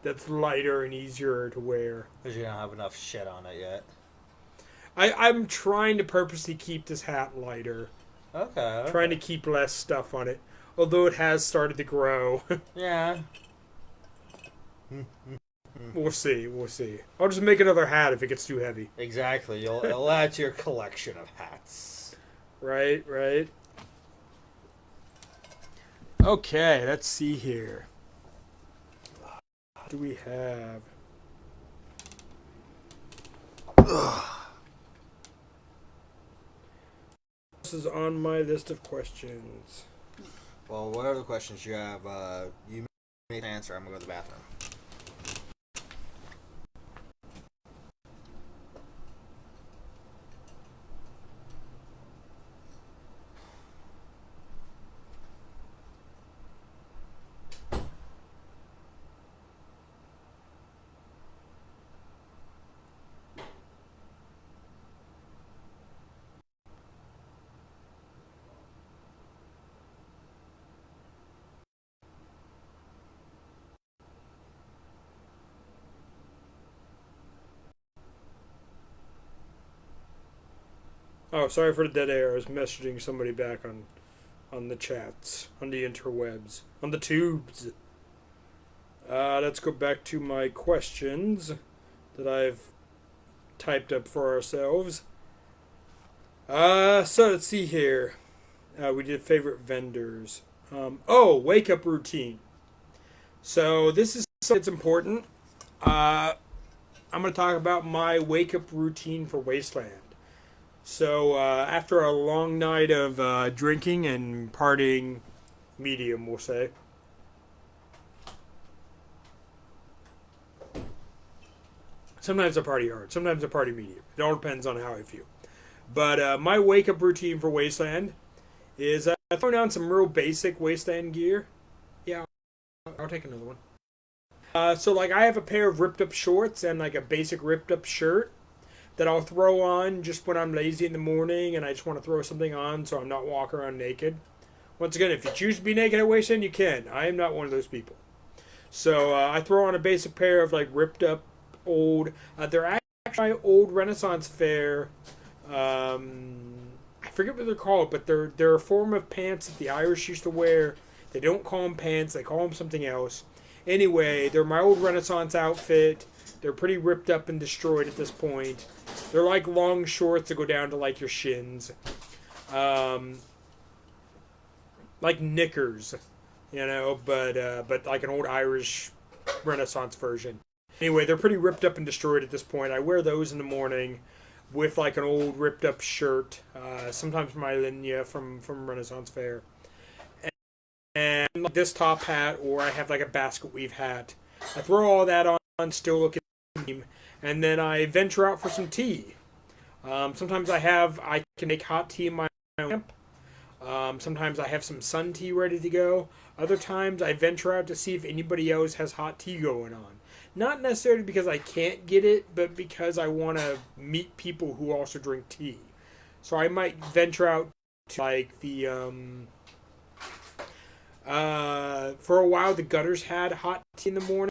That's lighter and easier to wear. Because you don't have enough shit on it yet. I'm trying to purposely keep this hat lighter. Okay. Trying to keep less stuff on it. Although it has started to grow. Yeah. We'll see. We'll see. I'll just make another hat if it gets too heavy. Exactly. It'll add to your collection of hats. Right, right. Okay, let's see here. What do we have? This is on my list of questions. Well, whatever the questions you have, you may answer. I'm going to go to the bathroom. Oh, sorry for the dead air. I was messaging somebody back on the chats, on the interwebs, on the tubes. Let's go back to my questions that I've typed up for ourselves. So let's see here. We did favorite vendors. Wake up routine. So this is something that's important. I'm going to talk about my wake up routine for Wasteland. So after a long night of drinking and partying, medium, we'll say. Sometimes I party hard. Sometimes I party medium. It all depends on how I feel. But my wake-up routine for Wasteland is I throw down some real basic Wasteland gear. Yeah, I'll take another one. So like I have a pair of ripped-up shorts and like a basic ripped-up shirt that I'll throw on just when I'm lazy in the morning and I just want to throw something on so I'm not walking around naked. Once again, if you choose to be naked at Wasteland, you can. I am not one of those people. So I throw on a basic pair of like ripped up old. They're actually old Renaissance Fair. I forget what they're called, but they're a form of pants that the Irish used to wear. They don't call them pants. They call them something else. Anyway, they're my old Renaissance outfit. They're pretty ripped up and destroyed at this point. They're like long shorts that go down to like your shins. Like knickers, you know, but like an old Irish Renaissance version. Anyway, they're pretty ripped up and destroyed at this point. I wear those in the morning with like an old ripped up shirt. Sometimes my linya from Renaissance Fair. And like this top hat, or I have like a basket weave hat. I throw all that on, still looking, and then I venture out for some tea. Sometimes I can make hot tea in my lamp. Sometimes I have some sun tea ready to go. Other times I venture out to see if anybody else has hot tea going on. Not necessarily because I can't get it, but because I want to meet people who also drink tea. So I might venture out to like the for a while the Gutters had hot tea in the morning.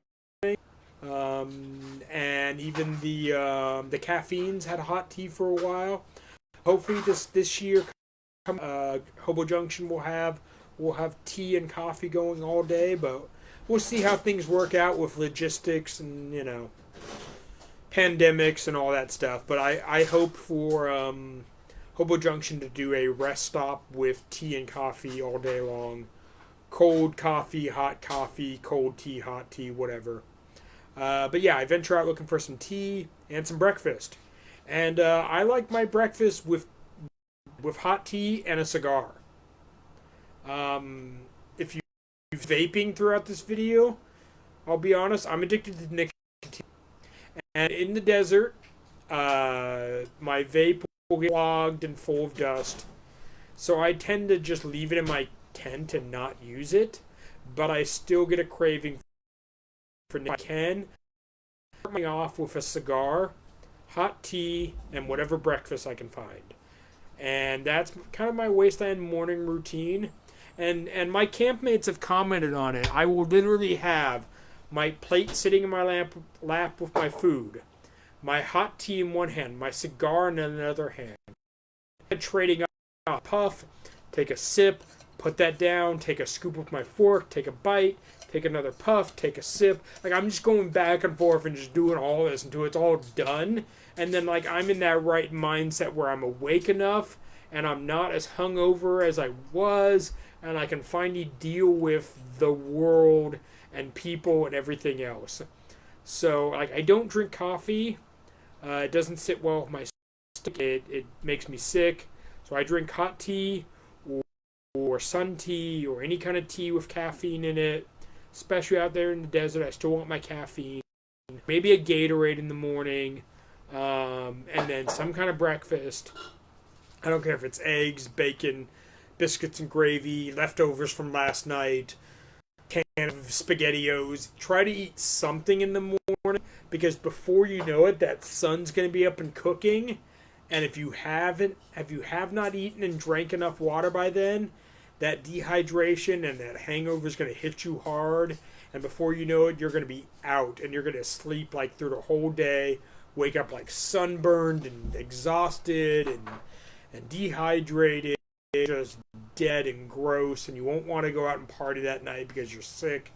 And even the Caffeines had hot tea for a while. Hopefully this year, Hobo Junction will have tea and coffee going all day, but we'll see how things work out with logistics and, you know, pandemics and all that stuff. But I hope for Hobo Junction to do a rest stop with tea and coffee all day long. Cold coffee, cold tea, hot tea, whatever. But yeah, I venture out looking for some tea and some breakfast. And I like my breakfast with hot tea and a cigar. If you're vaping throughout this video, I'll be honest, I'm addicted to nicotine. And in the desert, my vape will get clogged and full of dust. So I tend to just leave it in my tent and not use it. But I still get a craving if I can. Start me off with a cigar, hot tea, and whatever breakfast I can find. And that's kind of my Wasteland morning routine. And my campmates have commented on it. I will literally have my plate sitting in my lap with my food, my hot tea in one hand, my cigar in another hand. Trading up, puff, take a sip, put that down, take a scoop with my fork, take a bite, take another puff, take a sip. Like, I'm just going back and forth and just doing all this until it's all done. And then, like, I'm in that right mindset where I'm awake enough and I'm not as hungover as I was, and I can finally deal with the world and people and everything else. So, like, I don't drink coffee. It doesn't sit well with my stomach. It makes me sick. So I drink hot tea or sun tea or any kind of tea with caffeine in it. Especially out there in the desert, I still want my caffeine. Maybe a Gatorade in the morning, and then some kind of breakfast. I don't care if it's eggs, bacon, biscuits and gravy, leftovers from last night, can of SpaghettiOs. Try to eat something in the morning, because before you know it, that sun's going to be up and cooking. And if you have not eaten and drank enough water by then, that dehydration and that hangover is going to hit you hard. And before you know it, you're going to be out, and you're going to sleep like through the whole day, wake up like sunburned and exhausted and dehydrated, just dead and gross, and you won't want to go out and party that night because you're sick.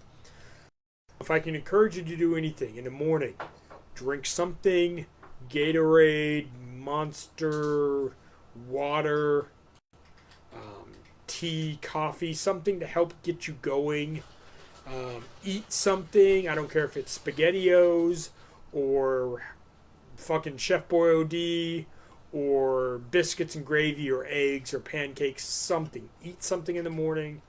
If I can encourage you to do anything in the morning, drink something, Gatorade, Monster, water, tea, coffee, something to help get you going. Eat something. I don't care if it's SpaghettiOs or fucking Chef Boyardee or biscuits and gravy or eggs or pancakes, something. Eat something in the morning.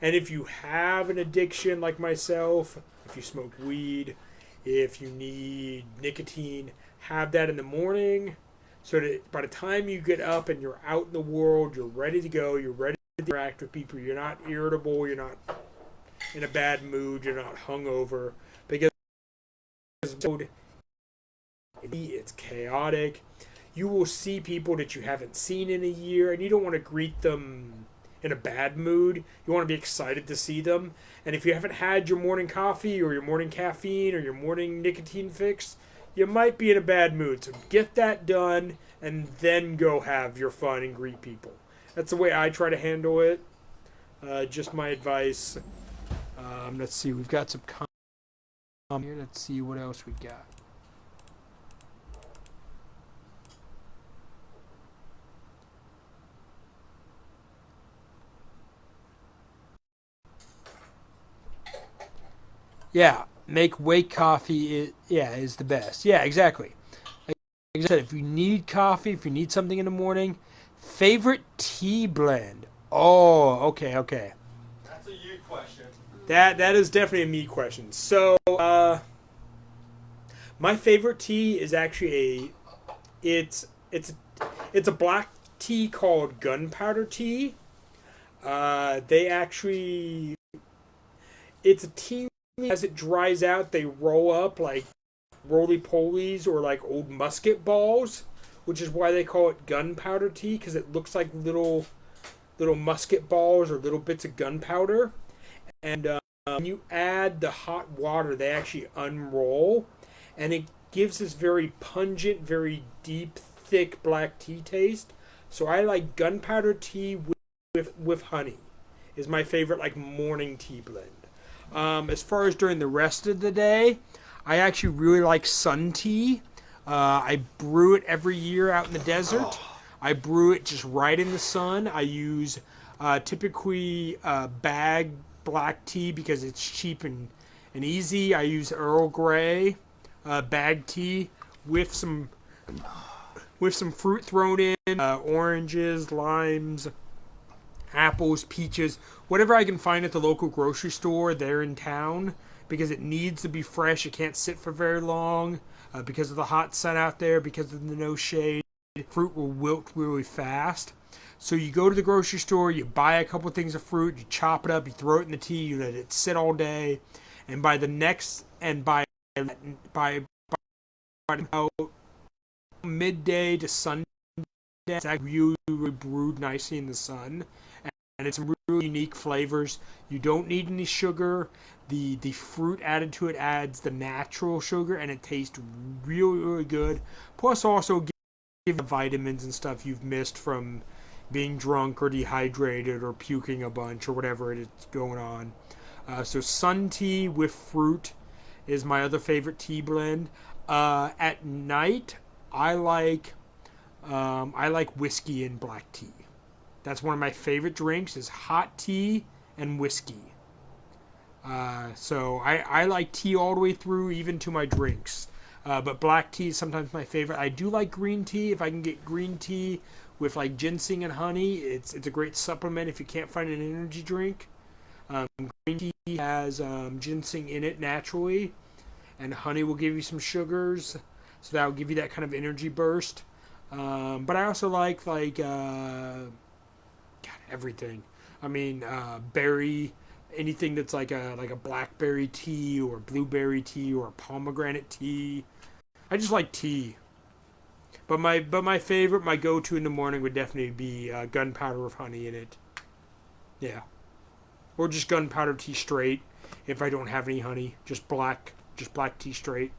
And if you have an addiction like myself, if you smoke weed, if you need nicotine, have that in the morning, so that by the time you get up and you're out in the world, you're ready to go, you're ready to interact with people, you're not irritable, you're not in a bad mood, you're not hungover, because it's chaotic. You will see people that you haven't seen in a year, and you don't want to greet them in a bad mood. You want to be excited to see them. And if you haven't had your morning coffee or your morning caffeine or your morning nicotine fix, you might be in a bad mood. So get that done and then go have your fun and greet people. That's the way I try to handle it. Just my advice. Let's see. We've got some comments here. Let's see what else we got. Yeah, make wake coffee is the best. Yeah, exactly. Like I said, if you need coffee, if you need something in the morning, favorite tea blend. Oh, okay. That's a you question. That is definitely a me question. So, my favorite tea is actually it's a black tea called gunpowder tea. It's a tea. As it dries out, they roll up like roly-polies or like old musket balls, which is why they call it gunpowder tea, because it looks like little musket balls or little bits of gunpowder. And when you add the hot water, they actually unroll, and it gives this very pungent, very deep, thick black tea taste. So I like gunpowder tea with honey is my favorite like morning tea blend. As far as during the rest of the day, I actually really like sun tea. I brew it every year out in the desert. I brew it just right in the sun. I use typically bag black tea because it's cheap and easy. I use Earl Grey bag tea with some fruit thrown in, oranges, limes, apples, peaches, whatever I can find at the local grocery store there in town, because it needs to be fresh. It can't sit for very long because of the hot sun out there, because of the no shade. Fruit will wilt really fast. So you go to the grocery store, you buy a couple things of fruit, you chop it up, you throw it in the tea, you let it sit all day, and by the next and by about midday to Sunday, it's actually really brewed nicely in the sun, and it's some really unique flavors. You don't need any sugar. The fruit added to it adds the natural sugar, and it tastes really, really good. Plus, also give you the vitamins and stuff you've missed from being drunk or dehydrated or puking a bunch or whatever it is going on. So sun tea with fruit is my other favorite tea blend. At night, I like whiskey and black tea. That's one of my favorite drinks is hot tea and whiskey. So I like tea all the way through, even to my drinks. But black tea is sometimes my favorite. I do like green tea. If I can get green tea with like ginseng and honey, it's a great supplement if you can't find an energy drink. Green tea has ginseng in it naturally, and honey will give you some sugars, so that will give you that kind of energy burst. But I also like God, everything. I mean, berry, anything that's like a blackberry tea or blueberry tea or pomegranate tea. I just like tea. But my favorite, my go-to in the morning would definitely be gunpowder with honey in it. Yeah. Or just gunpowder tea straight if I don't have any honey. Just black tea straight.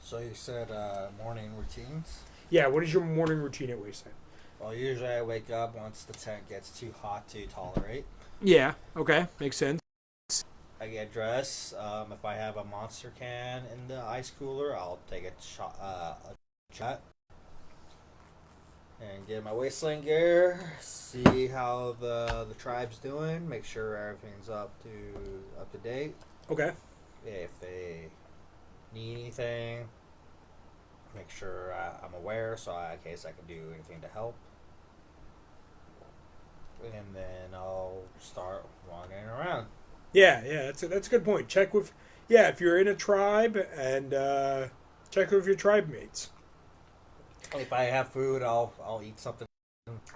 So you said morning routines? Yeah, what is your morning routine at Wasteland? Well, usually I wake up once the tent gets too hot to tolerate. Yeah, okay, makes sense. I get dressed. If I have a Monster can in the ice cooler, I'll take a shot and get my Wasteland gear. See how the tribe's doing. Make sure everything's up to date. Okay. If they need anything, make sure I'm aware, so in case I can do anything to help. And then I'll start wandering around. Yeah, that's a good point. Check with, if you're in a tribe, and check with your tribe mates. If I have food, I'll eat something.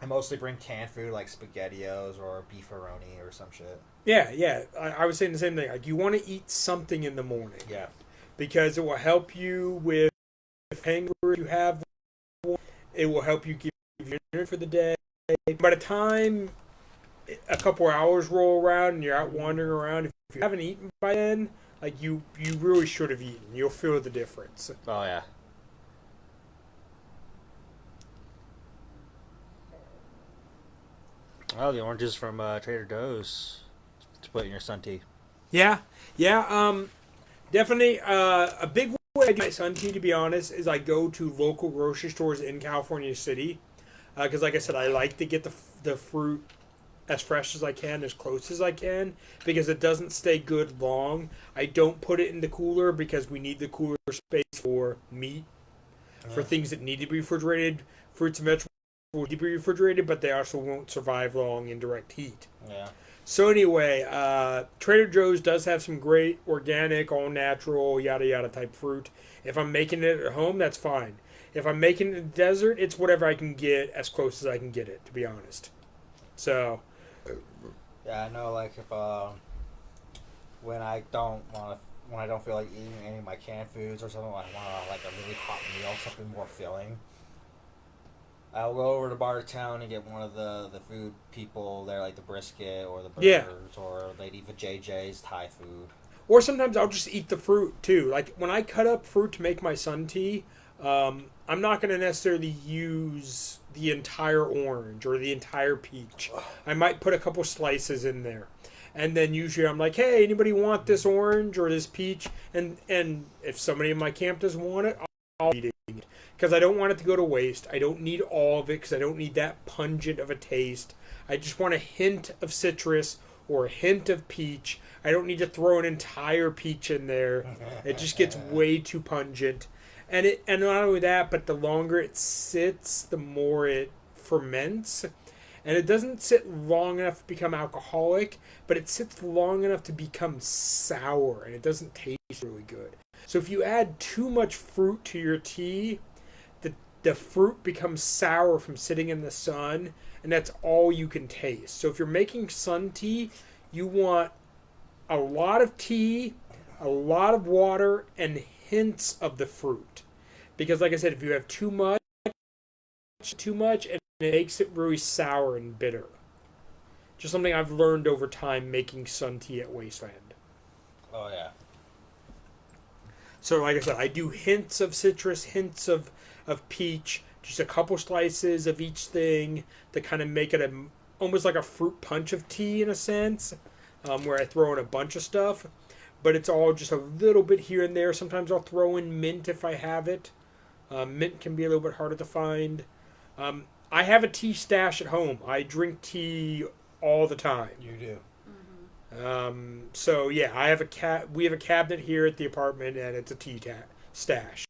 I mostly bring canned food like SpaghettiOs or beefaroni or some shit. Yeah. I was saying the same thing. Like, you want to eat something in the morning. Yeah. Because it will help you with hunger you have. It will help you give you energy for the day. By the time a couple hours roll around and you're out wandering around, if you haven't eaten by then, like you really should have eaten. You'll feel the difference. Oh, yeah. Oh, the oranges from Trader Joe's to put in your sun tea. Yeah. Definitely. A big way I do my sun tea, to be honest, is I go to local grocery stores in California City. Because, like I said, I like to get the fruit as fresh as I can, as close as I can, because it doesn't stay good long. I don't put it in the cooler because we need the cooler space for meat, for things that need to be refrigerated. Fruits and vegetables need to be refrigerated, but they also won't survive long in direct heat. Yeah. So anyway, Trader Joe's does have some great organic, all natural, yada yada type fruit. If I'm making it at home, that's fine. If I'm making it in the desert, it's whatever I can get as close as I can get it, to be honest. So. Yeah, I know. Like if when I don't feel like eating any of my canned foods or something, I want like a really hot meal, something more filling. I'll go over to Bartertown and get one of the food people there, like the brisket or the burgers, or they'd eat the JJ's Thai food. Or sometimes I'll just eat the fruit too. Like when I cut up fruit to make my sun tea, I'm not going to necessarily use the entire orange or the entire peach. I might put a couple slices in there. And then usually I'm like, hey, anybody want this orange or this peach? And if somebody in my camp doesn't want it, I'll eat it. Because I don't want it to go to waste. I don't need all of it because I don't need that pungent of a taste. I just want a hint of citrus or a hint of peach. I don't need to throw an entire peach in there. It just gets way too pungent. And not only that, but the longer it sits, the more it ferments. And it doesn't sit long enough to become alcoholic, but it sits long enough to become sour, and it doesn't taste really good. So if you add too much fruit to your tea, the fruit becomes sour from sitting in the sun, and that's all you can taste. So if you're making sun tea, you want a lot of tea, a lot of water and hints of the fruit. Because, like I said, if you have too much, and it makes it really sour and bitter. Just something I've learned over time making sun tea at Wasteland. Oh yeah. So, like I said, I do hints of citrus, hints of peach, just a couple slices of each thing to kind of make it almost like a fruit punch of tea in a sense, where I throw in a bunch of stuff. But it's all just a little bit here and there. Sometimes I'll throw in mint if I have it. Mint can be a little bit harder to find. I have a tea stash at home. I drink tea all the time. You do. So yeah, I have we have a cabinet here at the apartment, and it's a tea stash.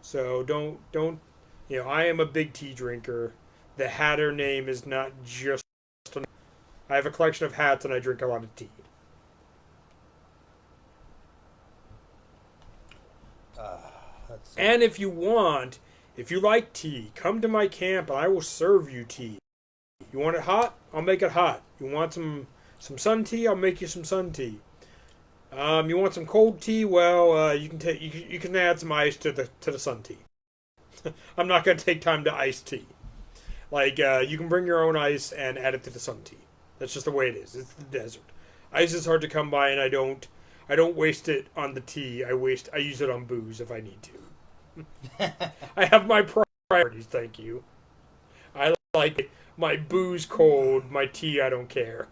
So don't I am a big tea drinker. The Hatter name is not just. I have a collection of hats, and I drink a lot of tea. And if you like tea, come to my camp, and I will serve you tea. You want it hot? I'll make it hot. You want some sun tea? I'll make you some sun tea. You want some cold tea? Well, you can add some ice to the sun tea. I'm not going to take time to ice tea. Like you can bring your own ice and add it to the sun tea. That's just the way it is. It's the desert. Ice is hard to come by, and I don't waste it on the tea. I use it on booze if I need to. I have my priorities. Thank you. I like my booze cold. My tea, I don't care.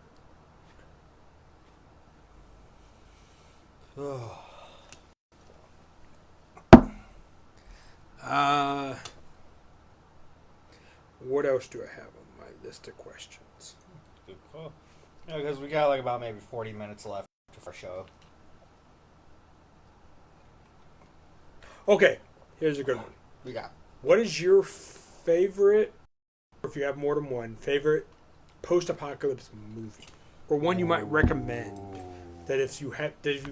What else do I have on my list of questions? Good call. Yeah, because we got like about maybe 40 minutes left for our show. Okay, here's a good one. We got. What is your favorite, or if you have more than one, favorite post-apocalypse movie, or one you might recommend that if you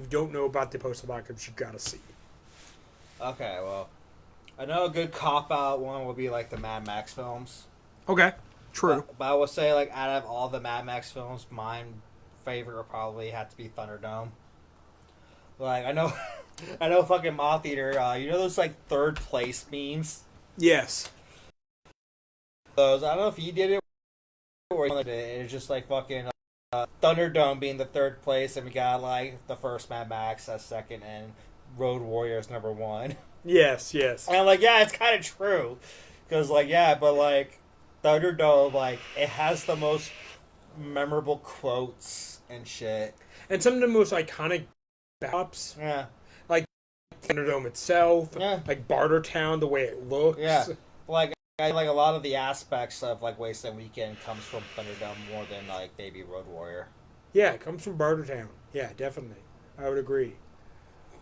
don't know about the post-apocalypse, you gotta see? Okay, well, I know a good cop-out one would be like the Mad Max films. Okay, true. But I would say, like, out of all the Mad Max films, my favorite would probably have to be Thunderdome. Like, I know fucking Moth Eater, you know those, like, third place memes? Yes. Those, I don't know if you did it or you did it. It's just, like, fucking Thunderdome being the third place, and we got, like, the first Mad Max as second, and Road Warriors number 1. Yes. And I'm like, yeah, it's kind of true. Because, like, yeah, but, like, Thunderdome, like, it has the most memorable quotes and shit. And some of the most iconic backups. Yeah. Like Thunderdome itself. Yeah. Like Bartertown, the way it looks. Yeah. Like a lot of the aspects of, like, Wasteland Weekend comes from Thunderdome more than, like, maybe Road Warrior. Yeah, it comes from Bartertown. Yeah, definitely. I would agree.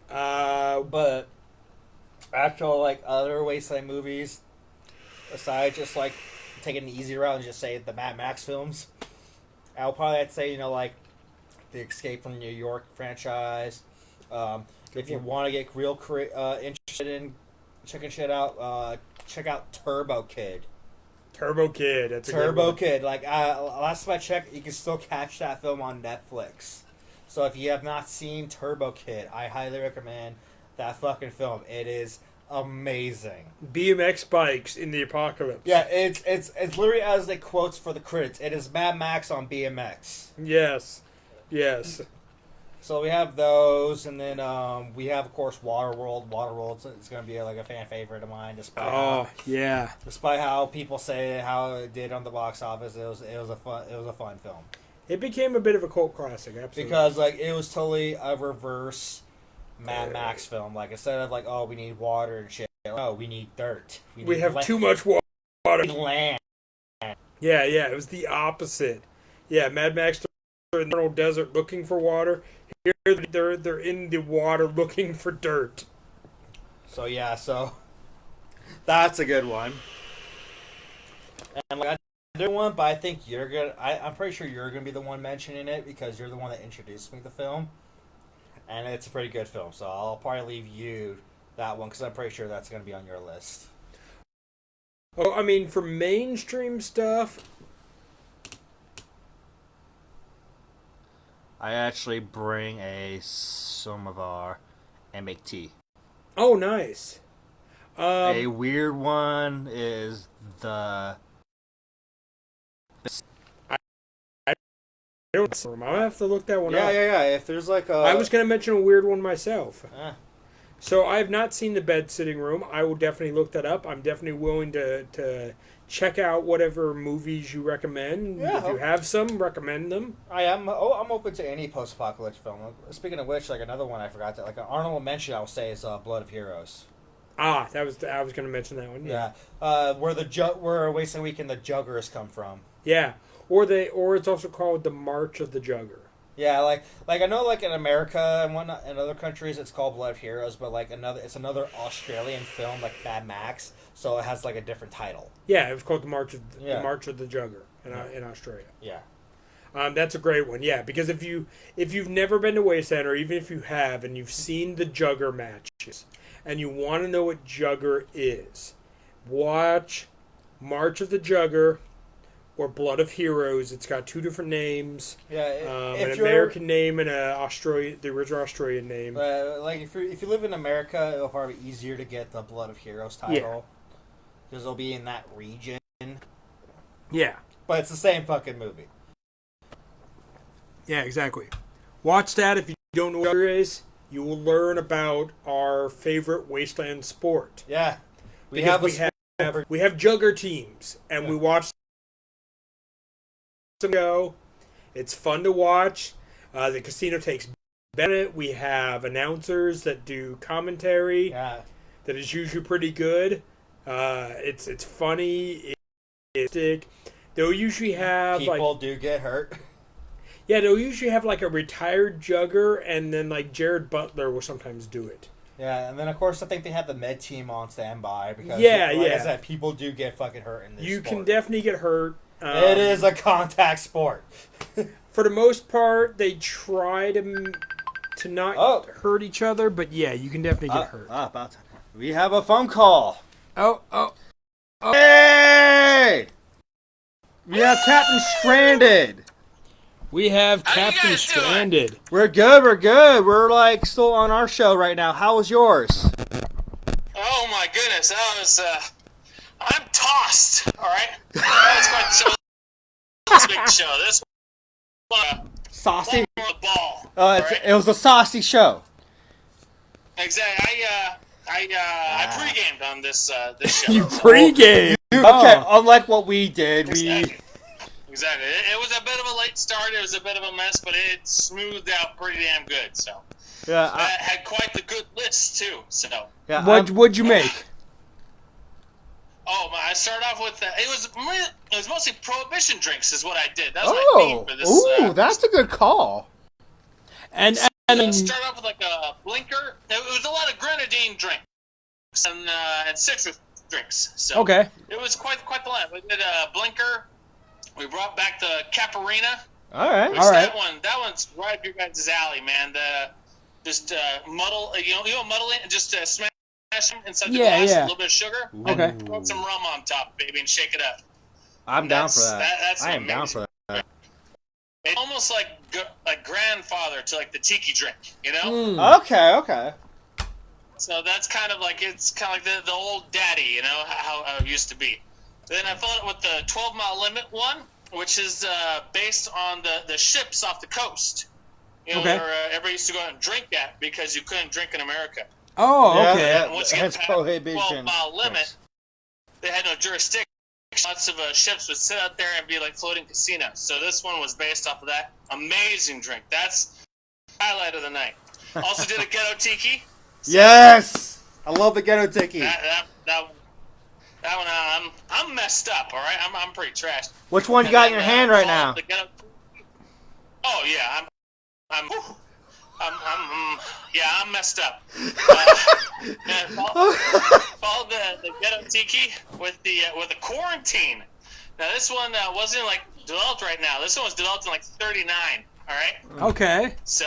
But actual, like, other Wasteland movies, aside just, like, taking an easy route and just say the Mad Max films, I'll probably have to say, like, the Escape from New York franchise. If you want to get real interested in checking shit out, check out Turbo Kid. Turbo Kid. That's a good Turbo one. Kid. Like, last time I checked, you can still catch that film on Netflix. So if you have not seen Turbo Kid, I highly recommend that fucking film. It is amazing. BMX bikes in the apocalypse. Yeah, it's literally as the quotes for the credits. It is Mad Max on BMX. Yes. So we have those, and then we have, of course, Waterworld. Waterworld is going to be like a fan favorite of mine, despite how people say how it did on the box office. It was a fun film. It became a bit of a cult classic, absolutely. Because, like, it was totally a reverse Mad Max film. Like, instead of, like, oh, we need water and shit, no, we need dirt. We have too much water. Land. Yeah, it was the opposite. Yeah, Mad Max, they're in the eternal desert looking for water. Here, they're in the water looking for dirt. So, yeah, that's a good one. And, like, another one, but I think I'm pretty sure you're gonna be the one mentioning it because you're the one that introduced me to the film, and it's a pretty good film. So I'll probably leave you that one because I'm pretty sure that's gonna be on your list. Oh, I mean, for mainstream stuff, I actually bring a Samovar and make tea. Oh, nice. A weird one is the... I'll have to look that one up. Yeah. If there's like a... I was going to mention a weird one myself. Eh. So I have not seen the bed sitting room. I will definitely look that up. I'm definitely willing to check out whatever movies you recommend. Yeah. If you have some, recommend them. I'm open to any post-apocalyptic film. Speaking of which, like another one I forgot that, like an honorable mention, I will say is Blood of Heroes. Ah, I was going to mention that one. Yeah, where Wasteland Weekend the Juggers come from. Yeah, or it's also called the March of the Jugger. Yeah, like I know, like in America and whatnot, in other countries, it's called Blood of Heroes, but like it's another Australian film, like Mad Max, so it has like a different title. Yeah, it was called the March of Yeah. the March of the Jugger in Australia. Yeah. That's a great one. Yeah, because if you've never been to Wasteland, or even if you have and you've seen the Jugger matches, and you want to know what Jugger is, watch March of the Jugger or Blood of Heroes. It's got two different names. Yeah, An American name and the original Australian name. Like if you live in America, it'll probably be easier to get the Blood of Heroes title because it'll be in that region. Yeah. But it's the same fucking movie. Yeah, exactly. Watch that if you don't know what Jugger is. You will learn about our favorite Wasteland sport. Yeah, We have Jugger teams, and we watch them go. It's fun to watch. The casino takes Bennett. We have announcers that do commentary. Yeah. That is usually pretty good. It's funny. They'll usually have People do get hurt. Yeah, they'll usually have like a retired Jugger, and then like Jared Butler will sometimes do it. Yeah, and then of course I think they have the med team on standby because I said, people do get fucking hurt in this You sport. can definitely get hurt. It is a contact sport. For the most part, they try to not hurt each other, but yeah, you can definitely get hurt. We have a phone call. Oh. Hey! We have Captain Stranded. We have Captain Stranded. We're good. We're like still on our show right now. How was yours? Oh my goodness, that was I'm tossed. All right, that was quite the show. This big show. This one, Saucy. the ball. It was a saucy show. Exactly. I pre-gamed on this show. You pre-game. Okay, unlike what we did, Exactly. It was a bit of a late start. It was a bit of a mess, but it smoothed out pretty damn good. So I had quite the good list too. So what'd you make? I started off with it was mostly prohibition drinks is what I did. That was my theme for this. That's a good call. And started off with like a blinker. It was a lot of grenadine drinks and citrus drinks. So okay, it was quite the line. We did a blinker. We brought back the Caparina. All right. That one's right up your guys' alley, man. Muddle, muddle it and just smash them inside the glass. A little bit of sugar. Okay. And throw some rum on top, baby, and shake it up. I'm down for that. I am down for that. It's almost like grandfather to like the tiki drink, you know? Okay. So that's kind of like the old daddy, you know, how it used to be. Then I followed it with the 12-mile limit one, which is based on the ships off the coast. You know, where everybody used to go out and drink at because you couldn't drink in America. Oh, okay. And once you get past the 12-mile limit, they had no jurisdiction. Lots of ships would sit out there and be like floating casinos. So this one was based off of that. Amazing drink. That's the highlight of the night. Also did a ghetto tiki. Yes! I love the ghetto tiki. That one, I'm messed up. All right, I'm pretty trashed. Which one you got in your hand right now? Oh yeah, I'm messed up. Followed the ghetto tiki with the quarantine. Now this one wasn't like developed right now. This one was developed in like '39. All right. Okay. So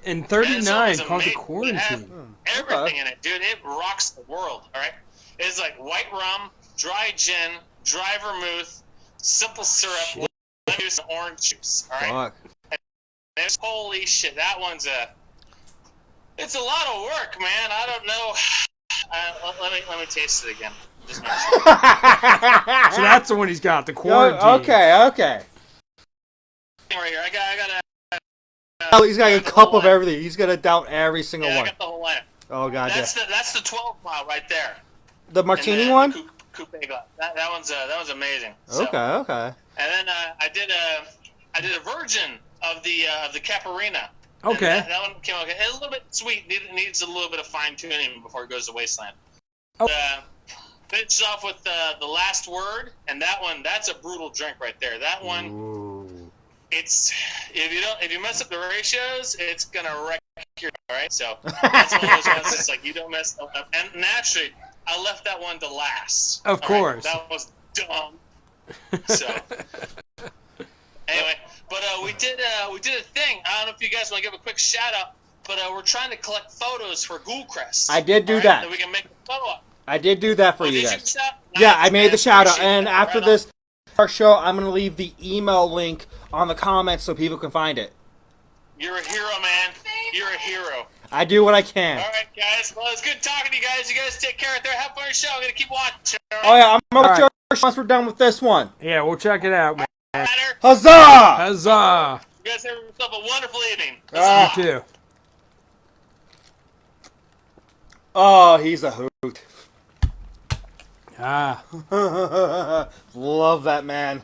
in '39, called the quarantine. Everything in it, dude. It rocks the world. All right. It's like white rum, dry gin, dry vermouth, simple syrup, lemon juice, and orange juice. All right. Fuck. Holy shit, that one's It's a lot of work, man. I don't know. Let me taste it again. Just make sure. So that's the one he's got, the quarantine. Okay. Right here, I got a. Oh, he's got a cup of everything. He's gonna down every single Yeah, one. I got the whole line. Oh god, That's the 12 mile right there. the martini And then one. the coupe glass. That one's amazing. So. Okay. And then I did a virgin of the Caparina. Okay. That one came out okay. A little bit sweet. Needs a little bit of fine tuning before it goes to Wasteland. Oh. Finished off with the last word, and that's a brutal drink right there. That one. Ooh. It's if you mess up the ratios, it's gonna wreck your all right. So that's one of those ones. It's like you don't mess up. And naturally, I left that one to last. Of course. That was dumb. So anyway, but we did a thing. I don't know if you guys want to give a quick shout out, but we're trying to collect photos for Ghoulcrest. I did do that. That we can make a photo up. I did do that for you Did guys. shout? Yeah, Nice, I made man. the shout out, Appreciate and that. after Right this our show, I'm gonna leave the email link on the comments so people can find it. You're a hero, man. You're a hero. I do what I can. All right, guys. Well, it's good talking to you guys. You guys take care out there. Have fun on your show. I'm gonna keep watching. All right? Oh yeah, I'm gonna watch All your show once we're done with this one. Yeah, we'll check it out, man. Later. Huzzah! Huzzah! You guys have yourself a wonderful evening. You too. Oh, he's a hoot. Ah, Love that man.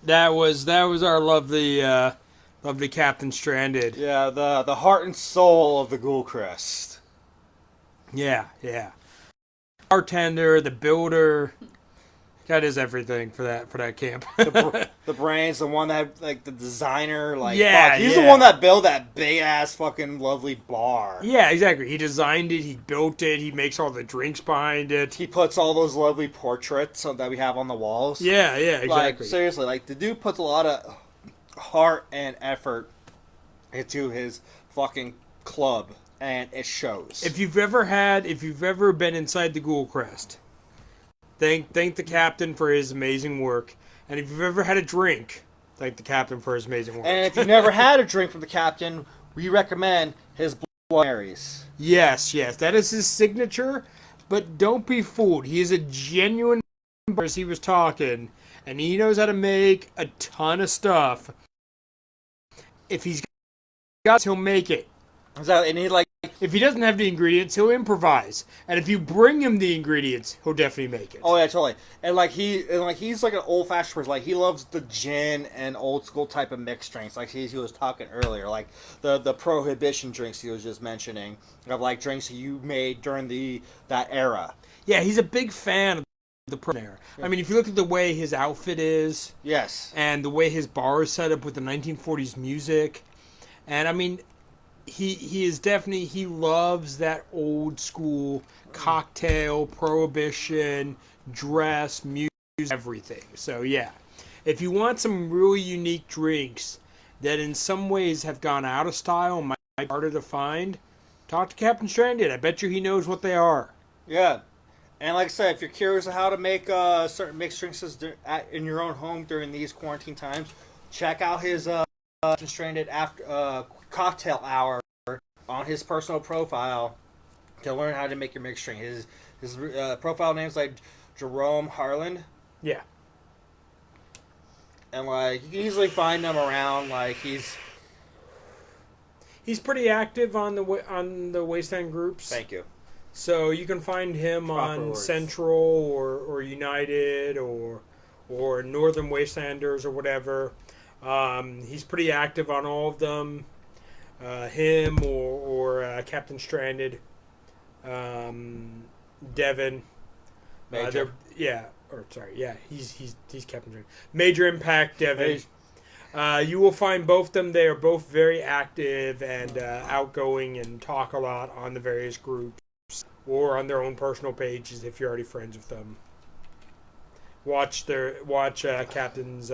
that was our lovely Captain Stranded. Yeah, the heart and soul of the Ghoulcrest. Yeah. Bartender, the builder. That is everything for that camp. The brains, the one that like the designer, like Yeah, fuck, he's yeah. the one that built that big ass fucking lovely bar. Yeah, exactly. He designed it. He built it. He makes all the drinks behind it. He puts all those lovely portraits that we have on the walls. Yeah, exactly. Like seriously, like the dude puts a lot of heart and effort into his fucking club, and it shows. If you've ever been inside the Ghoulcrest, thank the captain for his amazing work. And if you've ever had a drink, thank the captain for his amazing work. And if you've never had a drink from the captain, we recommend his Bloody Marys. Yes, that is his signature. But don't be fooled. He is a genuine as he was talking, and he knows how to make a ton of stuff. If he's got, he'll make it. And he like If he doesn't have the ingredients, he'll improvise. And if you bring him the ingredients, he'll definitely make it. oh yeah, totally. And he's like an old fashioned person. Like he loves the gin and old school type of mixed drinks. Like he was talking earlier, like the prohibition drinks he was just mentioning, of like drinks you made during that era. Yeah, he's a big fan of the pro era. I mean, if you look at the way his outfit is, Yes. and the way his bar is set up with the 1940s music, and I mean, he is definitely, he loves that old school cocktail, prohibition, dress, music, everything. So yeah, if you want some really unique drinks that in some ways have gone out of style and might be harder to find, talk to Captain Stranded. I bet you he knows what they are. Yeah. And like I said, if you're curious of how to make certain mixed drinks in your own home during these quarantine times, check out his Stranded after cocktail hour on his personal profile to learn how to make your mixed drink. His profile name's like Jerome Harland, Yeah. and like you can easily find him around. Like he's He's pretty active on the Wasteland groups. thank you. So you can find him Proper on words. Central or United or Northern Wastelanders or whatever. He's pretty active on all of them. Him or Captain Stranded, Devin. Major. He's Captain Stranded. Major Impact, Devin. You will find both of them. They are both very active and outgoing and talk a lot on the various groups or on their own personal pages if you're already friends with them. Watch Captain's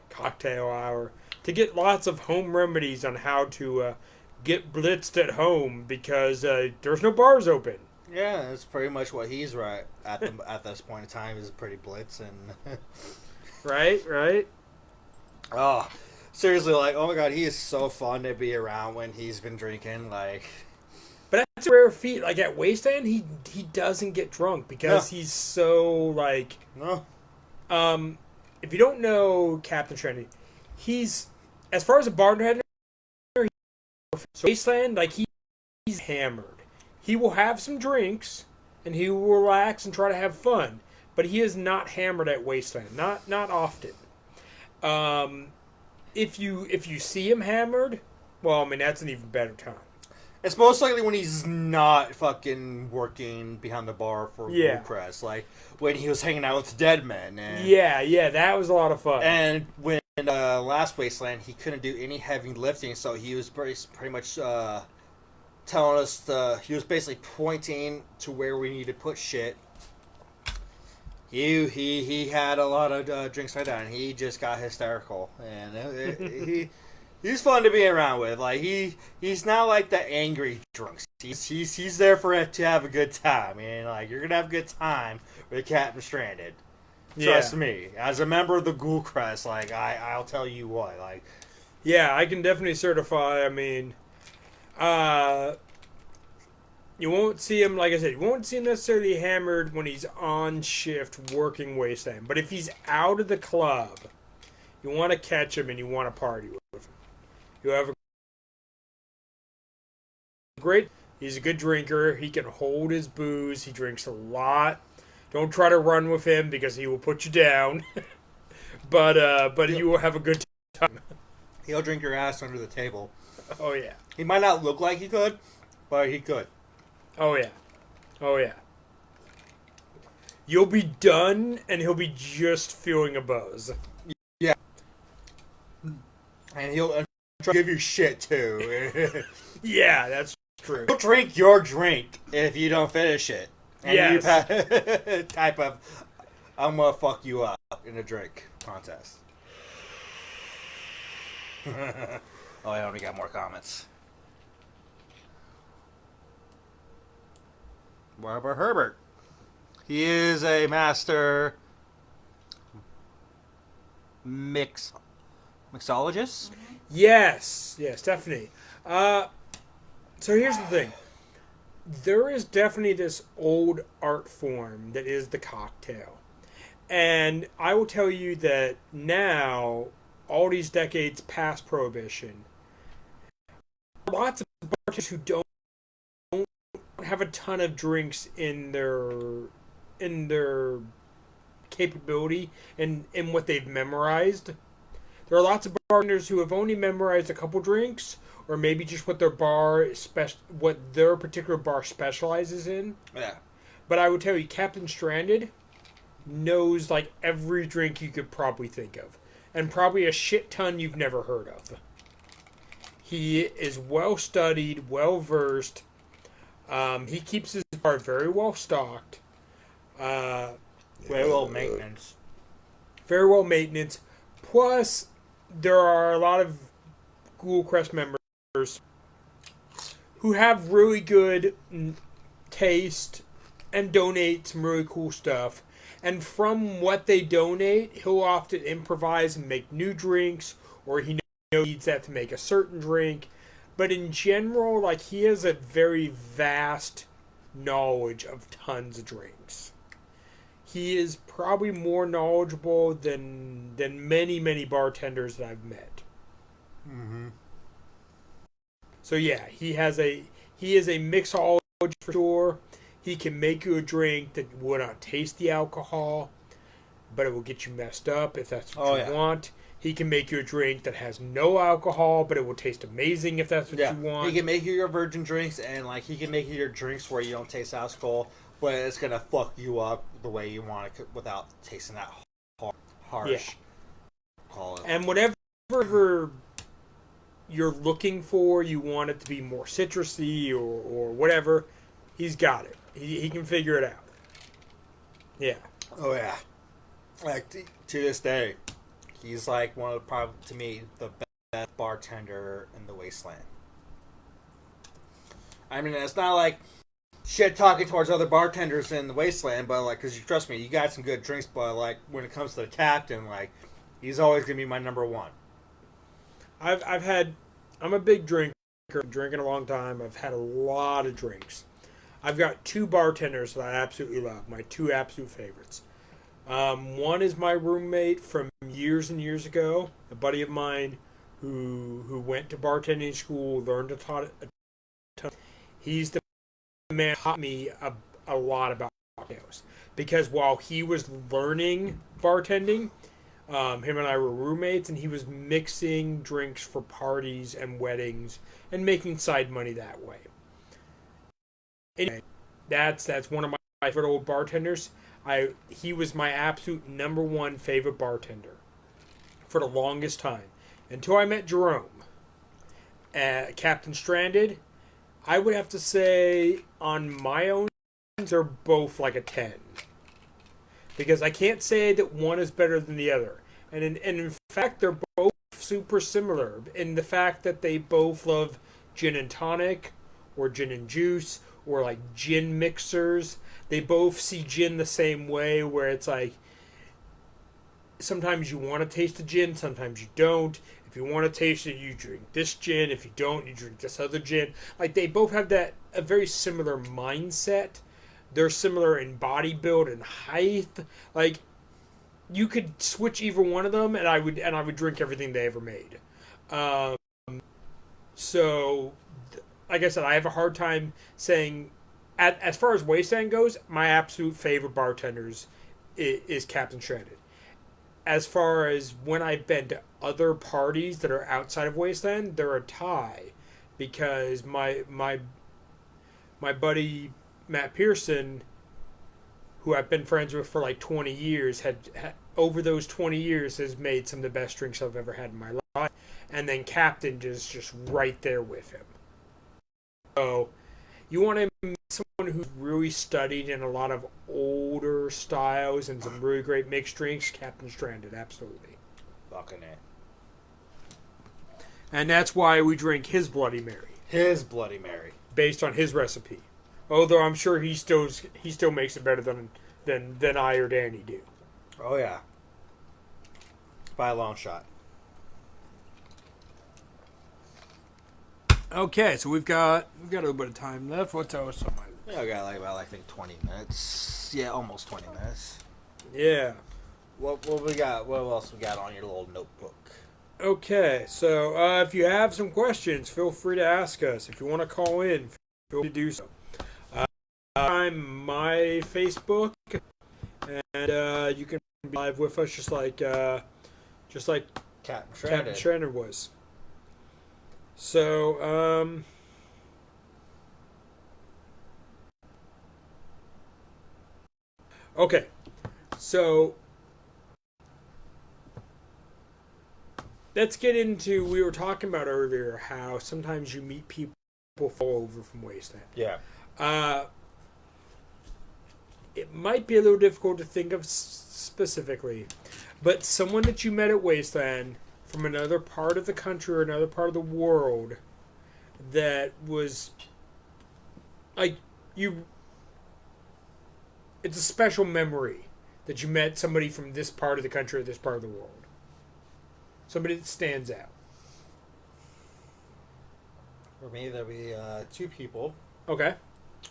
cocktail hour to get lots of home remedies on how to get blitzed at home because there's no bars open. Yeah, that's pretty much what he's right at this point in time is pretty blitz and Right. oh, seriously, like oh my god, he is so fun to be around when he's been drinking. Like a rare feat. Like at Wasteland, he doesn't get drunk because he's so like. No. If you don't know Captain Trinity, he's as far as a bartender. So Wasteland, like he's hammered. He will have some drinks and he will relax and try to have fun, but he is not hammered at Wasteland. Not often. If you see him hammered, well, I mean that's an even better time. It's most likely when he's not fucking working behind the bar for Goldcrest, like when he was hanging out with the Dead Men. And, yeah, that was a lot of fun. And when last Wasteland, he couldn't do any heavy lifting, so he was pretty much telling us he was basically pointing to where we need to put shit. He had a lot of drinks like that, and he just got hysterical, and he's fun to be around with. Like he's not like the angry drunks. He's there to have a good time, and like you're gonna have a good time with Captain Stranded. Trust me, as a member of the Ghoul Crest, like I'll tell you what, like yeah, I can definitely certify. I mean, you won't see him, like I said, you won't see him necessarily hammered when he's on shift working Wasteland. But if he's out of the club, you want to catch him and you want to party with him. You have a great. He's a good drinker. He can hold his booze. He drinks a lot. Don't try to run with him because he will put you down. but you will have a good time. He'll drink your ass under the table. Oh yeah. He might not look like he could, but he could. Oh yeah. You'll be done, and he'll be just feeling a buzz. Yeah. And he'll give you shit too. Yeah, that's true. He'll drink your drink if you don't finish it. And you type of, I'm gonna fuck you up in a drink contest. Oh, I only got more comments. What about Herbert? He is a master mixologist. Yes, definitely. So here's the thing. There is definitely this old art form that is the cocktail. And I will tell you that now, all these decades past Prohibition, lots of bartenders who don't have a ton of drinks in their capability and in what they've memorized. There are lots of bartenders who have only memorized a couple drinks, or maybe just what their particular bar specializes in. Yeah. But I would tell you, Captain Stranded knows like every drink you could probably think of, and probably a shit ton you've never heard of. He is well studied, well versed. He keeps his bar very well stocked. Very well maintenance. Very well maintenance. Plus, there are a lot of Ghoul Crest members who have really good taste and donate some really cool stuff. And from what they donate, he'll often improvise and make new drinks, or he needs that to make a certain drink. But in general, like, he has a very vast knowledge of tons of drinks. He is probably more knowledgeable than many, many bartenders that I've met. Mm-hmm. So yeah, he is a mixologist for sure. He can make you a drink that will not taste the alcohol, but it will get you messed up if that's what you want. He can make you a drink that has no alcohol, but it will taste amazing if that's what you want. He can make you your virgin drinks, and like he can make you your drinks where you don't taste alcohol, but it's gonna fuck you up the way you want it without tasting that harsh. Call it. And whatever you're looking for, you want it to be more citrusy or whatever, he's got it. He can figure it out. Yeah. Oh yeah. Like to this day, he's like one of to me the best bartender in the Wasteland. I mean, it's not like shit talking towards other bartenders in the Wasteland, but like, because you trust me, you got some good drinks, but like when it comes to the captain, like he's always gonna be my number one. I'm a big drinker. drinking a long time. I've had a lot of drinks. I've got 2 bartenders that I absolutely love. My 2 absolute favorites. One is my roommate from years and years ago, a buddy of mine who went to bartending school, learned a ton. He's the man who taught me a lot about cocktails. Because while he was learning bartending, him and I were roommates, and he was mixing drinks for parties and weddings and making side money that way. Anyway, that's one of my favorite old bartenders. He was my absolute number 1 favorite bartender for the longest time until I met Jerome at Captain Stranded. I would have to say on my own, they're both like a 10. Because I can't say that one is better than the other. And in fact, they're both super similar in the fact that they both love gin and tonic or gin and juice or like gin mixers. They both see gin the same way, where it's like sometimes you want to taste the gin, sometimes you don't. If you want to taste it, you drink this gin. If you don't, you drink this other gin. Like, they both have a very similar mindset. They're similar in body build and height. Like, you could switch either one of them, and I would drink everything they ever made. So, like I said, I have a hard time saying. As far as Wasteland goes, my absolute favorite bartenders is Captain Stranded. As far as when I've been to other parties that are outside of Wasteland, they're a tie, because my buddy Matt Pearson, who I've been friends with for like 20 years, had over those 20 years has made some of the best drinks I've ever had in my life, and then Captain is just right there with him. So you want to meet someone who's really studied in a lot of older styles and some really great mixed drinks, Captain Stranded, absolutely. Fucking it. And that's why we drink his Bloody Mary. His Bloody Mary. Based on his recipe. Although I'm sure he still makes it better than I or Danny do. Oh yeah. By a long shot. Okay, so we've got a little bit of time left. What's our something? Yeah, I got I think 20 minutes. Yeah, almost 20 minutes. Yeah. What we got? What else we got on your little notebook? Okay, so if you have some questions, feel free to ask us. If you want to call in, feel free to do so. I'm my Facebook, and you can be live with us just like Captain Stranded was. So, okay, so let's get into, we were talking about earlier how sometimes you meet people fall over from Wasteland. Yeah. It might be a little difficult to think of specifically, but someone that you met at Wasteland from another part of the country or another part of the world that was like you, it's a special memory that you met somebody from this part of the country or this part of the world. Somebody that stands out. For me, there'll be 2 people. Okay.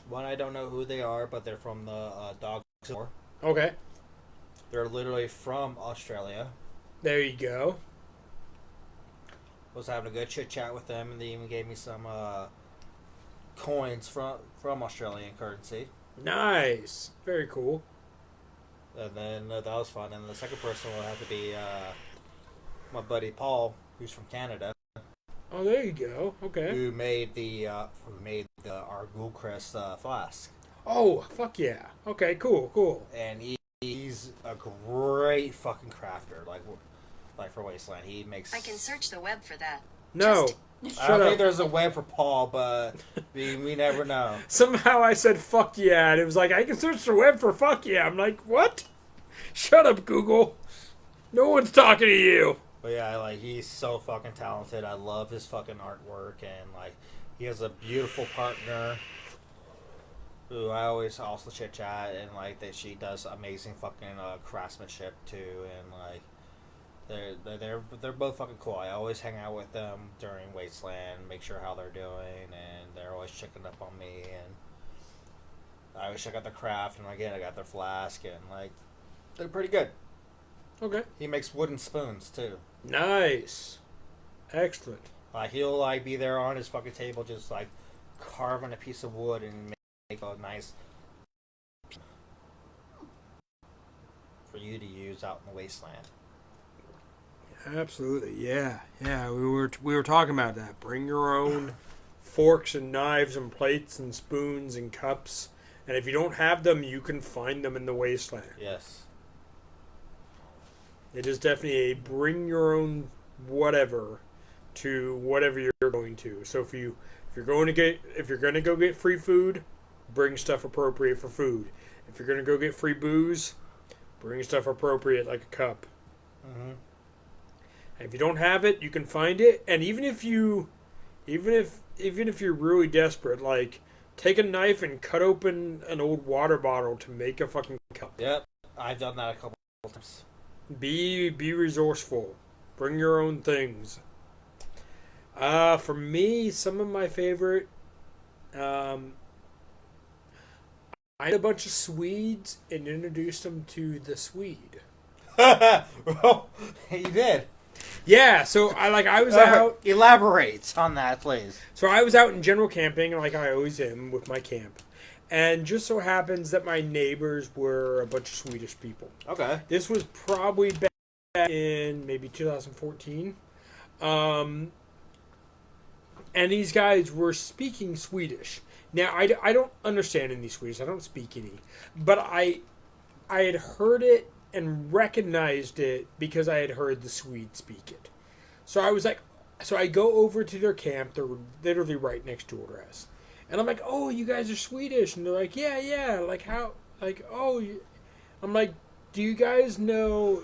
One, I don't know who they are, but they're from the dog store. Okay. They're literally from Australia. There you go. Was having a good chit chat with them, and they even gave me some coins from Australian currency. Nice. Very cool. And then that was fun. And the second person will have to be my buddy Paul, who's from Canada. Oh, there you go. Okay. Who made our Ghoulcrest flask. Oh, fuck yeah. Okay, cool. And he's a great fucking crafter. Like for Wasteland, he makes. I can search the web for that. No. I don't think there's a web for Paul, but we never know. Somehow I said fuck yeah, and it was like, I can search the web for fuck yeah. I'm like, what? Shut up, Google. No one's talking to you. But yeah, he's so fucking talented. I love his fucking artwork, and he has a beautiful partner who I always also chit chat, and that she does amazing fucking craftsmanship too, and They're both fucking cool. I always hang out with them during Wasteland, make sure how they're doing, and they're always checking up on me. And I always check out their craft, and again, I got their flask, and like they're pretty good. Okay. He makes wooden spoons too. Nice. Excellent. He'll like be there on his fucking table, just like carving a piece of wood and make a nice for you to use out in the Wasteland. Absolutely. Yeah. Yeah. We were talking about that. Bring your own forks and knives and plates and spoons and cups. And if you don't have them, you can find them in the Wasteland. Yes. It is definitely a bring your own whatever to whatever you're going to. So if you're going to go get free food, bring stuff appropriate for food. If you're going to go get free booze, bring stuff appropriate like a cup. Mm-hmm. And if you don't have it, you can find it. And even if you're really desperate, like take a knife and cut open an old water bottle to make a fucking cup. Yep, I've done that a couple times. Be resourceful. Bring your own things. For me, some of my favorite, I had a bunch of Swedes and introduced them to the Swede. Well, you did. Yeah, so I was out. Elaborate on that, please. So I was out in general camping, like I always am with my camp, and just so happens that my neighbors were a bunch of Swedish people. Okay. This was probably back in maybe 2014. And these guys were speaking Swedish. Now, I don't understand any Swedish. I don't speak any. But I had heard it and recognized it because I had heard the Swedes speak it. So I was like, so I go over to their camp. They're literally right next door to us. And I'm like, oh, you guys are Swedish. And they're like, yeah. Like, how? Like, oh. I'm like, do you guys know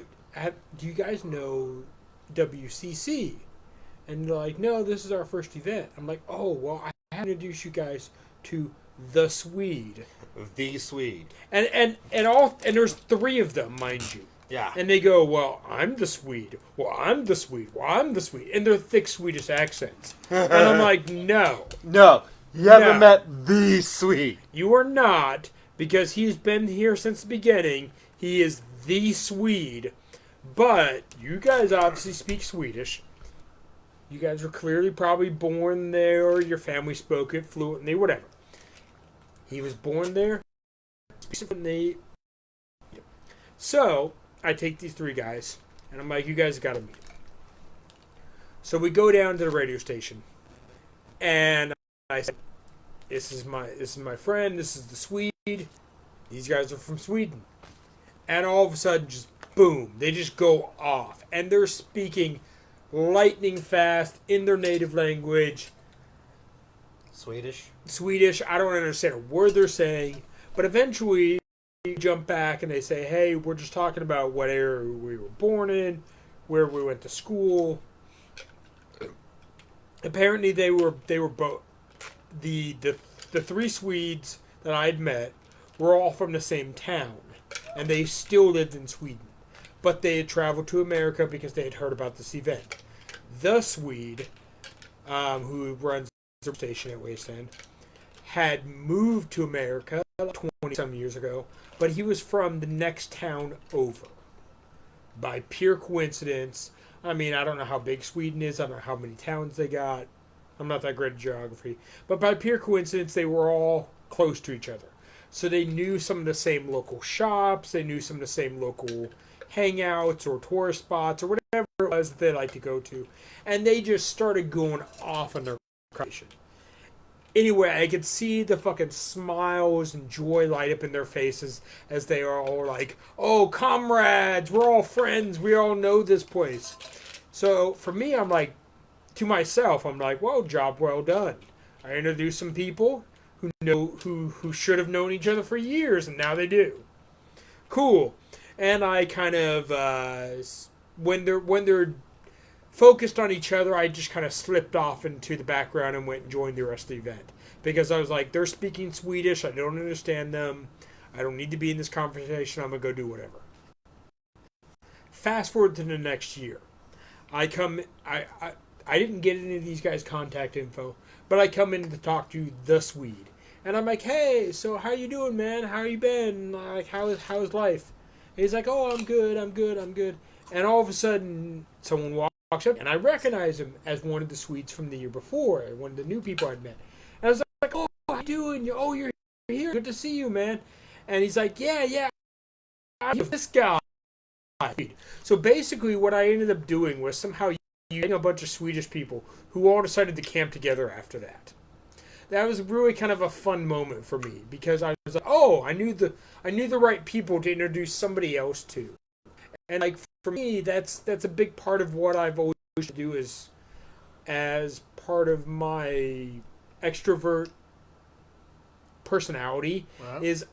WCC? And they're like, no, this is our first event. I'm like, oh, well, I have to introduce you guys to the Swede. The Swede. And there's three of them, mind you. Yeah. And they go, well, I'm the Swede. Well, I'm the Swede. Well, I'm the Swede. And they're thick Swedish accents. And I'm like, no. No. You haven't met the Swede. You are not, because he's been here since the beginning. He is the Swede. But you guys obviously speak Swedish. You guys were clearly probably born there, or your family spoke it fluently, whatever. He was born there. So, I take these three guys, and I'm like, you guys got to meet him. So we go down to the radio station, and I said, this is my friend, this is the Swede. These guys are from Sweden. And all of a sudden, just boom, they just go off. And they're speaking lightning fast in their native language. Swedish. I don't understand a word they're saying. But eventually, they jump back and they say, hey, we're just talking about what area we were born in, where we went to school. Apparently, they were both the three Swedes that I'd met were all from the same town, and they still lived in Sweden. But they had traveled to America because they had heard about this event. The Swede, who runs the station at Wasteland, had moved to America 20-some years ago, but he was from the next town over. By pure coincidence. I mean, I don't know how big Sweden is. I don't know how many towns they got. I'm not that great at geography. But by pure coincidence, they were all close to each other. So they knew some of the same local shops. They knew some of the same local hangouts or tourist spots or whatever it was that they like to go to. And they just started going off on their conversation. Anyway, I could see the fucking smiles and joy light up in their faces as they are all like, oh, comrades, we're all friends, we all know this place. So for me, I'm like, to myself, I'm like, well, job well done. I introduced some people who should have known each other for years, and now they do. Cool. And I kind of, when they're focused on each other, I just kind of slipped off into the background and went and joined the rest of the event. Because I was like, they're speaking Swedish, I don't understand them, I don't need to be in this conversation, I'm going to go do whatever. fast forward to the next year. I didn't get any of these guys' contact info, but I come in to talk to the Swede. And I'm like, hey, so how you doing, man? How you been? Like, how's life? And he's like, oh, I'm good. And all of a sudden, someone walks up, and I recognize him as one of the Swedes from the year before, one of the new people I'd met. And I was like, oh, how you doing? Oh, you're here. Good to see you, man. And he's like, yeah, I'm this guy. So basically, what I ended up doing was somehow using a bunch of Swedish people who all decided to camp together after that. That was really kind of a fun moment for me because I was like, oh, I knew the right people to introduce somebody else to, and like for me, that's a big part of what I've always to do is as part of my extrovert personality is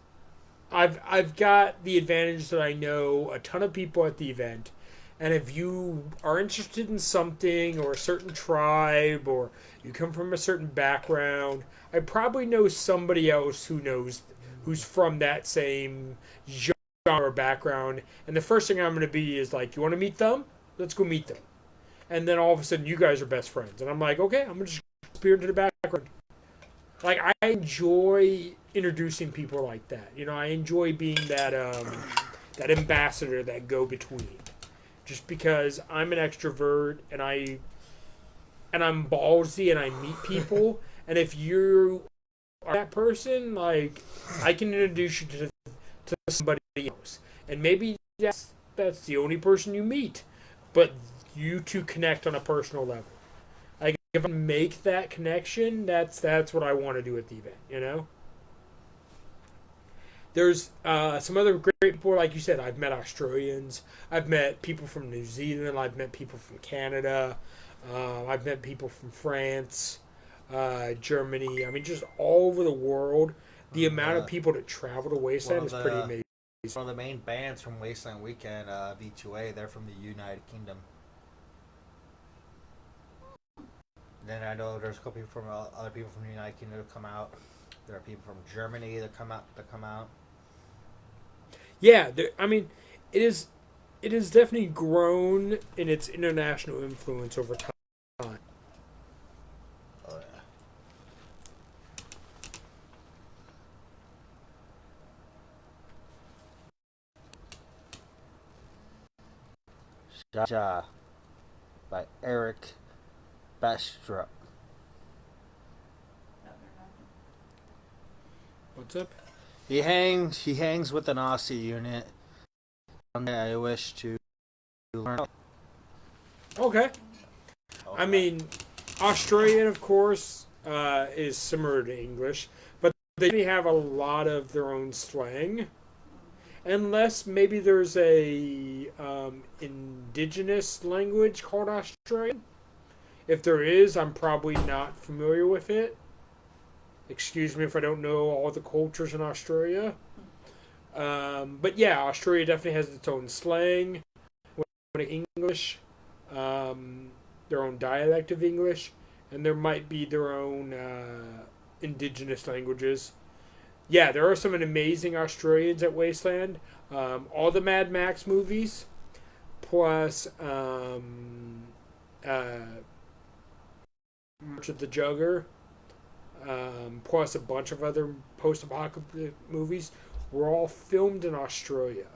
I've got the advantage that I know a ton of people at the event. And if you are interested in something or a certain tribe or you come from a certain background, I probably know somebody else who's from that same genre or background. And the first thing I'm going to be is like, you want to meet them? Let's go meet them. And then all of a sudden you guys are best friends. And I'm like, okay, I'm going to just disappear into the background. Like, I enjoy introducing people like that. You know, I enjoy being that ambassador, that go-between. Just because I'm an extrovert and I'm ballsy and I meet people, and if you are that person, like I can introduce you to somebody else, and maybe that's the only person you meet, but you two connect on a personal level. Like if I make that connection, that's what I want to do at the event. You know. There's some other great people, like you said. I've met Australians. I've met people from New Zealand. I've met people from Canada. I've met people from France, Germany. I mean, just all over the world. The amount of people that travel to Wasteland is pretty amazing. One of the main bands from Wasteland Weekend, B2A, they're from the United Kingdom. Then I know there's a couple people from other people from the United Kingdom that come out. There are people from Germany that come out. Yeah, I mean, it is definitely grown in its international influence over time. Oh yeah. Jaja by Eric Bastrup. What's up? He hangs with an Aussie unit. I wish to learn. Okay. I mean, Australian, of course, is similar to English, but they have a lot of their own slang. Unless maybe there's a indigenous language called Australian. If there is, I'm probably not familiar with it. Excuse me if I don't know all the cultures in Australia. But yeah, Australia definitely has its own slang, English, their own dialect of English, and there might be their own indigenous languages. Yeah, there are some amazing Australians at Wasteland. All the Mad Max movies, plus March of the Jugger, plus a bunch of other post-apocalyptic movies, were all filmed in Australia.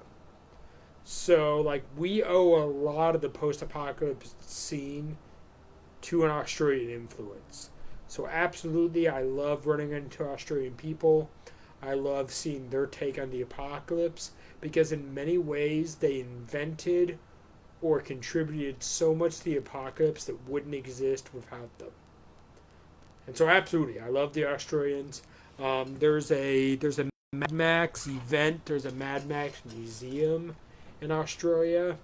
So, like, we owe a lot of the post-apocalypse scene to an Australian influence. So, absolutely, I love running into Australian people. I love seeing their take on the apocalypse, because in many ways, they invented or contributed so much to the apocalypse that wouldn't exist without them. And so, absolutely, I love the Australians. There's a Mad Max event. There's a Mad Max museum in Australia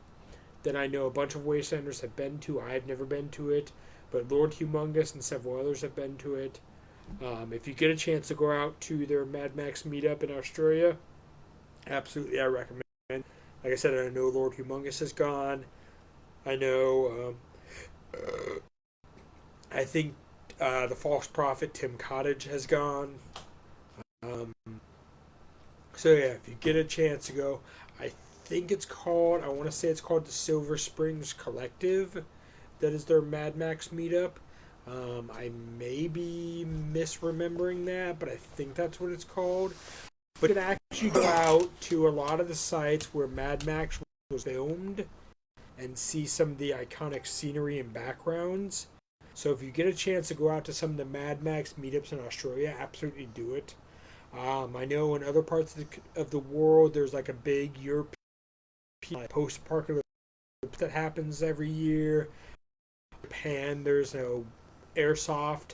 that I know a bunch of Wastelanders have been to. I've never been to it, but Lord Humongous and several others have been to it. If you get a chance to go out to their Mad Max meetup in Australia, absolutely, I recommend. Like I said, I know Lord Humongous has gone. I know. I think the false prophet Tim Cottage has gone. So yeah, if you get a chance to go, I think it's called, I want to say it's called the Silver Springs Collective. That is their Mad Max meetup. I may be misremembering that, but I think that's what it's called. But you can actually go out to a lot of the sites where Mad Max was filmed and see some of the iconic scenery and backgrounds. So if you get a chance to go out to some of the Mad Max meetups in Australia, absolutely do it. I know in other parts of the world, there's like a big European post-apocalypse that happens every year. Japan, there's no airsoft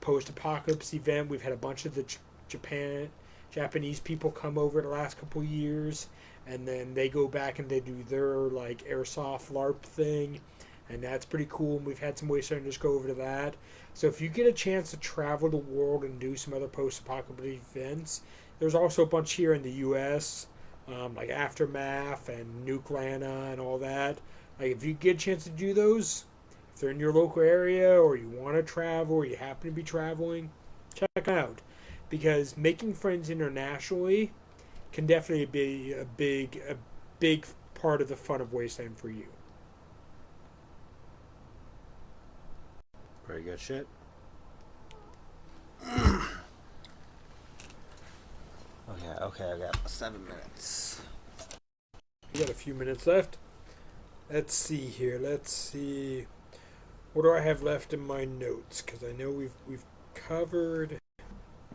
post-apocalypse event. We've had a bunch of the Japanese people come over the last couple years, and then they go back and they do their like airsoft LARP thing, and that's pretty cool. And we've had some Wastelanders go over to that. So if you get a chance to travel the world and do some other post-apocalyptic events, there's also a bunch here in the U.S., like Aftermath and Nukelana and all that. Like if you get a chance to do those, if they're in your local area or you want to travel or you happen to be traveling, check them out. Because making friends internationally can definitely be a big part of the fun of Wasteland for you. Pretty good shit. Okay, I got 7 minutes. We got a few minutes left. Let's see here. Let's see. What do I have left in my notes? Because I know we've covered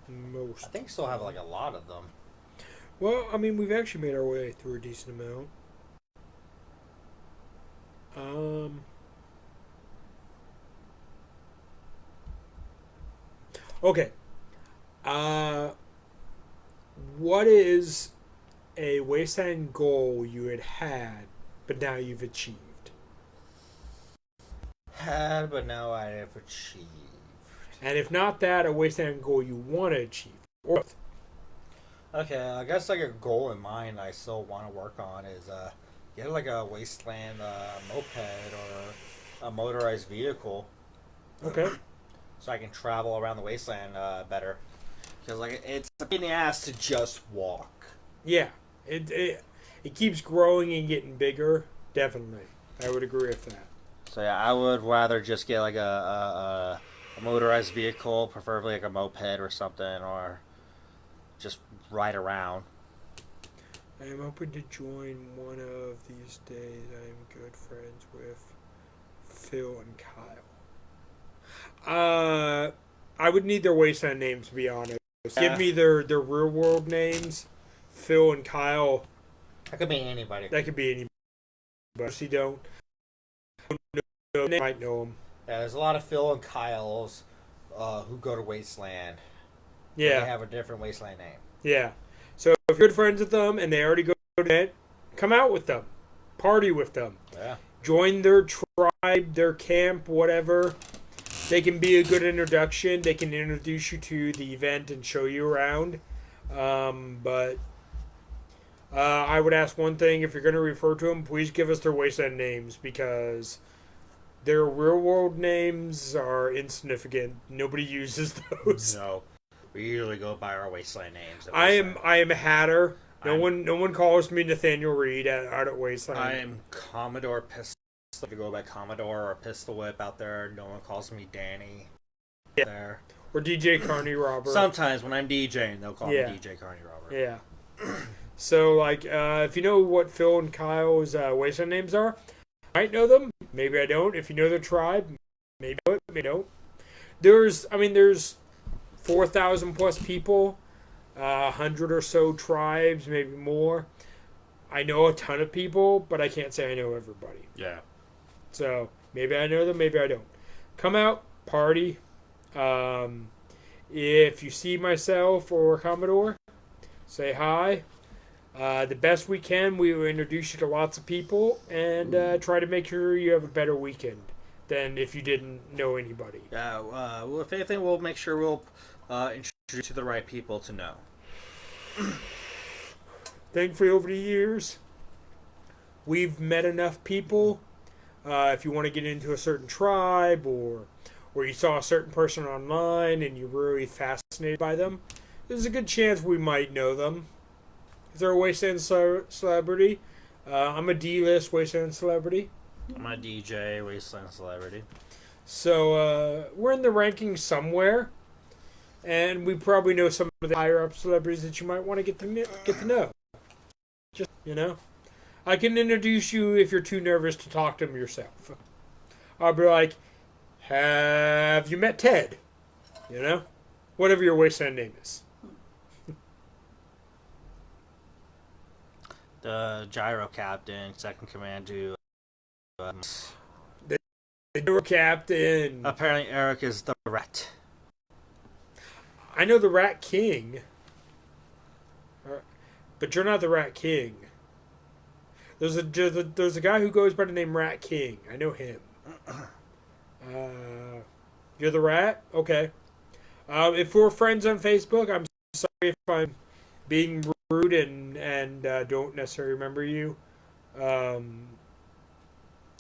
most. I think still have like a lot of them. Well, I mean, we've actually made our way through a decent amount. Okay. What is a Wasteland goal you had, but now you've achieved? Had, but now I have achieved. And if not that, a Wasteland goal you want to achieve. Or Okay, I guess like a goal in mind I still want to work on is get like a Wasteland moped or a motorized vehicle. okay. So I can travel around the Wasteland better. Because like it's a pain in the ass to just walk. Yeah. It keeps growing and getting bigger. Definitely. I would agree with that. So yeah, I would rather just get like a motorized vehicle, preferably like a moped or something, or just ride around. I am hoping to join one of these days. I am good friends with Phil and Kyle. I would need their Wasteland names, to be honest. Give me their real world names. Phil and Kyle. That could be anybody. That could be anybody. But you don't know, they might know them. Yeah, there's a lot of Phil and Kyles who go to Wasteland. Yeah. They have a different Wasteland name. Yeah. So if you're good friends with them and they already go to it, come out with them. Party with them. Yeah. Join their tribe, their camp, whatever. They can be a good introduction. They can introduce you to the event and show you around. But I would ask one thing. If you're going to refer to them, please give us their Wasteland names, because their real-world names are insignificant. Nobody uses those. No. We usually go by our Wasteland names. I am a Hatter. No one calls me Nathaniel Reed out at Wasteland. I am Commodore Pistol. If you go by Commodore or Pistol Whip out there, no one calls me Danny. Yeah. There. Or DJ Carney Robert. Sometimes when I'm DJing, they'll call me DJ Carney Robert. Yeah. So, like, if you know what Phil and Kyle's Wasteland names are, I might know them. Maybe I don't. If you know their tribe, maybe I know it, maybe I don't. There's 4,000 plus people, 100 or so tribes, maybe more. I know a ton of people, but I can't say I know everybody. Yeah. So maybe I know them, maybe I don't. Come out, party. If you see myself or Commodore, say hi. The best we can, we will introduce you to lots of people and try to make sure you have a better weekend than if you didn't know anybody. Yeah. Well, if anything, we'll make sure we'll introduce you to the right people to know. Thankfully, over the years, we've met enough people. If you want to get into a certain tribe or you saw a certain person online and you're really fascinated by them, there's a good chance we might know them. If they're a Wasteland celebrity, I'm a D-list Wasteland celebrity. I'm a DJ, Wasteland celebrity. So we're in the rankings somewhere, and we probably know some of the higher up celebrities that you might want to get to know. Just I can introduce you if you're too nervous to talk to them yourself. I'll be like, "Have you met Ted?" Whatever your Wasteland name is. The gyro captain, second command to. The gyro captain. Apparently, Eric is the rat. I know the Rat King, but you're not the Rat King. There's a guy who goes by the name Rat King. I know him. You're the rat? Okay. If we're friends on Facebook, I'm sorry if I'm being rude and don't necessarily remember you. I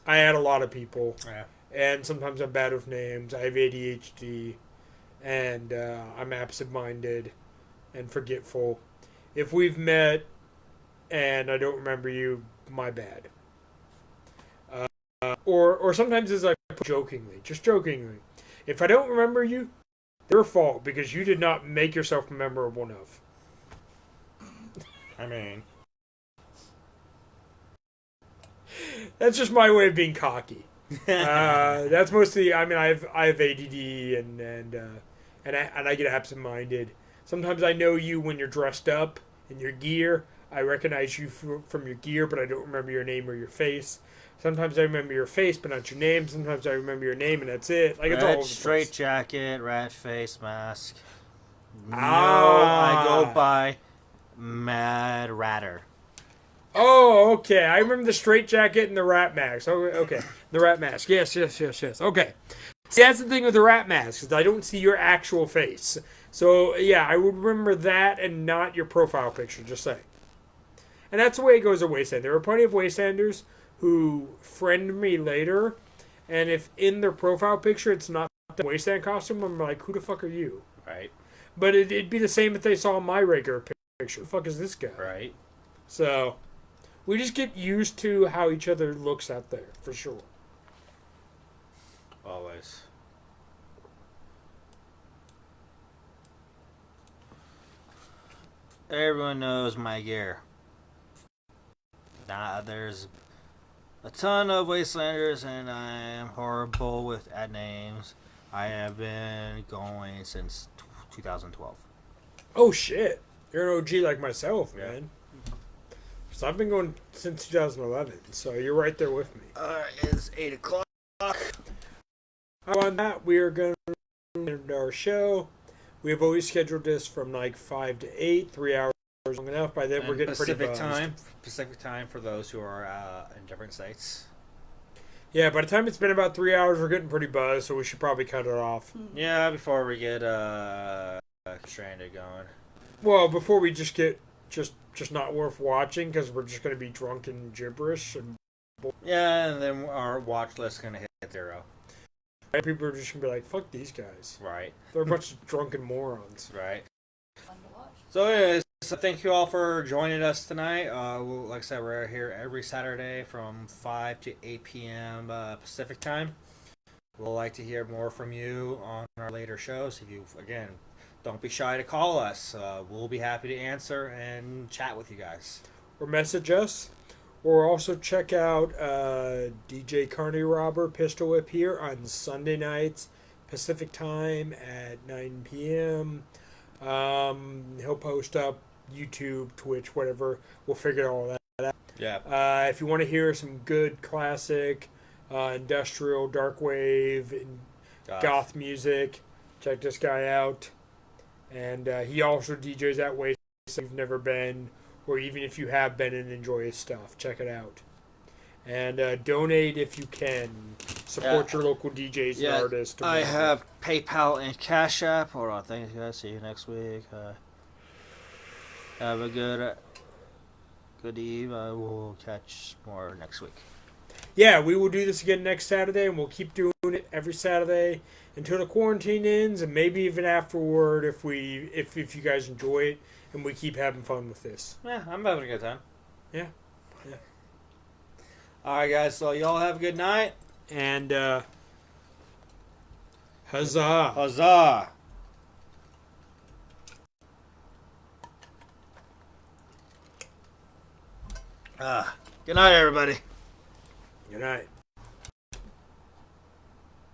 add a lot of people. Yeah. And sometimes I'm bad with names. I have ADHD. And I'm absent-minded and forgetful. If we've met and I don't remember you, my bad. Or sometimes it's like jokingly, just jokingly. If I don't remember you, your fault because you did not make yourself memorable enough. I mean, that's just my way of being cocky. That's mostly. I mean, I have ADD and I get absent-minded. Sometimes I know you when you're dressed up in your gear. I recognize you from your gear, but I don't remember your name or your face. Sometimes I remember your face, but not your name. Sometimes I remember your name, and that's it. Like, it's all over the straight place. jacket, rat face mask. No, Ah. I go by Mad Ratter. Oh, okay. I remember the straight jacket and the rat mask. Okay. The rat mask. Yes. Okay. See, that's the thing with the rat mask, is I don't see your actual face. So, yeah, I would remember that and not your profile picture, just saying. And that's the way it goes at Wasteland. There are plenty of Wastelanders who friend me later, and if in their profile picture it's not the Wasteland costume, I'm like, who the fuck are you? Right. But it'd be the same if they saw my regular picture. Who the fuck is this guy? Right. So, we just get used to how each other looks out there, for sure. Always. Everyone knows my gear. There's a ton of Wastelanders, and I am horrible with ad names. I have been going since 2012. Oh, shit. You're an OG like myself, Yeah. man. So I've been going since 2011, so you're right there with me. It's 8 o'clock. On that, we are going to end our show. We have always scheduled this from like 5 to 8, 3 hours long enough. By then, we're getting pretty buzzed. Pacific time for those who are in different states. Yeah, by the time it's been about 3 hours, we're getting pretty buzzed, so we should probably cut it off. Yeah, before we get stranded going. Well, before we just get just not worth watching, because we're just going to be drunk and gibberish. And Yeah, and then our watch list is going to hit 0. people are just going to be like, fuck these guys. Right. They're a bunch of drunken morons. Right. Fun to watch. So anyways, thank you all for joining us tonight. Like I said, we're here every Saturday from 5 to 8 p.m. Pacific time. We'd like to hear more from you on our later shows. If you, again, don't be shy to call us. We'll be happy to answer and chat with you guys. Or message us. Or also check out DJ Carney Robber Pistol Whip here on Sunday nights, Pacific time at 9 p.m. He'll post up YouTube, Twitch, whatever. We'll figure all that out. Yeah. If you want to hear some good classic industrial, dark wave, and goth music, check this guy out. And he also DJs at Wasteland if you've never been, or even if you have been and enjoy his stuff, check it out. And donate if you can. Support your local DJs and artists. I have PayPal and Cash App. Hold on, thank you guys. See you next week. Have a good eve. We'll catch more next week. Yeah, we will do this again next Saturday, and we'll keep doing it every Saturday until the quarantine ends, and maybe even afterward if you guys enjoy it and we keep having fun with this. Yeah, I'm having a good time. Yeah. All right, guys. So y'all have a good night. And huzzah! Huzzah! Good night, everybody. Good night.